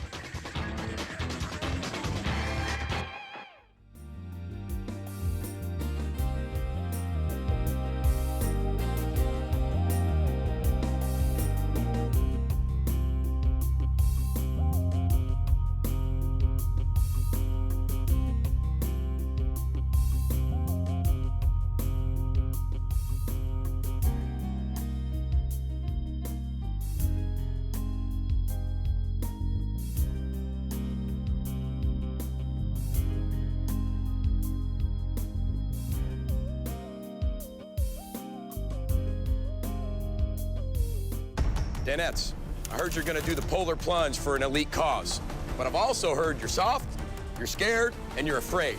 Danettes, I heard you're going to do the polar plunge for an elite cause. But I've also heard you're soft, you're scared, and you're afraid.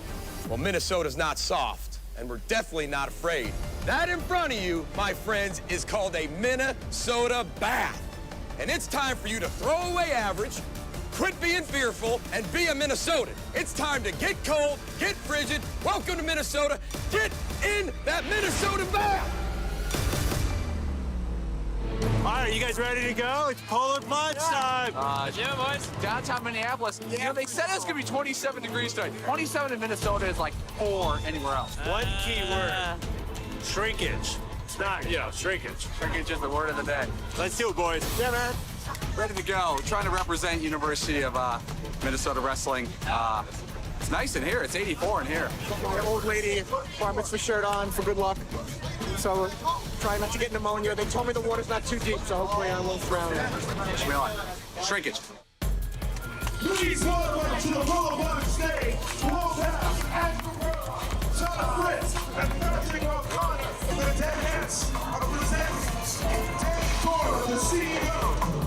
Well, Minnesota's not soft, and we're definitely not afraid. That in front of you, my friends, is called a Minnesota bath. And it's time for you to throw away average, quit being fearful, and be a Minnesotan. It's time to get cold, get frigid. Welcome to Minnesota. Get in that Minnesota bath. All right, you guys ready to go? It's polar plunge time. Yeah, boys. Downtown Minneapolis. They said it's going to be 27 degrees today. 27 in Minnesota is like 4 anywhere else. One key word, shrinkage. It's not, shrinkage. Shrinkage is the word of the day. Let's do it, boys. Yeah, man. Ready to go. We're trying to represent University of Minnesota Wrestling. It's nice in here. It's 84 in here. Got my old lady bar mitzvah shirt on for good luck. So trying not to get pneumonia. They told me the water's not too deep, so hopefully I won't drown. Shrinkage. Please welcome to the polar plunge stage, Wolfhouse and John Fritz and Patrick O'Connor for the Danettes are presenting Dan Cora, the CEO,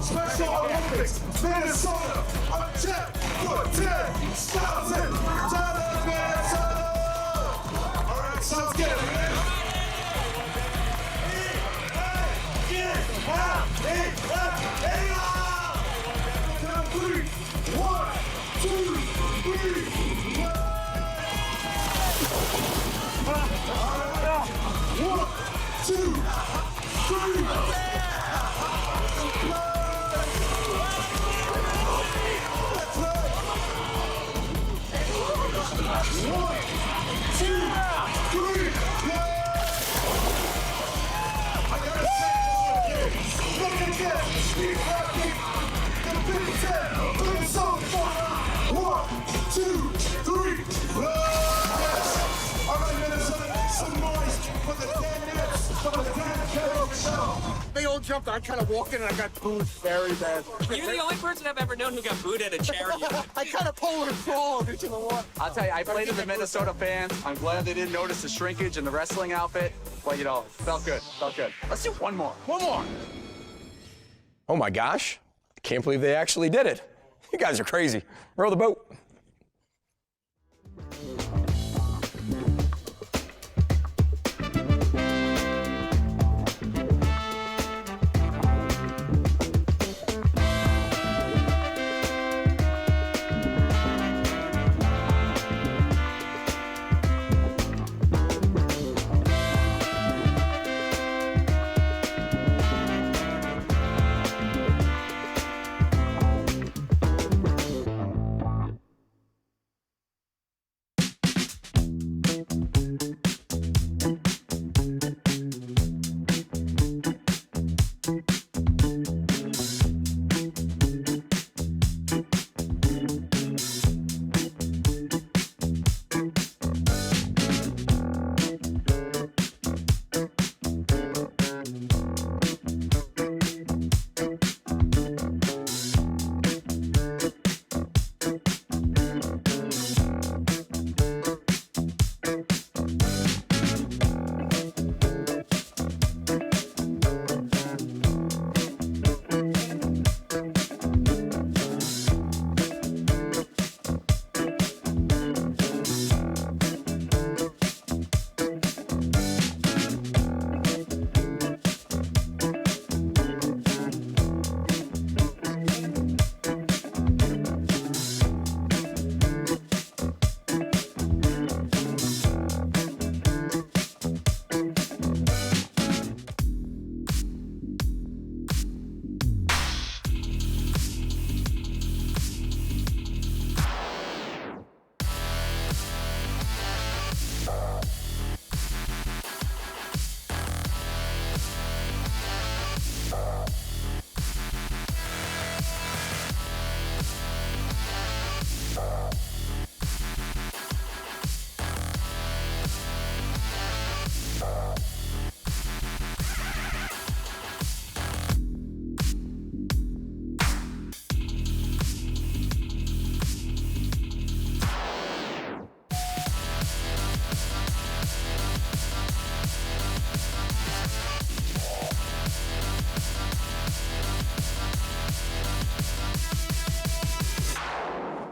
Special Olympics, Minnesota, a check for $10,000. Minnesota. All right, sounds good, man. They all jumped. I kind of walked in and I got booed very bad. You're the only person I've ever known who got booed at a charity event. I kind of pulled and crawled into the water. I'll tell you, I played to the Minnesota fans. I'm glad they didn't notice the shrinkage in the wrestling outfit. But, felt good. Felt good. Let's do one more. One more. Oh my gosh, I can't believe they actually did it. You guys are crazy. Row the boat.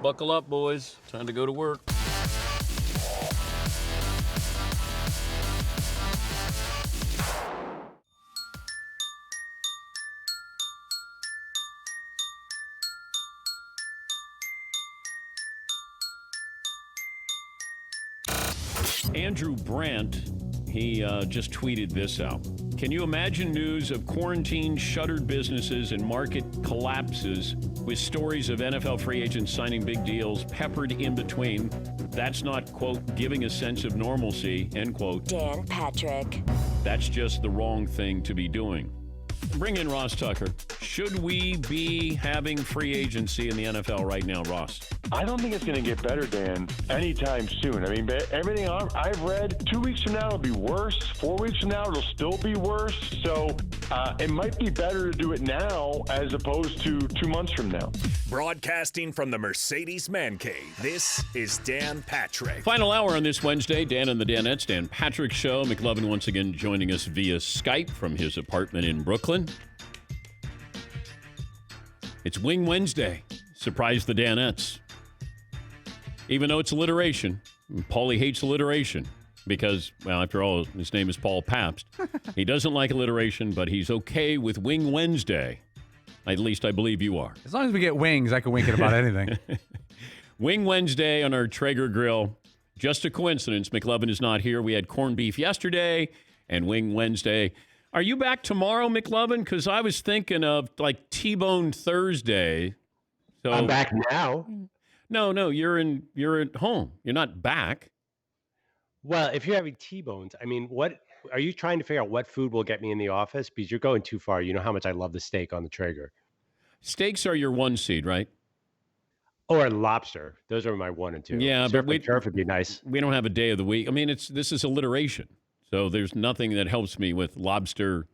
Buckle up, boys. Time to go to work. Andrew Brandt, he just tweeted this out. Can you imagine news of quarantine, shuttered businesses, and market collapses with stories of NFL free agents signing big deals peppered in between? That's not, quote, giving a sense of normalcy, end quote. Dan Patrick. That's just the wrong thing to be doing. Bring in Ross Tucker. Should we be having free agency in the NFL right now, Ross? I don't think it's going to get better, Dan, anytime soon. I mean, everything I've read, 2 weeks from now it'll be worse. 4 weeks from now it'll still be worse. So it might be better to do it now as opposed to 2 months from now. Broadcasting from the Mercedes Man Cave, this is Dan Patrick. Final hour on this Wednesday, Dan and the Danettes, Dan Patrick Show. McLovin once again joining us via Skype from his apartment in Brooklyn. It's Wing Wednesday. Surprise the Danettes. Even though it's alliteration, Paulie hates alliteration because, well, after all, his name is Paul Pabst. He doesn't like alliteration, but he's okay with Wing Wednesday. At least I believe you are. As long as we get wings, I can wink at about anything. Wing Wednesday on our Traeger grill. Just a coincidence. McLovin is not here. We had corned beef yesterday and Wing Wednesday. Are you back tomorrow, McLovin? Because I was thinking of like T-Bone Thursday. So I'm back now. No, you're at home. You're not back. Well, if you're having T-bones, I mean, what are you trying to figure out what food will get me in the office? Because you're going too far. You know how much I love the steak on the Traeger. Steaks are your 1 seed, right? Or lobster. Those are my 1 and 2. Yeah, but turf would be nice. We don't have a day of the week. I mean, this is alliteration. So there's nothing that helps me with lobster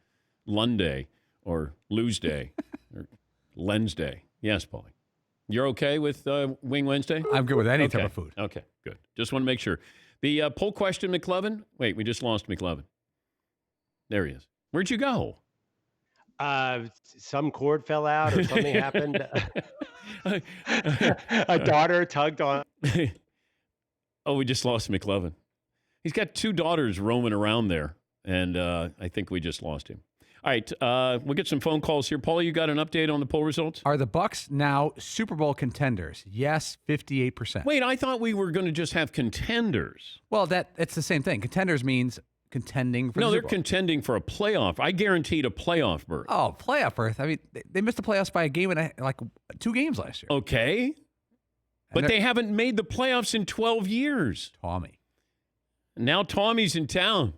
Lunday or lose day or lens day. Yes, Paulie. You're okay with Wing Wednesday? I'm good with any type of food. Okay, good. Just want to make sure. The poll question, McLovin. Wait, we just lost McLovin. There he is. Where'd you go? Some cord fell out or something happened. A daughter tugged on. Oh, we just lost McLovin. He's got 2 daughters roaming around there, and I think we just lost him. All right, we'll get some phone calls here. Paul, you got an update on the poll results? Are the Bucs now Super Bowl contenders? Yes, 58%. Wait, I thought we were going to just have contenders. Well, it's the same thing. Contenders means contending for the No, Super they're Bowl. contending for a playoff. I guaranteed a playoff berth. Oh, playoff berth. I mean, they missed the playoffs by a game and like 2 games last year. Okay. But they haven't made the playoffs in 12 years. Tommy. Now Tommy's in town.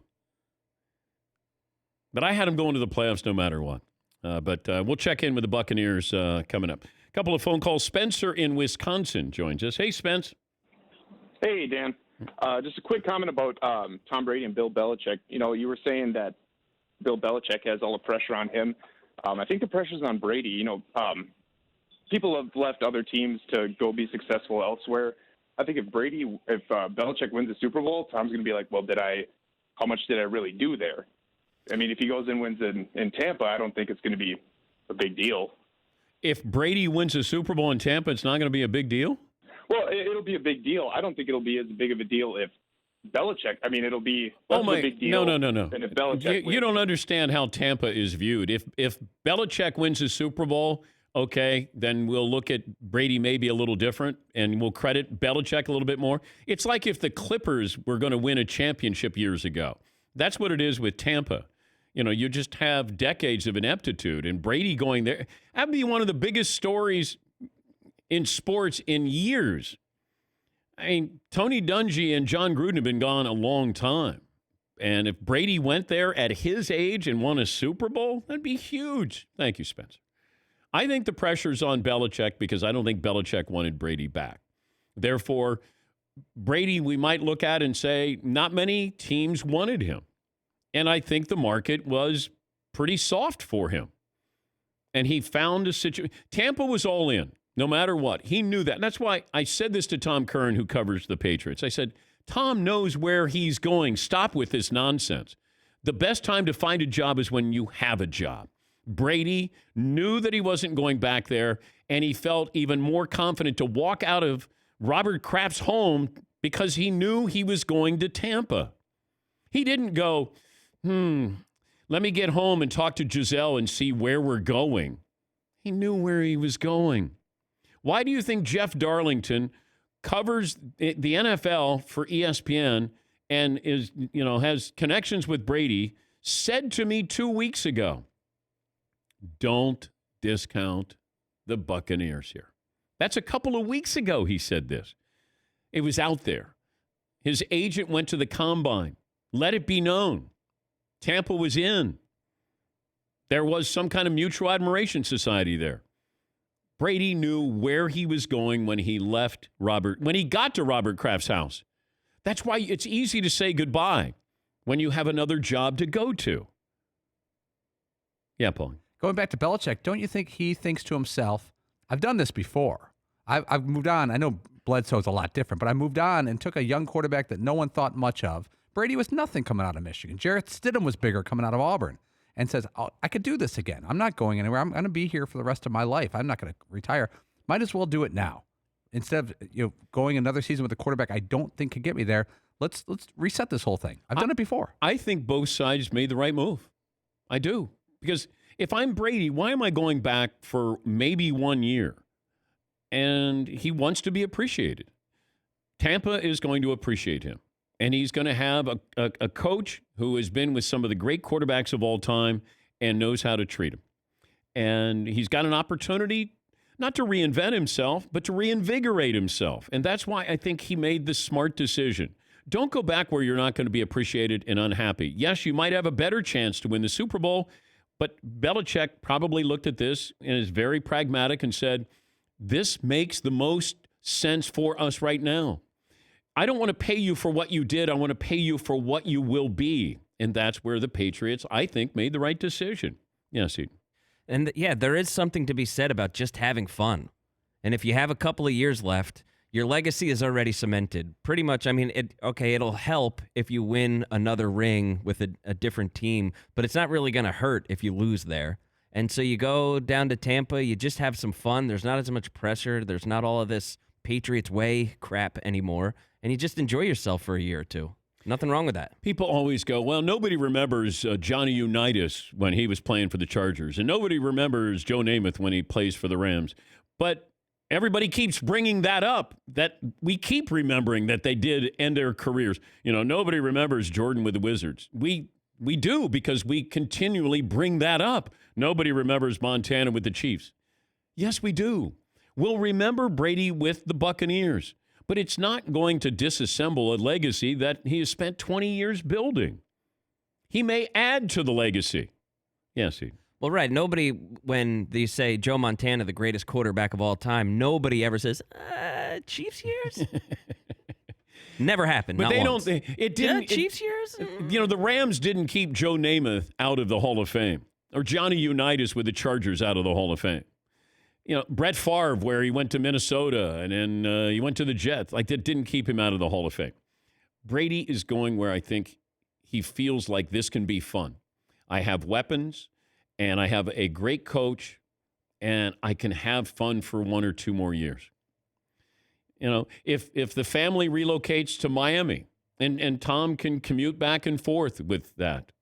But I had him going to the playoffs no matter what. But we'll check in with the Buccaneers coming up. A couple of phone calls. Spencer in Wisconsin joins us. Hey, Spence. Hey, Dan. Just a quick comment about Tom Brady and Bill Belichick. You know, you were saying that Bill Belichick has all the pressure on him. I think the pressure's on Brady. You know, people have left other teams to go be successful elsewhere. I think if Belichick wins the Super Bowl, Tom's going to be like, well, how much did I really do there? I mean, if he goes and wins in Tampa, I don't think it's going to be a big deal. If Brady wins a Super Bowl in Tampa, it's not going to be a big deal? Well, it'll be a big deal. I don't think it'll be as big of a deal if Belichick. I mean, it'll be less of a big deal. No. Than if Belichick You don't understand how Tampa is viewed. If Belichick wins a Super Bowl, okay, then we'll look at Brady maybe a little different, and we'll credit Belichick a little bit more. It's like if the Clippers were going to win a championship years ago. That's what it is with Tampa. You know, you just have decades of ineptitude, and Brady going there. That'd be one of the biggest stories in sports in years. I mean, Tony Dungy and John Gruden have been gone a long time. And if Brady went there at his age and won a Super Bowl, that'd be huge. Thank you, Spencer. I think the pressure's on Belichick because I don't think Belichick wanted Brady back. Therefore, Brady, we might look at and say, not many teams wanted him. And I think the market was pretty soft for him. And he found a situation. Tampa was all in, no matter what. He knew that. And that's why I said this to Tom Curran, who covers the Patriots. I said, Tom knows where he's going. Stop with this nonsense. The best time to find a job is when you have a job. Brady knew that he wasn't going back there, and he felt even more confident to walk out of Robert Kraft's home because he knew he was going to Tampa. He didn't go, let me get home and talk to Giselle and see where we're going. He knew where he was going. Why do you think Jeff Darlington covers the NFL for ESPN and has connections with Brady, said to me 2 weeks ago, don't discount the Buccaneers here. That's a couple of weeks ago he said this. It was out there. His agent went to the combine. Let it be known. Tampa was in. There was some kind of mutual admiration society there. Brady knew where he was going when he got to Robert Kraft's house. That's why it's easy to say goodbye when you have another job to go to. Yeah, Paul. Going back to Belichick, don't you think he thinks to himself, I've done this before. I've moved on. I know Bledsoe's a lot different, but I moved on and took a young quarterback that no one thought much of. Brady was nothing coming out of Michigan. Jarrett Stidham was bigger coming out of Auburn. And says, I could do this again. I'm not going anywhere. I'm going to be here for the rest of my life. I'm not going to retire. Might as well do it now. Instead of going another season with a quarterback I don't think could get me there, let's reset this whole thing. I've done it before. I think both sides made the right move. I do. Because if I'm Brady, why am I going back for maybe 1 year? And he wants to be appreciated. Tampa is going to appreciate him. And he's going to have a coach who has been with some of the great quarterbacks of all time and knows how to treat him. And he's got an opportunity not to reinvent himself, but to reinvigorate himself. And that's why I think he made the smart decision. Don't go back where you're not going to be appreciated and unhappy. Yes, you might have a better chance to win the Super Bowl, but Belichick probably looked at this and is very pragmatic and said, this makes the most sense for us right now. I don't want to pay you for what you did. I want to pay you for what you will be. And that's where the Patriots, I think, made the right decision. Yes, Eden. And yeah, there is something to be said about just having fun. And if you have a couple of years left, your legacy is already cemented. Pretty much, I mean, it'll help if you win another ring with a different team, but it's not really going to hurt if you lose there. And so you go down to Tampa, you just have some fun. There's not as much pressure. There's not all of this Patriots way crap anymore. And you just enjoy yourself for a year or two. Nothing wrong with that. People always go, well, nobody remembers Johnny Unitas when he was playing for the Chargers, and nobody remembers Joe Namath when he plays for the Rams. But everybody keeps bringing that up, that we keep remembering that they did end their careers. Nobody remembers Jordan with the Wizards. We do, because we continually bring that up. Nobody remembers Montana with the Chiefs. Yes, we do. We'll remember Brady with the Buccaneers. But it's not going to disassemble a legacy that he has spent 20 years building. He may add to the legacy. Yes, he. Well, right. Nobody, when they say Joe Montana, the greatest quarterback of all time, nobody ever says, Chiefs years? Never happened. But not they once. don't. It didn't. Yeah, Chiefs years? The Rams didn't keep Joe Namath out of the Hall of Fame, or Johnny Unitas with the Chargers out of the Hall of Fame. Brett Favre, where he went to Minnesota and then he went to the Jets, that didn't keep him out of the Hall of Fame. Brady is going where I think he feels like this can be fun. I have weapons, and I have a great coach, and I can have fun for 1 or 2 more years. If the family relocates to Miami, and Tom can commute back and forth with that.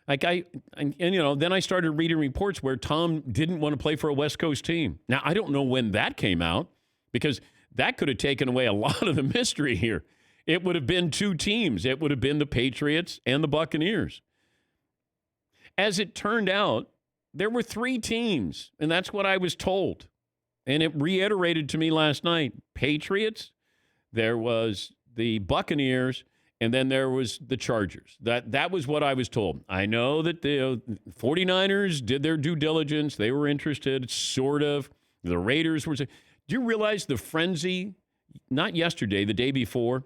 Then I started reading reports where Tom didn't want to play for a West Coast team. Now, I don't know when that came out, because that could have taken away a lot of the mystery here. It would have been 2 teams. It would have been the Patriots and the Buccaneers. As it turned out, there were 3 teams, and that's what I was told. And it reiterated to me last night. Patriots, there was the Buccaneers, and then there was the Chargers. That was what I was told. I know that the 49ers did their due diligence. They were interested, sort of. The Raiders were. Do you realize the frenzy, not yesterday, the day before,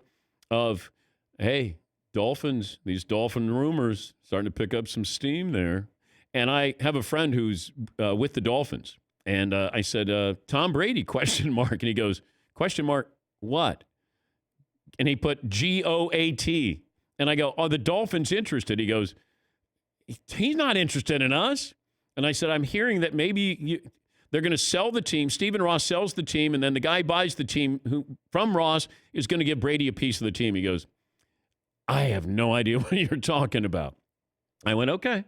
of, hey, Dolphins, these Dolphin rumors starting to pick up some steam there. And I have a friend who's with the Dolphins. And I said, Tom Brady, question mark. And he goes, question mark, what? And he put GOAT. And I go, are the Dolphins interested? He goes, he's not interested in us. And I said, I'm hearing that maybe They're going to sell the team. Stephen Ross sells the team, and then the guy buys the team who from Ross is going to give Brady a piece of the team. He goes, I have no idea what you're talking about. I went, okay.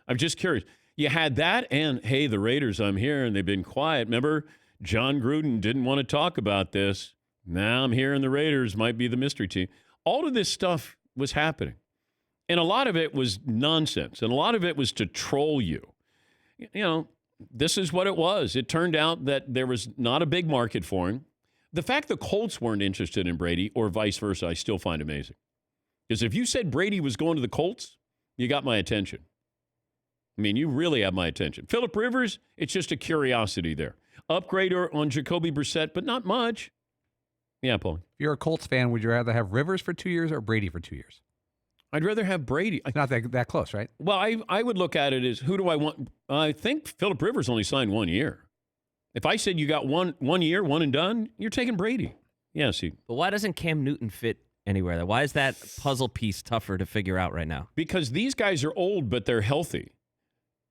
I'm just curious. You had that, and, hey, the Raiders, I'm here, and they've been quiet. Remember, John Gruden didn't want to talk about this. Now I'm here, and the Raiders might be the mystery team. All of this stuff was happening. And a lot of it was nonsense, and a lot of it was to troll you. You know, this is what it was. It turned out that there was not a big market for him. The fact the Colts weren't interested in Brady or vice versa, I still find amazing. Because if you said Brady was going to the Colts, you got my attention. I mean, you really have my attention. Phillip Rivers, it's just a curiosity there. Upgrade on Jacoby Brissett, but not much. Yeah, Paul. If you're a Colts fan, would you rather have Rivers for 2 years or Brady for 2 years? I'd rather have Brady. It's not that close, right? Well, I would look at it as, who do I want? I think Phillip Rivers only signed 1 year. If I said you got one year, one and done, you're taking Brady. Yeah, see. But why doesn't Cam Newton fit anywhere? Why is that puzzle piece tougher to figure out right now? Because these guys are old, but they're healthy.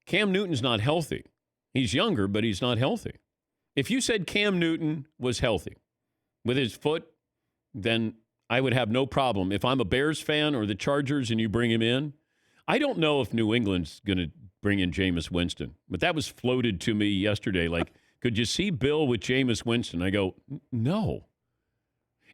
Cam Newton's not healthy. He's younger, but he's not healthy. If you said Cam Newton was healthy with his foot, then I would have no problem. If I'm a Bears fan or the Chargers and you bring him in, I don't know if New England's going to bring in Jameis Winston, but that was floated to me yesterday. Like, could you see Bill with Jameis Winston? I go, no.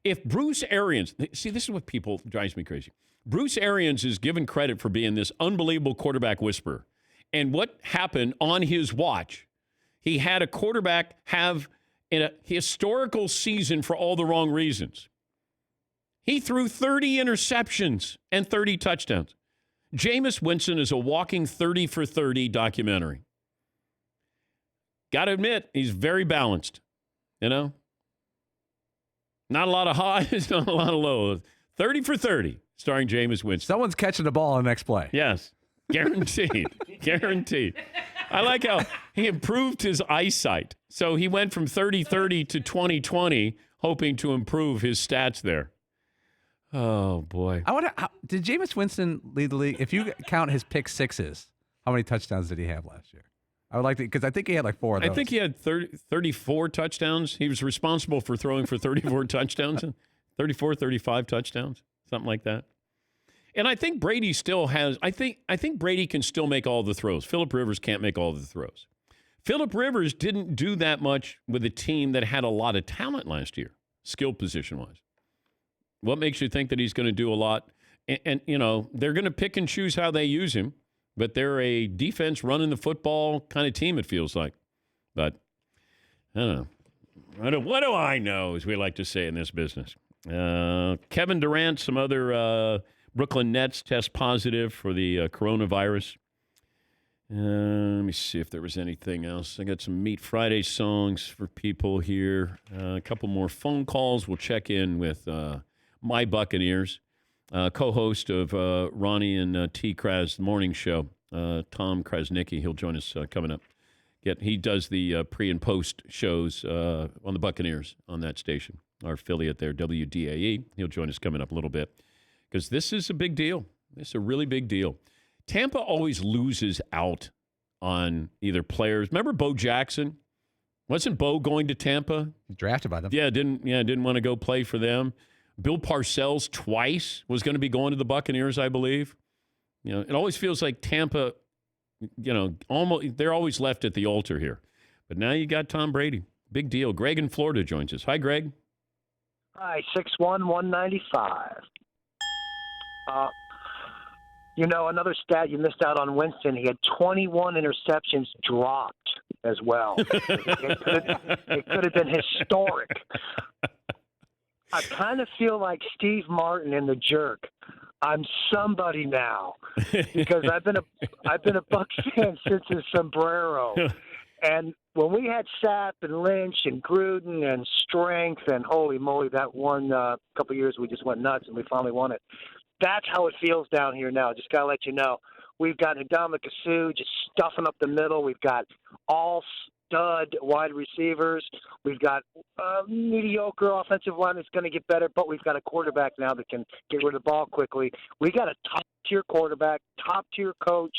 If Bruce Arians, see, this is what people drives me crazy. Bruce Arians is given credit for being this unbelievable quarterback whisperer. And what happened on his watch, he had a quarterback have in a historical season for all the wrong reasons. He threw 30 interceptions and 30 touchdowns. Jameis Winston is a walking 30 for 30 documentary. Got to admit, he's very balanced, you know? Not a lot of highs, not a lot of lows. 30 for 30, starring Jameis Winston. Someone's catching the ball on the next play. Yes, guaranteed. Guaranteed. I like how he improved his eyesight. So he went from 30-30 to 20-20, hoping to improve his stats there. Oh, boy. I wonder, did Jameis Winston lead the league? If you count his pick sixes, how many touchdowns did he have last year? I would like to, because I think he had like 4 of those. I think he had 34 touchdowns. He was responsible for throwing for 34 touchdowns, 34, 35 touchdowns, something like that. And I think Brady still has, I think Brady can still make all the throws. Phillip Rivers can't make all the throws. Phillip Rivers didn't do that much with a team that had a lot of talent last year, skill position-wise. What makes you think that he's going to do a lot? And, you know, they're going to pick and choose how they use him, but they're a defense running the football kind of team, it feels like. But, I don't know. What do I know, as we like to say in this business? Kevin Durant, some other Brooklyn Nets test positive for the coronavirus. Let me see if there was anything else. I got some Meat Friday songs for people here. A couple more phone calls. We'll check in with my Buccaneers, co-host of Ronnie and T. Kraz Morning Show, Tom Koronicki. He'll join us coming up. He does the pre and post shows on the Buccaneers on that station, our affiliate there, WDAE. He'll join us coming up a little bit because this is a big deal. This is a really big deal. Tampa always loses out on either players. Remember Bo Jackson? Wasn't Bo going to Tampa? Drafted by them. Yeah, didn't want to go play for them. Bill Parcells twice was going to be going to the Buccaneers, I believe. You know, it always feels like Tampa, you know, they're always left at the altar here. But now you got Tom Brady. Big deal. Greg in Florida joins us. Hi, Greg. Hi, 6'1", 195. You know, another stat you missed out on Winston, he had 21 interceptions dropped as well. It could have been historic. I kind of feel like Steve Martin in The Jerk. I'm somebody now because I've been a Bucs fan since his sombrero. And when we had Sapp and Lynch and Gruden and Strength and holy moly, that one couple of years we just went nuts and we finally won it. That's how it feels down here now. Just got to let you know. We've got Ndamukong Suh just stuffing up the middle. We've got all stud wide receivers. We've got mediocre offensive line that's going to get better, but we've got a quarterback now that can get rid of the ball quickly. We got a top-tier quarterback, top-tier coach.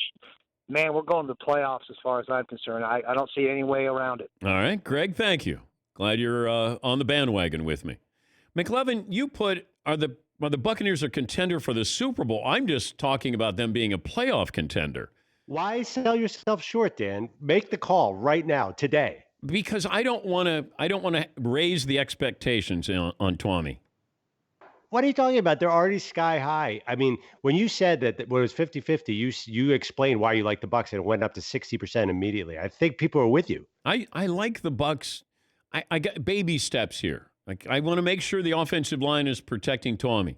man, we're going to the playoffs as far as I'm concerned. I don't see any way around it. All right, Greg, thank you. Glad you're on the bandwagon with me. McLevin, you put, are the Buccaneers a contender for the Super Bowl? I'm just talking about them being a playoff contender. Why sell yourself short, Dan? Make the call right now, today. Because I don't want to raise the expectations on Tommy. What are you talking about? They're already sky high. I mean, when you said that when it was 50-50, you explained why you like the Bucs and it went up to 60% immediately. I think people are with you. I like the Bucs. I got baby steps here. Like, I want to make sure the offensive line is protecting Tommy.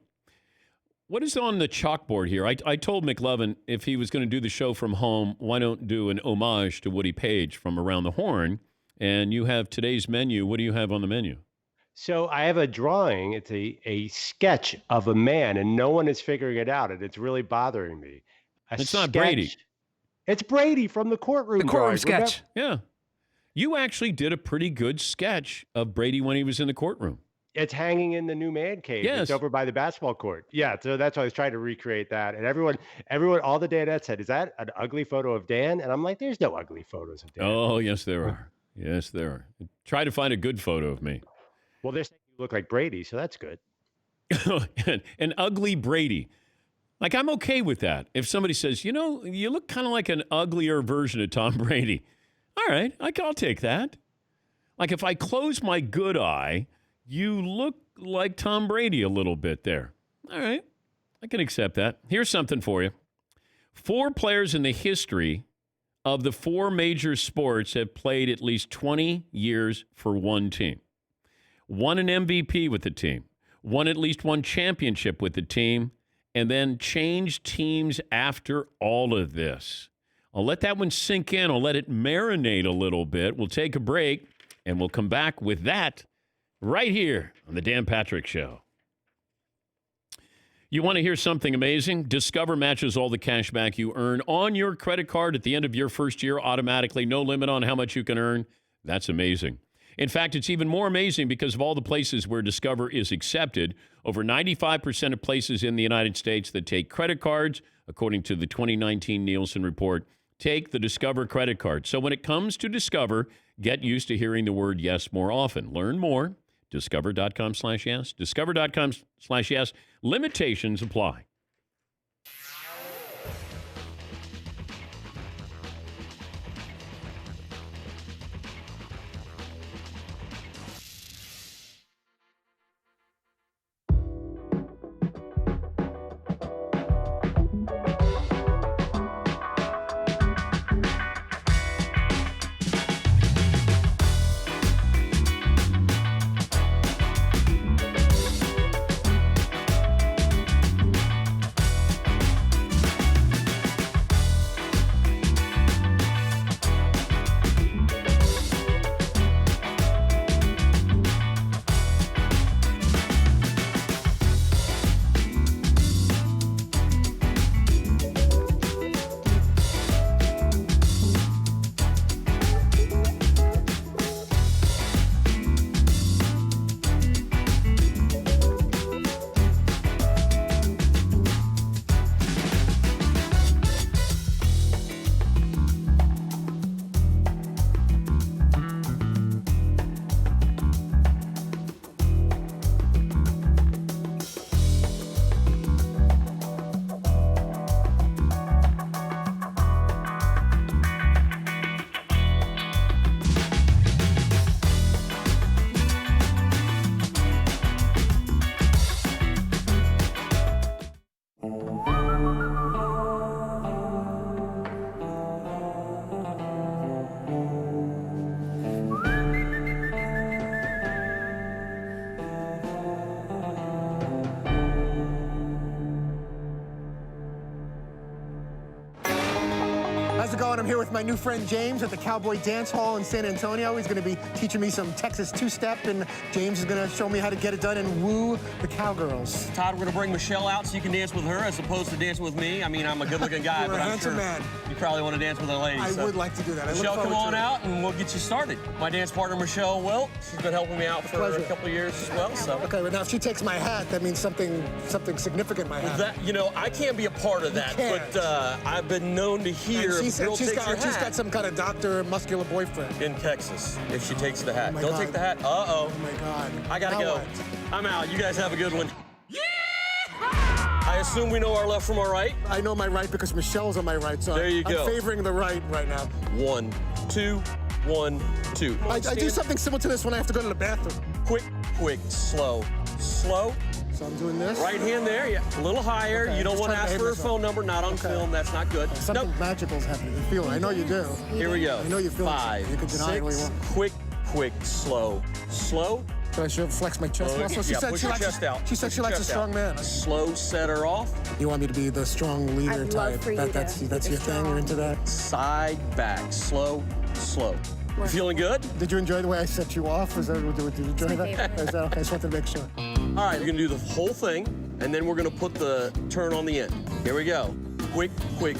What is on the chalkboard here? I told McLevin if he was going to do the show from home, why don't do an homage to Woody Page from Around the Horn? And you have today's menu. What do you have on the menu? So I have a drawing. It's a sketch of a man, and no one is figuring it out, and it's really bothering me. It's not Brady. It's Brady from the courtroom. The courtroom sketch. Yeah. You actually did a pretty good sketch of Brady when he was in the courtroom. It's hanging in the new man cave. Yes. It's over by the basketball court. Yeah, so that's why I was trying to recreate that. And everyone, all the Danettes said, is that an ugly photo of Dan? And I'm like, there's no ugly photos of Dan. Oh, yes, there are. Yes, there are. Try to find a good photo of me. Well, they're saying you look like Brady, so that's good. An ugly Brady. Like, I'm okay with that. If somebody says, you look kind of like an uglier version of Tom Brady. All right, I'll take that. Like, if I close my good eye, you look like Tom Brady a little bit there. All right, I can accept that. Here's something for you. 4 players in the history of the 4 major sports have played at least 20 years for one team. Won an MVP with the team, won at least one championship with the team, and then changed teams after all of this. I'll let that one sink in. I'll let it marinate a little bit. We'll take a break, and we'll come back with that right here on the Dan Patrick Show. You want to hear something amazing? Discover matches all the cash back you earn on your credit card at the end of your first year automatically. No limit on how much you can earn. That's amazing. In fact, it's even more amazing because of all the places where Discover is accepted. Over 95% of places in the United States that take credit cards, according to the 2019 Nielsen report, take the Discover credit card. So when it comes to Discover, get used to hearing the word yes more often. Learn more. Discover.com/yes. Discover.com/yes. Limitations apply. here with my new friend James at the Cowboy Dance Hall in San Antonio. He's going to be teaching me some Texas two-step, and James is going to show me how to get it done and woo the cowgirls. Todd, we're going to bring Michelle out so you can dance with her as opposed to dancing with me. I mean, I'm a good-looking guy, You're but a I'm handsome sure man. you probably want to dance with a lady. I would like to do that. I look Michelle, come forward on to it. out, and we'll get you started. My dance partner, Michelle Wilt, she's been helping me out for a couple of years as well. So. Okay, but now if she takes my hat, that means something significant in my hat. That, I can't be a part of that, but I've been known to hear And if a girl takes your she's hat got some kind of doctor muscular boyfriend. in Texas if she takes the hat. Oh my Don't God. take the hat. Uh-oh. Oh, my God. I got to Now go. what? I'm out. You guys have a good one. I assume we know our left from our right? I know my right because Michelle's on my right, so There you go. I'm favoring the right now. 1, 2, 1, 2. I do something similar to this when I have to go to the bathroom. Quick, slow. Slow. So I'm doing this. Right hand there, yeah. A little higher. Okay, You don't just want to trying to ask behave for her myself. phone number, not on film. That's not good. Something magical's happening. You feel it. I know you do. Here we go. I know you feel it. 5, You can deny it all you 6, want. quick, slow. Slow. So I should flex my chest muscle. She said push she your likes chest out. She said Push she your likes a chest strong out. man. Slow setter off. You want me to be the strong leader I'd love type. for you That's to your be thing. You're into that. Side, back, slow. You feeling good? Did you enjoy the way I set you off? Did you enjoy that? Is that okay? I just wanted to make sure. All right, you're gonna do the whole thing, and then we're gonna put the turn on the end. Here we go. Quick,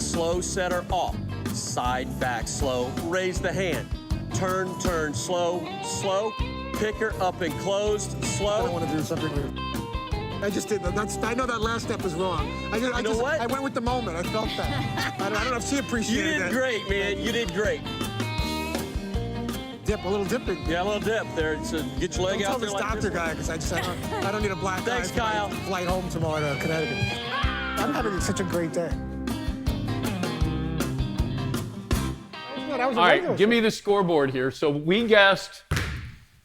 slow setter off. Side, back, slow. Raise the hand. Turn, slow. Pick her up and closed, slow. I don't want to do something weird. I just did. I know that last step was wrong. I went with the moment. I felt that. I don't know if she appreciated You did that. great, man. You did great. Dip, a little dipping. Yeah, a little dip there. So get your leg Don't out tell there this like doctor this. guy because I don't need a black eye. Thanks, for my Kyle. Flight home tomorrow to Connecticut. I'm having such a great day. All right, give me the scoreboard here. So we guessed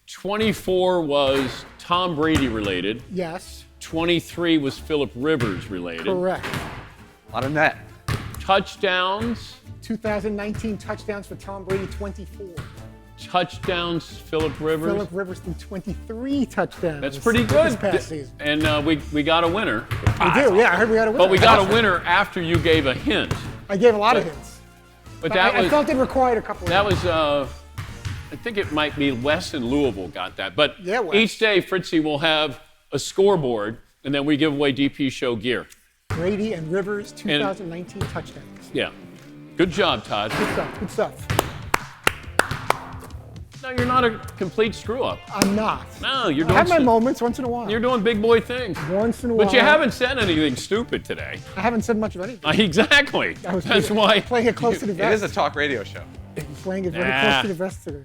24 was Tom Brady related. Yes. 23 was Phillip Rivers related. Correct. A lot of net. Touchdowns. 2019 touchdowns for Tom Brady, 24. Touchdowns, Phillip Rivers. Phillip Rivers threw 23 touchdowns. That's pretty This good. past season. And we got a winner. We do, yeah. I heard we got a winner. But we got a winner after you gave a hint. I gave a lot of hints. But that was. I felt it required a couple of That was. I think it might be Wes in Louisville got that. But Yeah, Wes. each day, Fritzy will have a scoreboard, and then we give away DP Show gear. Brady and Rivers, 2019 touchdowns. Yeah. Good job, Todd. Good stuff. No, you're not a complete screw-up. I'm not. No, you're I doing. have my moments once in a while. You're doing big boy things. Once in a while. But you haven't said anything stupid today. I haven't said much of anything. Exactly. That's why. Playing it close to the It vest. is a talk radio show. Playing it very Nah. close to the vest today.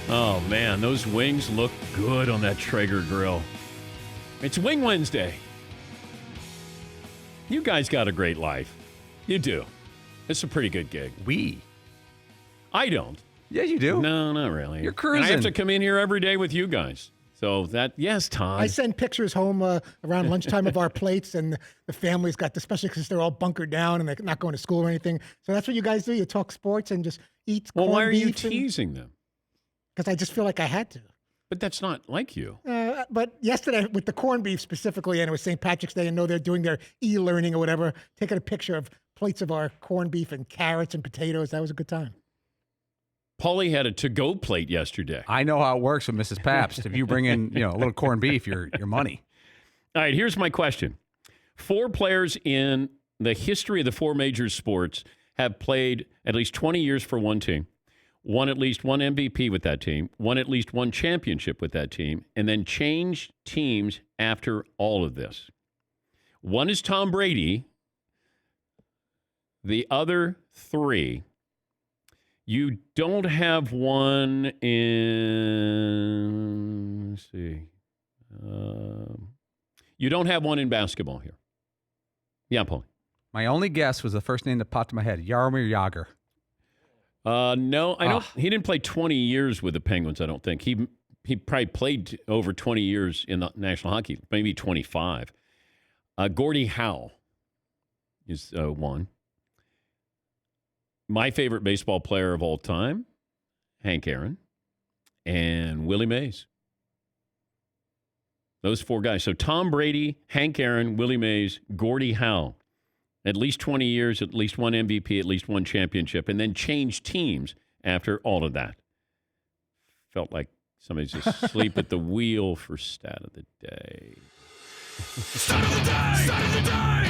Oh man, those wings look good on that Traeger grill. It's Wing Wednesday. You guys got a great life. You do. It's a pretty good gig. I don't. Yeah, you do. No, not really. You're And I have cruising. to come in here every day with you guys. So that, yes, Todd. I send pictures home around lunchtime of our plates, and the family's got, especially because they're all bunkered down and they're not going to school or anything. So that's what you guys do. You talk sports and just eat. Well, why are you beef and- teasing them? Because I just feel like I had to. But that's not like you. But yesterday with the corned beef specifically, and it was St. Patrick's Day, and they're doing their e-learning or whatever, taking a picture of plates of our corned beef and carrots and potatoes. That was a good time. Paulie had a to-go plate yesterday. I know how it works with Mrs. Pabst. If you bring in, a little corned beef, your money. All right, here's my question. 4 players in the history of the 4 major sports have played at least 20 years for one team, won at least one MVP with that team, won at least one championship with that team, and then changed teams after all of this. One is Tom Brady. The other 3, you don't have one in, let's see. You don't have one in basketball here. Yeah, Paul. My only guess was the first name that popped in my head, Jaromir Jagr. No, I don't. He didn't play 20 years with the Penguins, I don't think. He probably played over 20 years in the National Hockey, maybe 25. Gordie Howe is one. My favorite baseball player of all time, Hank Aaron, and Willie Mays. Those four guys. So Tom Brady, Hank Aaron, Willie Mays, Gordie Howe. At least 20 years, at least one MVP, at least one championship, and then changed teams after all of that. Felt like somebody's asleep at the wheel for stat of the day. Stat of the day! Stat of the day!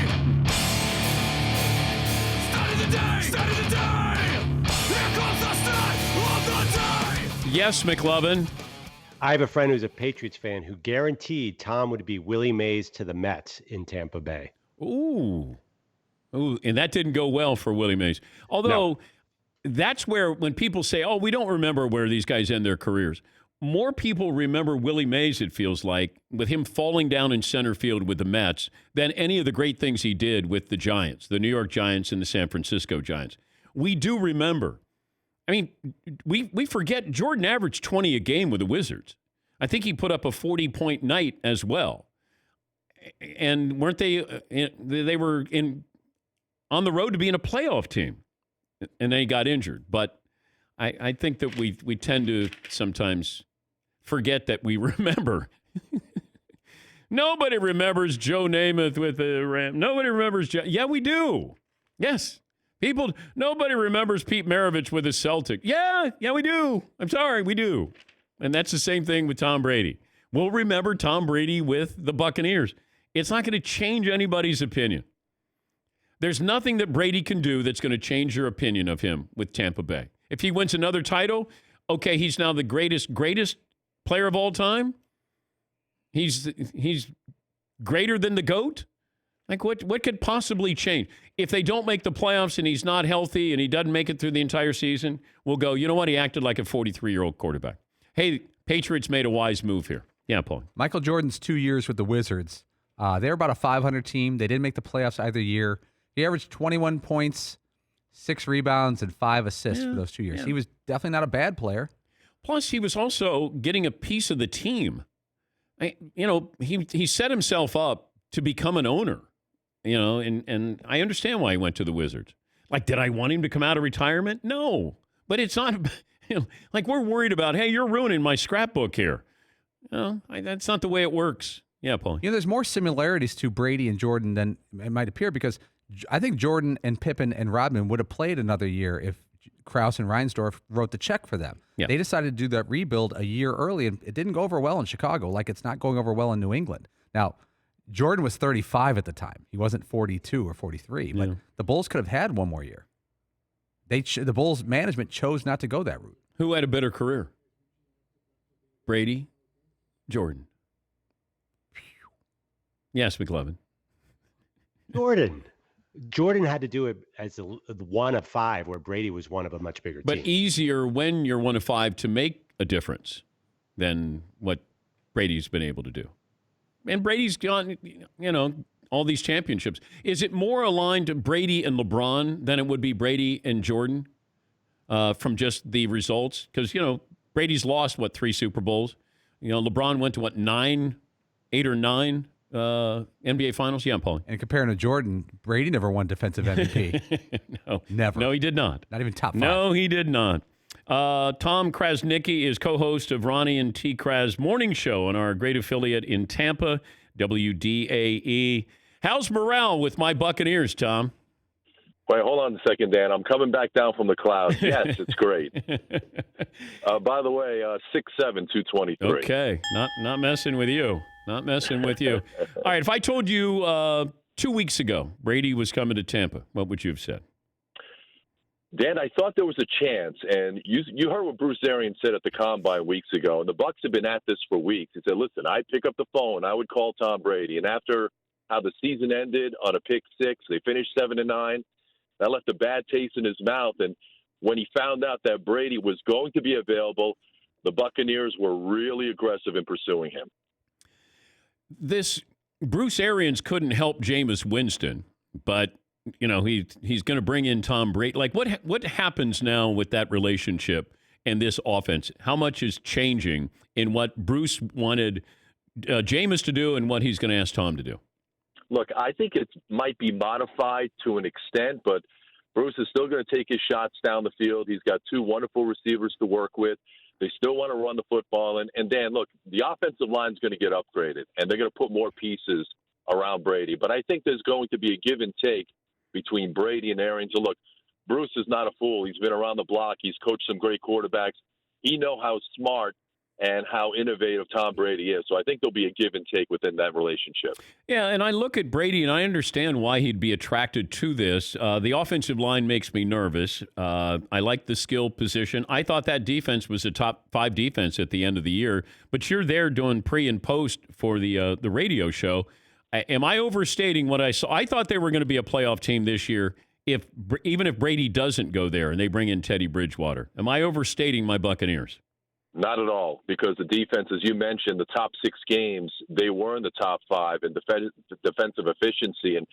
Stat of the day! Stat of the day! Here comes the stat of the day! Yes, McLovin. I have a friend who's a Patriots fan who guaranteed Tom would be Willie Mays to the Mets in Tampa Bay. Ooh, and that didn't go well for Willie Mays. Although that's where when people say, oh, we don't remember where these guys end their careers. More people remember Willie Mays, it feels like, with him falling down in center field with the Mets than any of the great things he did with the Giants, the New York Giants and the San Francisco Giants. We do remember. I mean, we forget Jordan averaged 20 a game with the Wizards. I think he put up a 40-point night as well. And weren't they were on the road to being a playoff team, and then he got injured. But I think that we tend to sometimes forget that we remember. Nobody remembers Joe Namath with the Rams. Nobody remembers Joe. Yeah, we do. Yes. Nobody remembers Pete Maravich with the Celtic. Yeah, we do. I'm sorry, we do. And that's the same thing with Tom Brady. We'll remember Tom Brady with the Buccaneers. It's not going to change anybody's opinion. There's nothing that Brady can do that's going to change your opinion of him with Tampa Bay. If he wins another title, okay, he's now the greatest player of all time. He's greater than the GOAT. Like what could possibly change? If they don't make the playoffs and he's not healthy and he doesn't make it through the entire season, we'll go, you know what? He acted like a 43-year-old quarterback. Hey, Patriots made a wise move here. Yeah, Paul. Michael Jordan's 2 years with the Wizards. They were about a 500 team. They didn't make the playoffs either year. He averaged 21 points, 6 rebounds, and 5 assists for those 2 years. Yeah. He was definitely not a bad player. Plus, he was also getting a piece of the team. He set himself up to become an owner, and I understand why he went to the Wizards. Like, did I want him to come out of retirement? No. But it's not, like we're worried about, hey, you're ruining my scrapbook here. That's not the way it works. Yeah, Paul. There's more similarities to Brady and Jordan than it might appear because I think Jordan and Pippen and Rodman would have played another year if Krause and Reinsdorf wrote the check for them. Yeah. They decided to do that rebuild a year early, and it didn't go over well in Chicago, like it's not going over well in New England. Now, Jordan was 35 at the time. He wasn't 42 or 43, but the Bulls could have had one more year. The Bulls management chose not to go that route. Who had a better career? Brady, Jordan. Yes, McLevin. Jordan had to do it as the one of 5, where Brady was one of a much bigger team. But easier when you're one of 5 to make a difference than what Brady's been able to do. And Brady's got, all these championships. Is it more aligned to Brady and LeBron than it would be Brady and Jordan from just the results? Because, Brady's lost, 3 Super Bowls? LeBron went to, 8 or 9 NBA Finals? Yeah, Paul. And comparing to Jordan, Brady never won defensive MVP. No. Never. No, he did not. Not even top 5. No, he did not. Tom Koronicki is co-host of Ronnie and T. Kraz Morning Show on our great affiliate in Tampa, WDAE. How's morale with my Buccaneers, Tom? Wait, hold on a second, Dan. I'm coming back down from the clouds. Yes, it's great. By the way, 6'7", 223. Okay, not messing with you. Not messing with you. All right, if I told you 2 weeks ago Brady was coming to Tampa, what would you have said? Dan, I thought there was a chance, and you heard what Bruce Arians said at the Combine weeks ago, and the Bucs have been at this for weeks. He said, listen, I'd pick up the phone, I would call Tom Brady, and after how the season ended on a pick 6, they finished 7-9, that left a bad taste in his mouth, and when he found out that Brady was going to be available, the Buccaneers were really aggressive in pursuing him. This Bruce Arians couldn't help Jameis Winston, but he's going to bring in Tom Brady. Like, what happens now with that relationship and this offense? How much is changing in what Bruce wanted Jameis to do and what he's going to ask Tom to do? Look, I think it might be modified to an extent, but Bruce is still going to take his shots down the field. He's got two wonderful receivers to work with. They still want to run the football. And Dan, look, the offensive line is going to get upgraded, and they're going to put more pieces around Brady. But I think there's going to be a give and take between Brady and Arians. And look, Bruce is not a fool. He's been around the block. He's coached some great quarterbacks. He knows how smart and how innovative Tom Brady is. So I think there'll be a give and take within that relationship. Yeah, and I look at Brady, and I understand why he'd be attracted to this. The offensive line makes me nervous. I like the skill position. I thought that defense was a top 5 defense at the end of the year, but you're there doing pre and post for the radio show. Am I overstating what I saw? I thought they were going to be a playoff team this year, even if Brady doesn't go there and they bring in Teddy Bridgewater. Am I overstating my Buccaneers? Not at all, because the defense, as you mentioned, the top 6 games, they were in the top 5 in defensive efficiency. And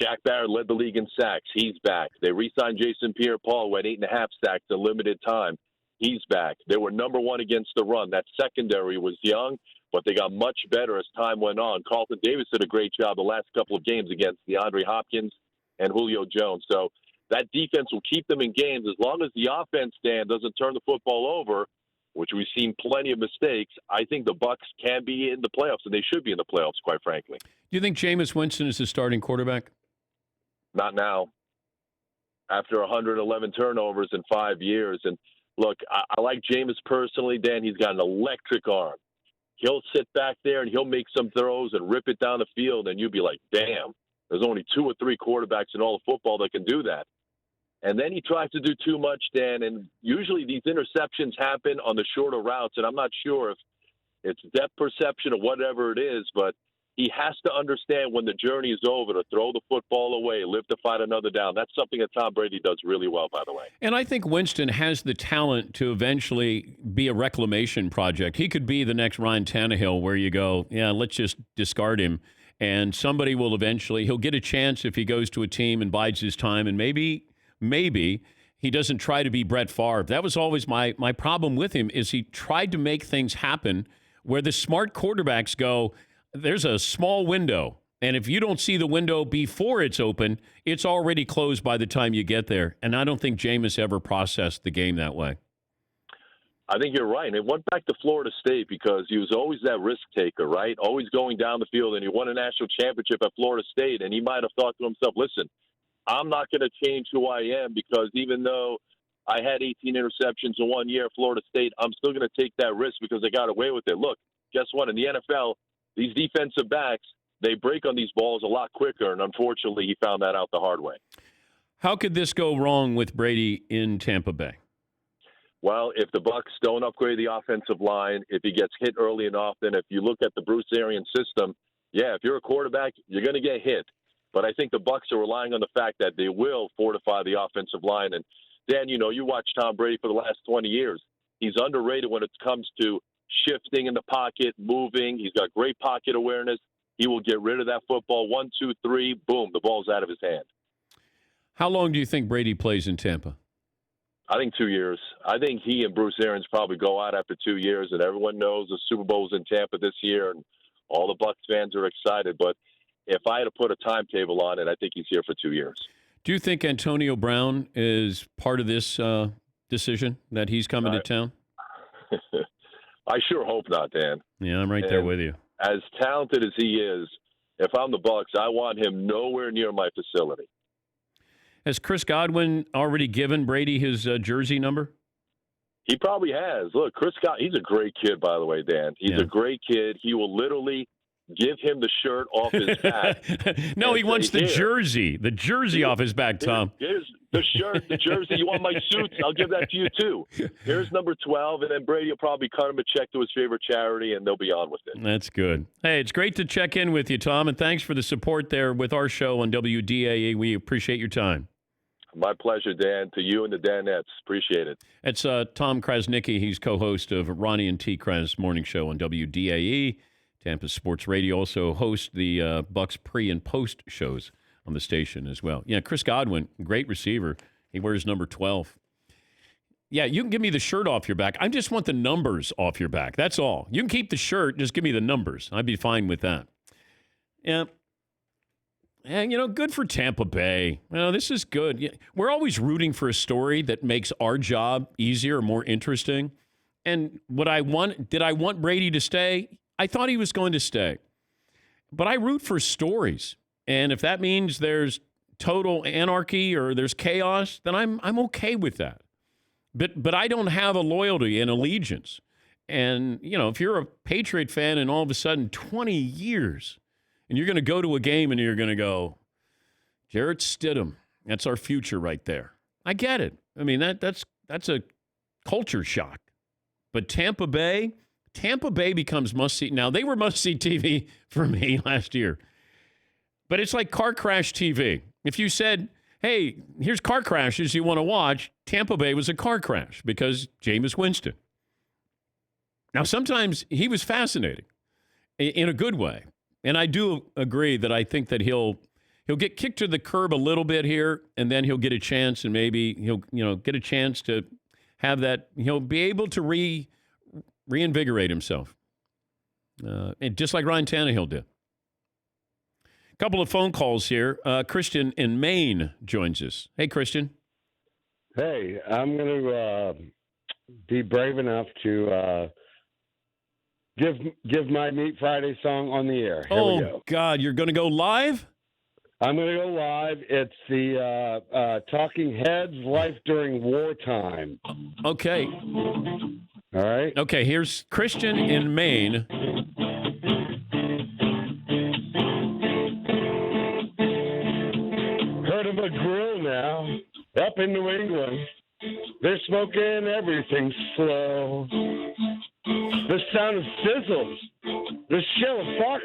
Shaq Barrett led the league in sacks. He's back. They re-signed Jason Pierre-Paul, who had 8.5 sacks in limited time. He's back. They were number 1 against the run. That secondary was young, but they got much better as time went on. Carlton Davis did a great job the last couple of games against DeAndre Hopkins and Julio Jones. So that defense will keep them in games as long as the offense, Dan, doesn't turn the football over, which we've seen plenty of mistakes. I think the Bucs can be in the playoffs, and they should be in the playoffs, quite frankly. Do you think Jameis Winston is the starting quarterback? Not now. After 111 turnovers in 5 years. And look, I like Jameis personally, Dan. He's got an electric arm. He'll sit back there and he'll make some throws and rip it down the field, and you'll be like, damn, there's only 2 or 3 quarterbacks in all of football that can do that. And then he tries to do too much, Dan, and usually these interceptions happen on the shorter routes, and I'm not sure if it's depth perception or whatever it is, but he has to understand when the journey is over to throw the football away, live to fight another down. That's something that Tom Brady does really well, by the way. And I think Winston has the talent to eventually be a reclamation project. He could be the next Ryan Tannehill where you go, yeah, let's just discard him. And somebody will eventually, he'll get a chance if he goes to a team and bides his time, and maybe he doesn't try to be Brett Favre. That was always my problem with him, is he tried to make things happen where the smart quarterbacks go, there's a small window, and if you don't see the window before it's open, it's already closed by the time you get there. And I don't think Jameis ever processed the game that way. I think you're right. And it went back to Florida State because he was always that risk taker, right? Always going down the field, and he won a national championship at Florida State, and he might have thought to himself, listen, I'm not going to change who I am because even though I had 18 interceptions in 1 year at Florida State, I'm still going to take that risk because I got away with it. Look, guess what? In the NFL, these defensive backs, they break on these balls a lot quicker, and unfortunately, he found that out the hard way. How could this go wrong with Brady in Tampa Bay? Well, if the Bucs don't upgrade the offensive line, if he gets hit early and often, if you look at the Bruce Arians system, yeah, if you're a quarterback, you're going to get hit. But I think the Bucs are relying on the fact that they will fortify the offensive line. And, Dan, you watch Tom Brady for the last 20 years. He's underrated when it comes to shifting in the pocket, moving. He's got great pocket awareness. He will get rid of that football. 1, 2, 3, boom, the ball's out of his hand. How long do you think Brady plays in Tampa? I think 2 years. I think he and Bruce Arians probably go out after 2 years, and everyone knows the Super Bowl's in Tampa this year, and all the Bucs fans are excited. But if I had to put a timetable on it, I think he's here for 2 years. Do you think Antonio Brown is part of this decision that he's coming to town? I sure hope not, Dan. Yeah, I'm right there with you. As talented as he is, if I'm the Bucs, I want him nowhere near my facility. Has Chris Godwin already given Brady his jersey number? He probably has. Look, Chris Scott, he's a great kid, by the way, Dan. He's a great kid. He will literally give him the shirt off his back. No, he wants the jersey. The jersey off his back, Tom. Here's the shirt, the jersey. You want my suits? I'll give that to you, too. Here's number 12, and then Brady will probably cut him a check to his favorite charity, and they'll be on with it. That's good. Hey, it's great to check in with you, Tom, and thanks for the support there with our show on WDAE. We appreciate your time. My pleasure, Dan. To you and the Danettes. Appreciate it. It's Tom Koronicki. He's co-host of Ronnie and T. Kras Morning Show on WDAE. Tampa Sports Radio, also hosts the Bucs pre- and post shows on the station as well. Yeah, Chris Godwin, great receiver. He wears number 12. Yeah, you can give me the shirt off your back. I just want the numbers off your back. That's all. You can keep the shirt. Just give me the numbers. I'd be fine with that. Yeah. And, good for Tampa Bay. This is good. Yeah. We're always rooting for a story that makes our job easier or more interesting. And did I want Brady to stay? I thought he was going to stay. But I root for stories. And if that means there's total anarchy or there's chaos, then I'm okay with that. But I don't have a loyalty and allegiance. And, if you're a Patriot fan and all of a sudden 20 years and you're going to go to a game and you're going to go, Jarrett Stidham, that's our future right there. I get it. I mean, that's a culture shock. But Tampa Bay becomes must-see. Now, they were must-see TV for me last year. But it's like car crash TV. If you said, hey, here's car crashes you want to watch, Tampa Bay was a car crash because Jameis Winston. Now, sometimes he was fascinating in a good way. And I do agree that I think that he'll get kicked to the curb a little bit here, and then he'll get a chance, and maybe he'll get a chance to have that. He'll be able to reinvigorate himself, and just like Ryan Tannehill did. A couple of phone calls here. Christian in Maine joins us. Hey, Christian. Hey, I'm going to be brave enough to give my Meat Friday song on the air. Here we go. God, you're going to go live? I'm going to go live. It's the Talking Heads, Life During Wartime. Okay. All right. Okay, here's Christian in Maine. Heard of a grill now, up in New England. They're smoking everything slow. The sound of sizzles, the shell of fart.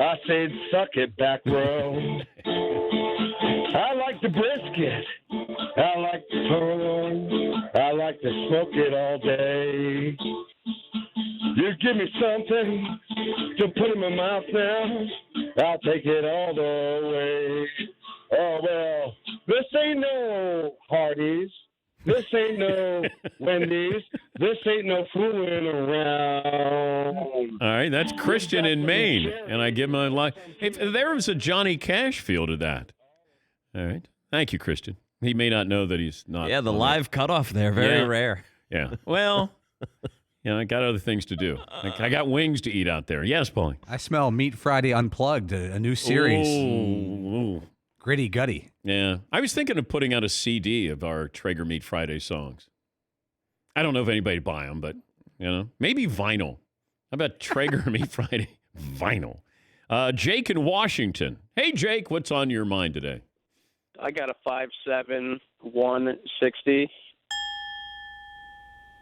I said, suck it, back row. I like the brisket. I like the tongue. I like to smoke it all day. You give me something to put in my mouth now, I'll take it all the way. Oh, well, this ain't no Hardee's. This ain't no Wendy's. This ain't no fooling around. All right, that's Christian in Maine, and I give him a like. If there was a Johnny Cash feel to that. All right, thank you, Christian. He may not know that he's not. Yeah, the live cutoff there, very rare. Yeah, well, I got other things to do. I got wings to eat out there. Yes, Paulie. I smell Meat Friday Unplugged, a new series. Ooh. Gritty gutty. Yeah. I was thinking of putting out a CD of our Traeger Meat Friday songs. I don't know if anybody would buy them, but, maybe vinyl. How about Traeger Meat Friday vinyl? Jake in Washington. Hey, Jake, what's on your mind today? I got a 5'7", 160.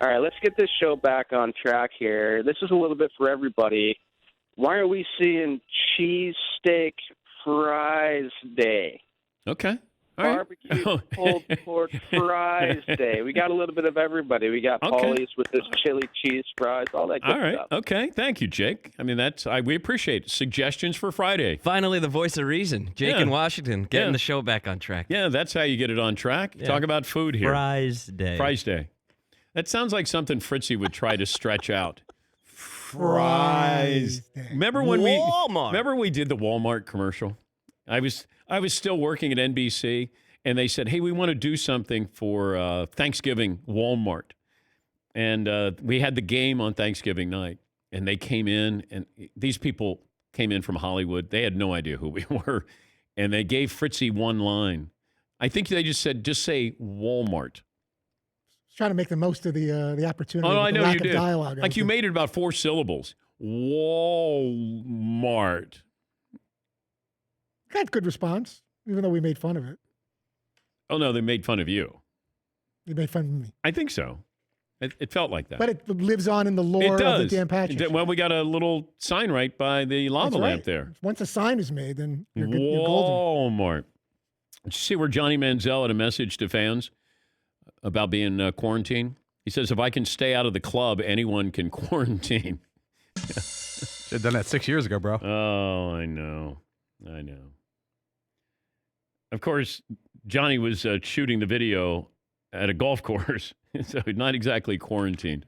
All right, let's get this show back on track here. This is a little bit for everybody. Why are we seeing cheesesteak fries day? Okay. All right. Barbecue pulled pork fries day. We got a little bit of everybody. We got Paulie's with this chili cheese fries, all that good all right. stuff. Okay. Thank you, Jake. I mean, we appreciate it. Suggestions for Friday. Finally, the voice of reason. Jake in Washington, getting the show back on track. Yeah, that's how you get it on track. Yeah. Talk about food here. Fries day. Fries day. That sounds like something Fritzy would try to stretch out. Fries. Remember when we did the Walmart commercial? I was still working at NBC, and they said, hey, we want to do something for Thanksgiving Walmart. And we had the game on Thanksgiving night, and they came in, and these people came in from Hollywood. They had no idea who we were, and they gave Fritzy one line. I think they just said, just say Walmart. Trying to make the most of the opportunity. Oh, no, I know you did. Dialogue, like you made it about 4 syllables. Walmart. Got good response, even though we made fun of it. Oh, no, they made fun of you. They made fun of me. I think so. It felt like that. But it lives on in the lore of the Dan Patrick. Well, we got a little sign right by the lava lamp there. Once a sign is made, then you're good. You're golden. Walmart. Did you see where Johnny Manziel had a message to fans about being quarantined? He says, if I can stay out of the club, anyone can quarantine. Should have done that 6 years ago, bro. Oh, I know. of course, Johnny was shooting the video at a golf course, so not exactly quarantined.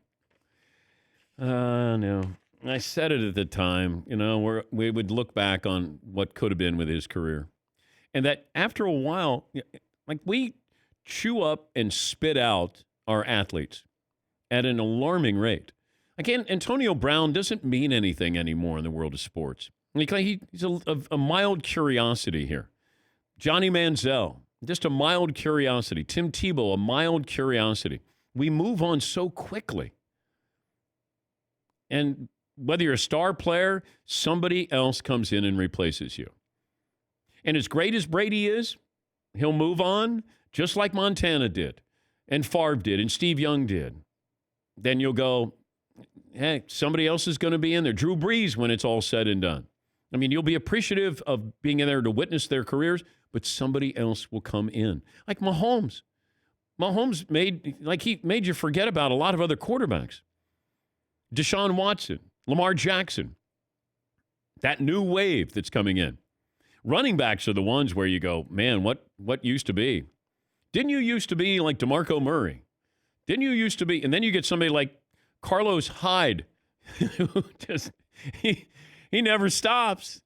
No. I said it at the time, we would look back on what could have been with his career. And that after a while, like we chew up and spit out our athletes at an alarming rate. Again, Antonio Brown doesn't mean anything anymore in the world of sports. He's a mild curiosity here. Johnny Manziel, just a mild curiosity. Tim Tebow, a mild curiosity. We move on so quickly. And whether you're a star player, somebody else comes in and replaces you. And as great as Brady is, he'll move on just like Montana did, and Favre did, and Steve Young did. Then you'll go, hey, somebody else is going to be in there. Drew Brees when it's all said and done. I mean, you'll be appreciative of being in there to witness their careers, but somebody else will come in. Like Mahomes. Mahomes made you forget about a lot of other quarterbacks. Deshaun Watson, Lamar Jackson, that new wave that's coming in. Running backs are the ones where you go, man, what used to be? Didn't you used to be like DeMarco Murray? Didn't you used to be? And then you get somebody like Carlos Hyde, who just, he never stops.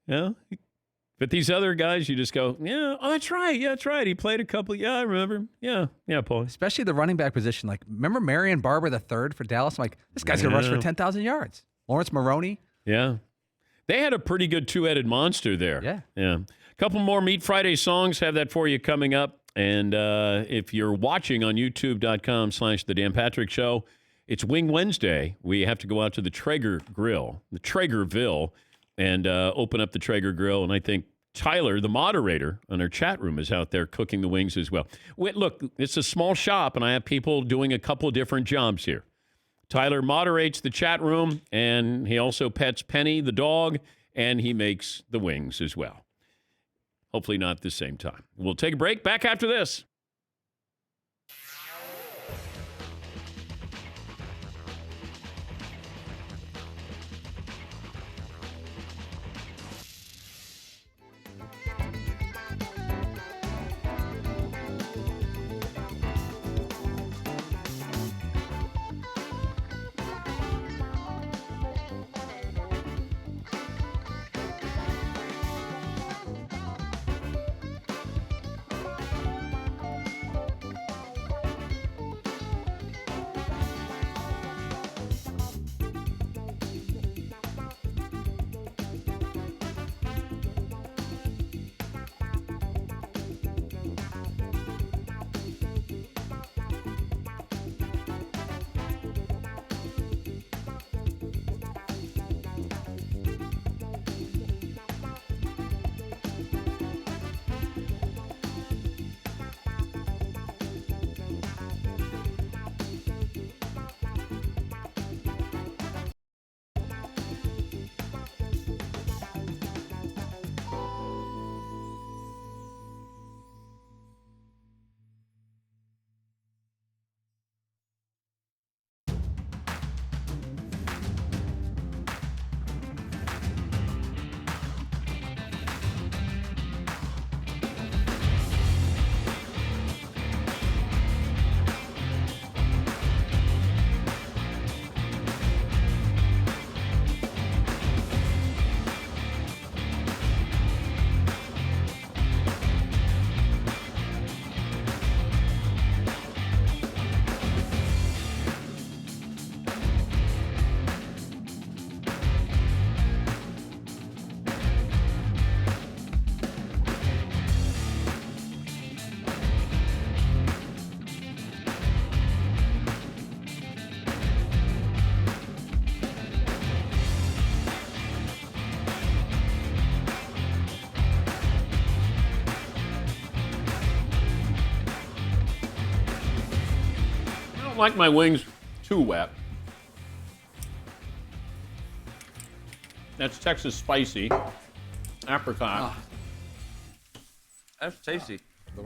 But these other guys, you just go, that's right. Yeah, that's right. He played a couple. Yeah, I remember. Yeah, Paul. Especially the running back position. Like, remember Marion Barber III for Dallas? I'm like, this guy's going to rush for 10,000 yards. Lawrence Maroney. Yeah. They had a pretty good two-headed monster there. Yeah. A couple more Meat Friday songs. Have that for you coming up. And if you're watching on youtube.com/The Dan Patrick Show, it's Wing Wednesday. We have to go out to the Traeger Grill, the Traegerville, and open up the Traeger Grill. And I think Tyler, the moderator on our chat room, is out there cooking the wings as well. Look, it's a small shop, and I have people doing a couple different jobs here. Tyler moderates the chat room, and he also pets Penny, the dog, and he makes the wings as well. Hopefully not at the same time. We'll take a break. Back after this. Like my wings too wet. That's Texas spicy apricot. That's tasty.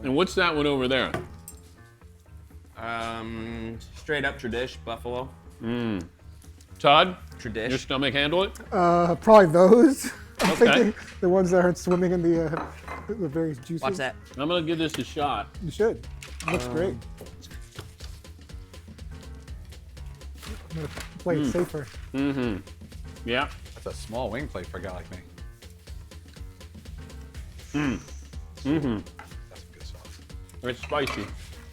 And what's that one over there? Straight up tradish buffalo. Todd, Tradish. your stomach handle it? Probably those. I'm Okay. thinking the ones that are swimming in the The various juices. Watch that. I'm going to give this a shot. You should. It looks great. I'm going to play it safer. Mm-hmm. Yeah. That's a small wing plate for a guy like me. Mm-hmm. That's some good sauce. It's spicy.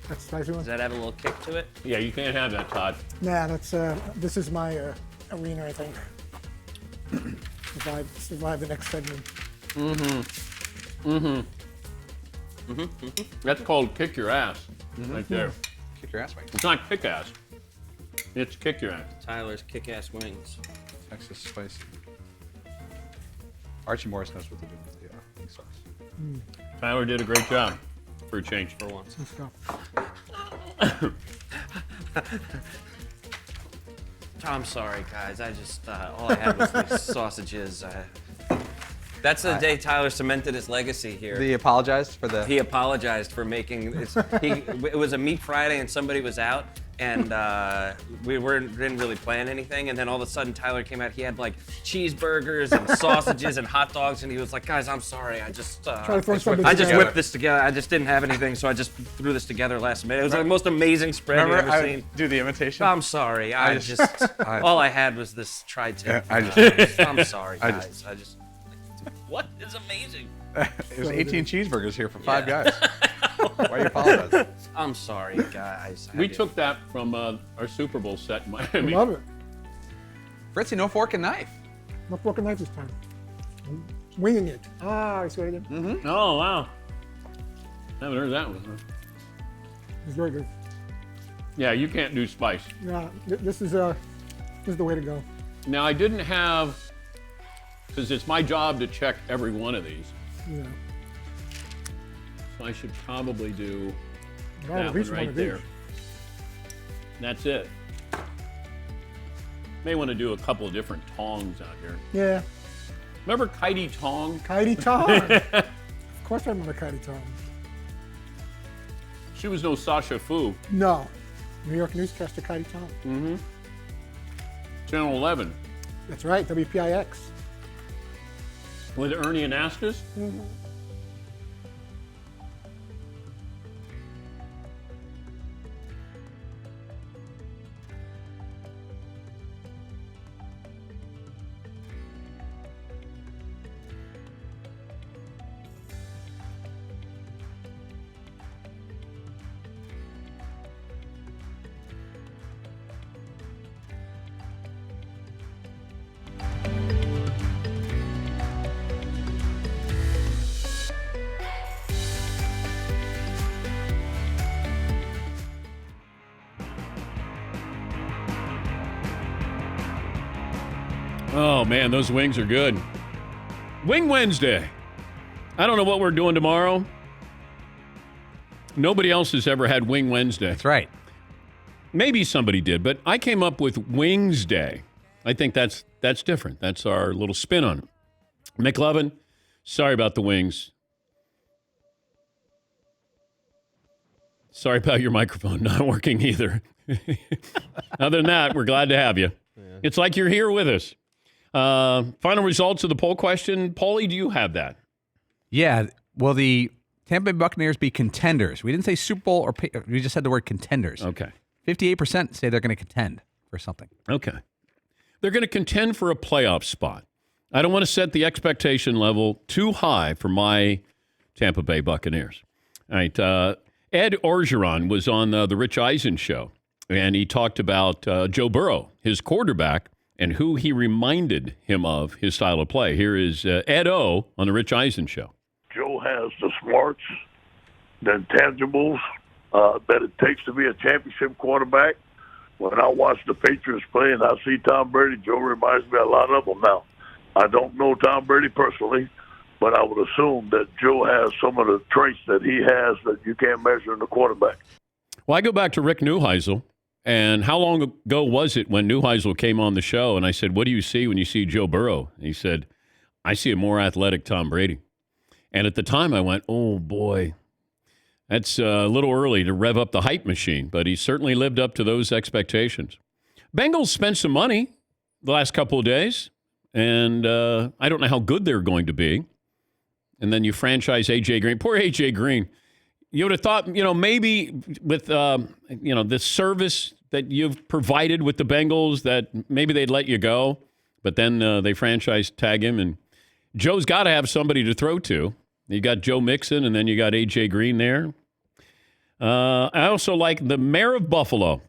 That's a spicy one? Does that have a little kick to it? Yeah, you can't have that, Todd. Nah, that's this is my arena, I think. Survive the next segment. Mm-hmm. Mm-hmm. That's called kick your ass right there. Kick your ass wing. It's not kick ass. It's kick your ass. Tyler's kick-ass wings. Texas spicy. Archie Morris knows what to do with the wing sauce. Tyler did a great job for a change. For once. Let's go. I'm sorry, guys. I just all I had was these sausages. That's the day Tyler cemented his legacy here. He apologized for the. He apologized for making it. It was a meat Friday and somebody was out, and we didn't really plan anything. And then all of a sudden Tyler came out. He had like cheeseburgers and sausages and hot dogs, and he was like, "Guys, I'm sorry. I just whipped this together. I just didn't have anything, so I just threw this together last minute. It was the most amazing spread you've ever seen." Do the imitation? I'm sorry. All I had was this tri-tip. Yeah, I'm sorry, guys. What is amazing? It was 18 cheeseburgers here for 5 guys. Why are you apologizing? I'm sorry, guys. We took that from our Super Bowl set in Miami. Love it. Fritzy, no fork and knife. No fork and knife this time. Winging it. I see what I did. Mm-hmm. Oh, wow. Haven't heard that one. Huh? It's very good. Yeah, you can't do spice. Yeah, this is the way to go. Now, I didn't have, because it's my job to check every one of these. Yeah. So I should probably do Well, that at least one one right of there. these. That's it. May want to do a couple of different tongs out here. Yeah. Remember Kitey Tong? Kitey Tong. Of course I remember Kitey Tong. She was no Sasha Fu. No. New York newscaster Kitey Tong. Mm-hmm. Channel 11. That's right, WPIX. With Ernie Anastas? Mm-hmm. Oh, man, those wings are good. Wing Wednesday. I don't know what we're doing tomorrow. Nobody else has ever had Wing Wednesday. That's right. Maybe somebody did, but I came up with Wings Day. I think that's different. That's our little spin on it. McLovin, sorry about the wings. Sorry about your microphone not working either. Other than that, we're glad to have you. Yeah. It's like you're here with us. Final results of the poll question. Paulie, do you have that? Yeah. Will the Tampa Bay Buccaneers be contenders? We didn't say Super Bowl, or we just said the word contenders. Okay. 58% say they're going to contend for something. Okay. They're going to contend for a playoff spot. I don't want to set the expectation level too high for my Tampa Bay Buccaneers. All right. Ed Orgeron was on the Rich Eisen show, and he talked about Joe Burrow, his quarterback, and who he reminded him of his style of play. Here is Ed O on the Rich Eisen show. Joe has the smarts, the intangibles that it takes to be a championship quarterback. When I watch the Patriots play and I see Tom Brady, Joe reminds me a lot of them. Now, I don't know Tom Brady personally, but I would assume that Joe has some of the traits that he has that you can't measure in the quarterback. Well, I go back to Rick Neuheisel, and how long ago was it when Neuheisel came on the show, and I said, what do you see when you see Joe Burrow? And he said, I see a more athletic Tom Brady. And at the time I went, oh, boy, that's a little early to rev up the hype machine, but he certainly lived up to those expectations. Bengals spent some money the last couple of days, and I don't know how good they're going to be. and then you franchise A.J. Green. Poor A.J. Green. You would have thought, maybe with, the service that you've provided with the Bengals that maybe they'd let you go. But then they franchise tag him, and Joe's got to have somebody to throw to. You got Joe Mixon, and then you got A.J. Green there. I also like the mayor of Buffalo,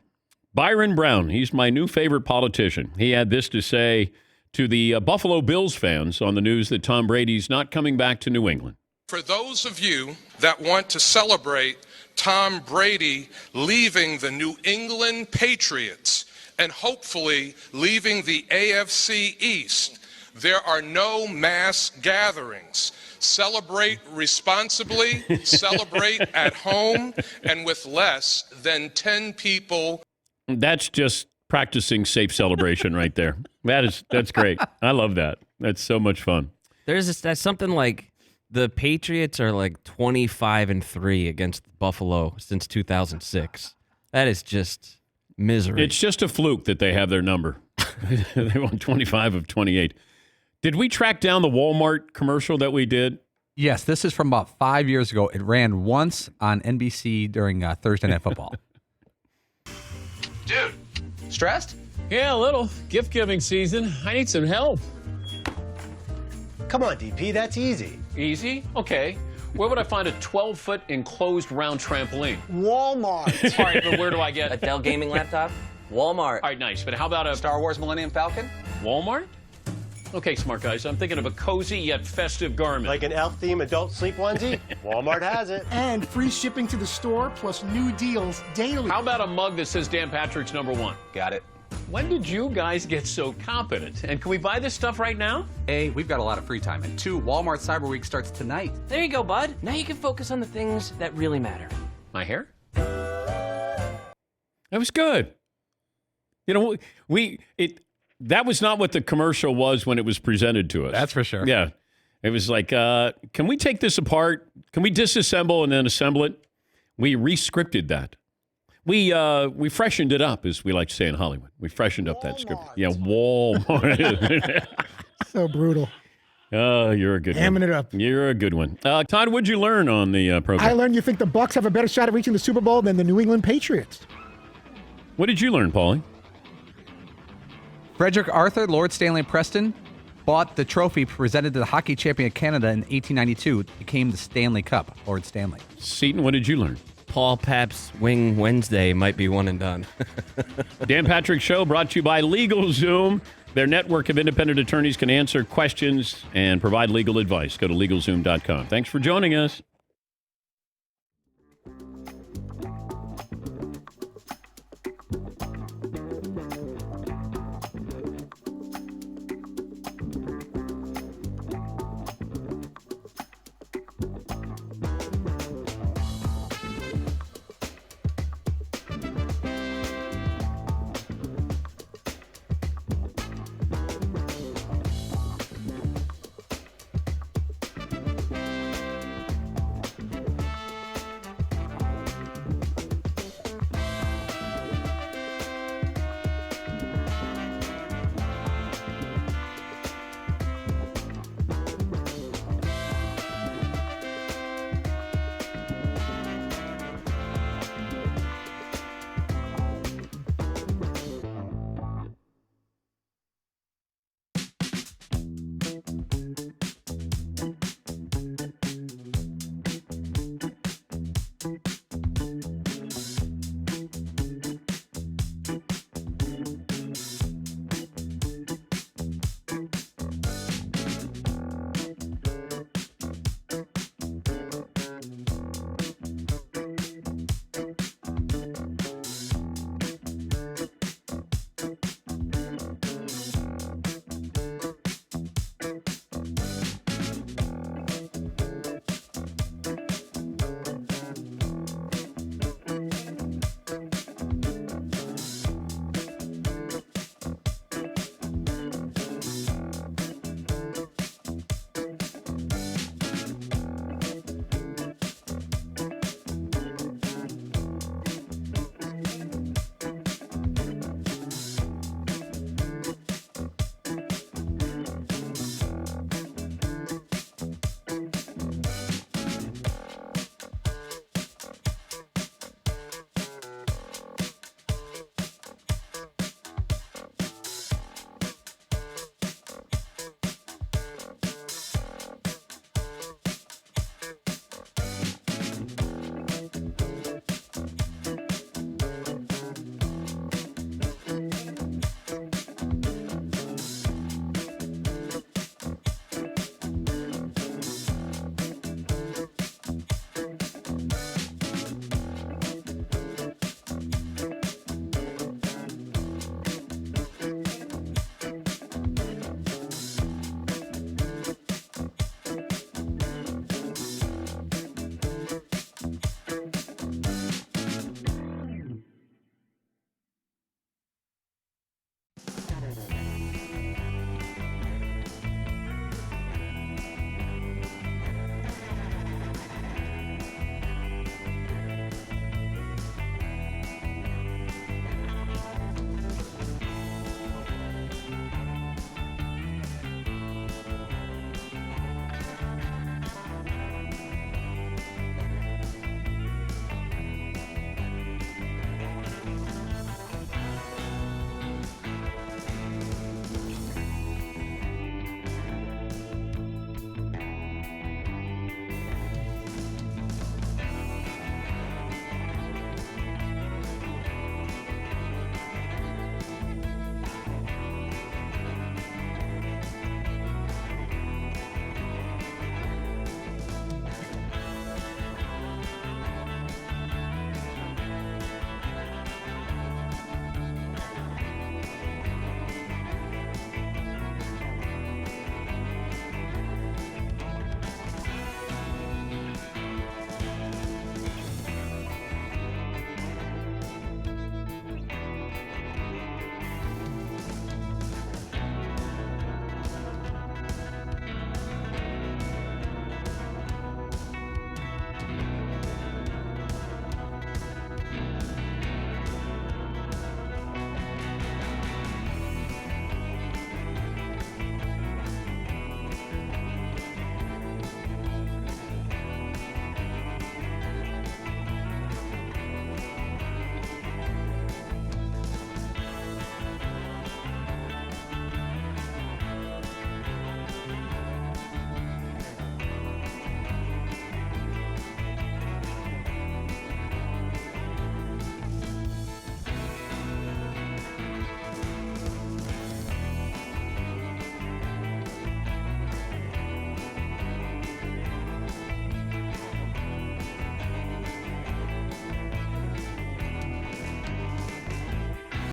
Byron Brown. He's my new favorite politician. He had this to say to the Buffalo Bills fans on the news that Tom Brady's not coming back to New England. For those of you that want to celebrate Tom Brady leaving the New England Patriots and hopefully leaving the AFC East, there are no mass gatherings. Celebrate responsibly, celebrate at home, and with less than 10 people. That's just practicing safe celebration right there. That's great. I love that. That's so much fun. That's something like the Patriots are like 25-3 against Buffalo since 2006. That is just misery. It's just a fluke that they have their number. They won 25 of 28. Did we track down the Walmart commercial that we did? Yes, this is from about 5 years ago. It ran once on NBC during Thursday Night Football. Dude, stressed? Yeah, a little. Gift-giving season. I need some help. Come on, DP, that's easy. Easy? Okay. Where would I find a 12-foot enclosed round trampoline? Walmart. All right, but where do I get A it? Dell gaming laptop? Walmart. All right, nice. But how about a Star Wars Millennium Falcon? Walmart? Okay, smart guys. I'm thinking of a cozy yet festive garment. Like an elf-themed adult sleep onesie? Walmart has it. And free shipping to the store plus new deals daily. How about a mug that says Dan Patrick's #1? Got it. When did you guys get so competent? And can we buy this stuff right now? A, we've got a lot of free time. And 2, Walmart Cyber Week starts tonight. There you go, bud. Now you can focus on the things that really matter. My hair? That was good. That was not what the commercial was when it was presented to us. That's for sure. Yeah. It was like, can we take this apart? Can we disassemble and then assemble it? We re-scripted that. We freshened it up, as we like to say in Hollywood. We freshened up that script. Yeah, Walmart. So brutal. Oh, you're a good one. Hamming it up. You're a good one. Todd, what'd you learn on the program? I learned you think the Bucs have a better shot at reaching the Super Bowl than the New England Patriots. What did you learn, Paulie? Frederick Arthur, Lord Stanley Preston, bought the trophy presented to the hockey champion of Canada in 1892. It became the Stanley Cup, Lord Stanley. Seton, what did you learn? Paul Papp's Wing Wednesday might be one and done. Dan Patrick Show brought to you by LegalZoom. Their network of independent attorneys can answer questions and provide legal advice. Go to LegalZoom.com. Thanks for joining us.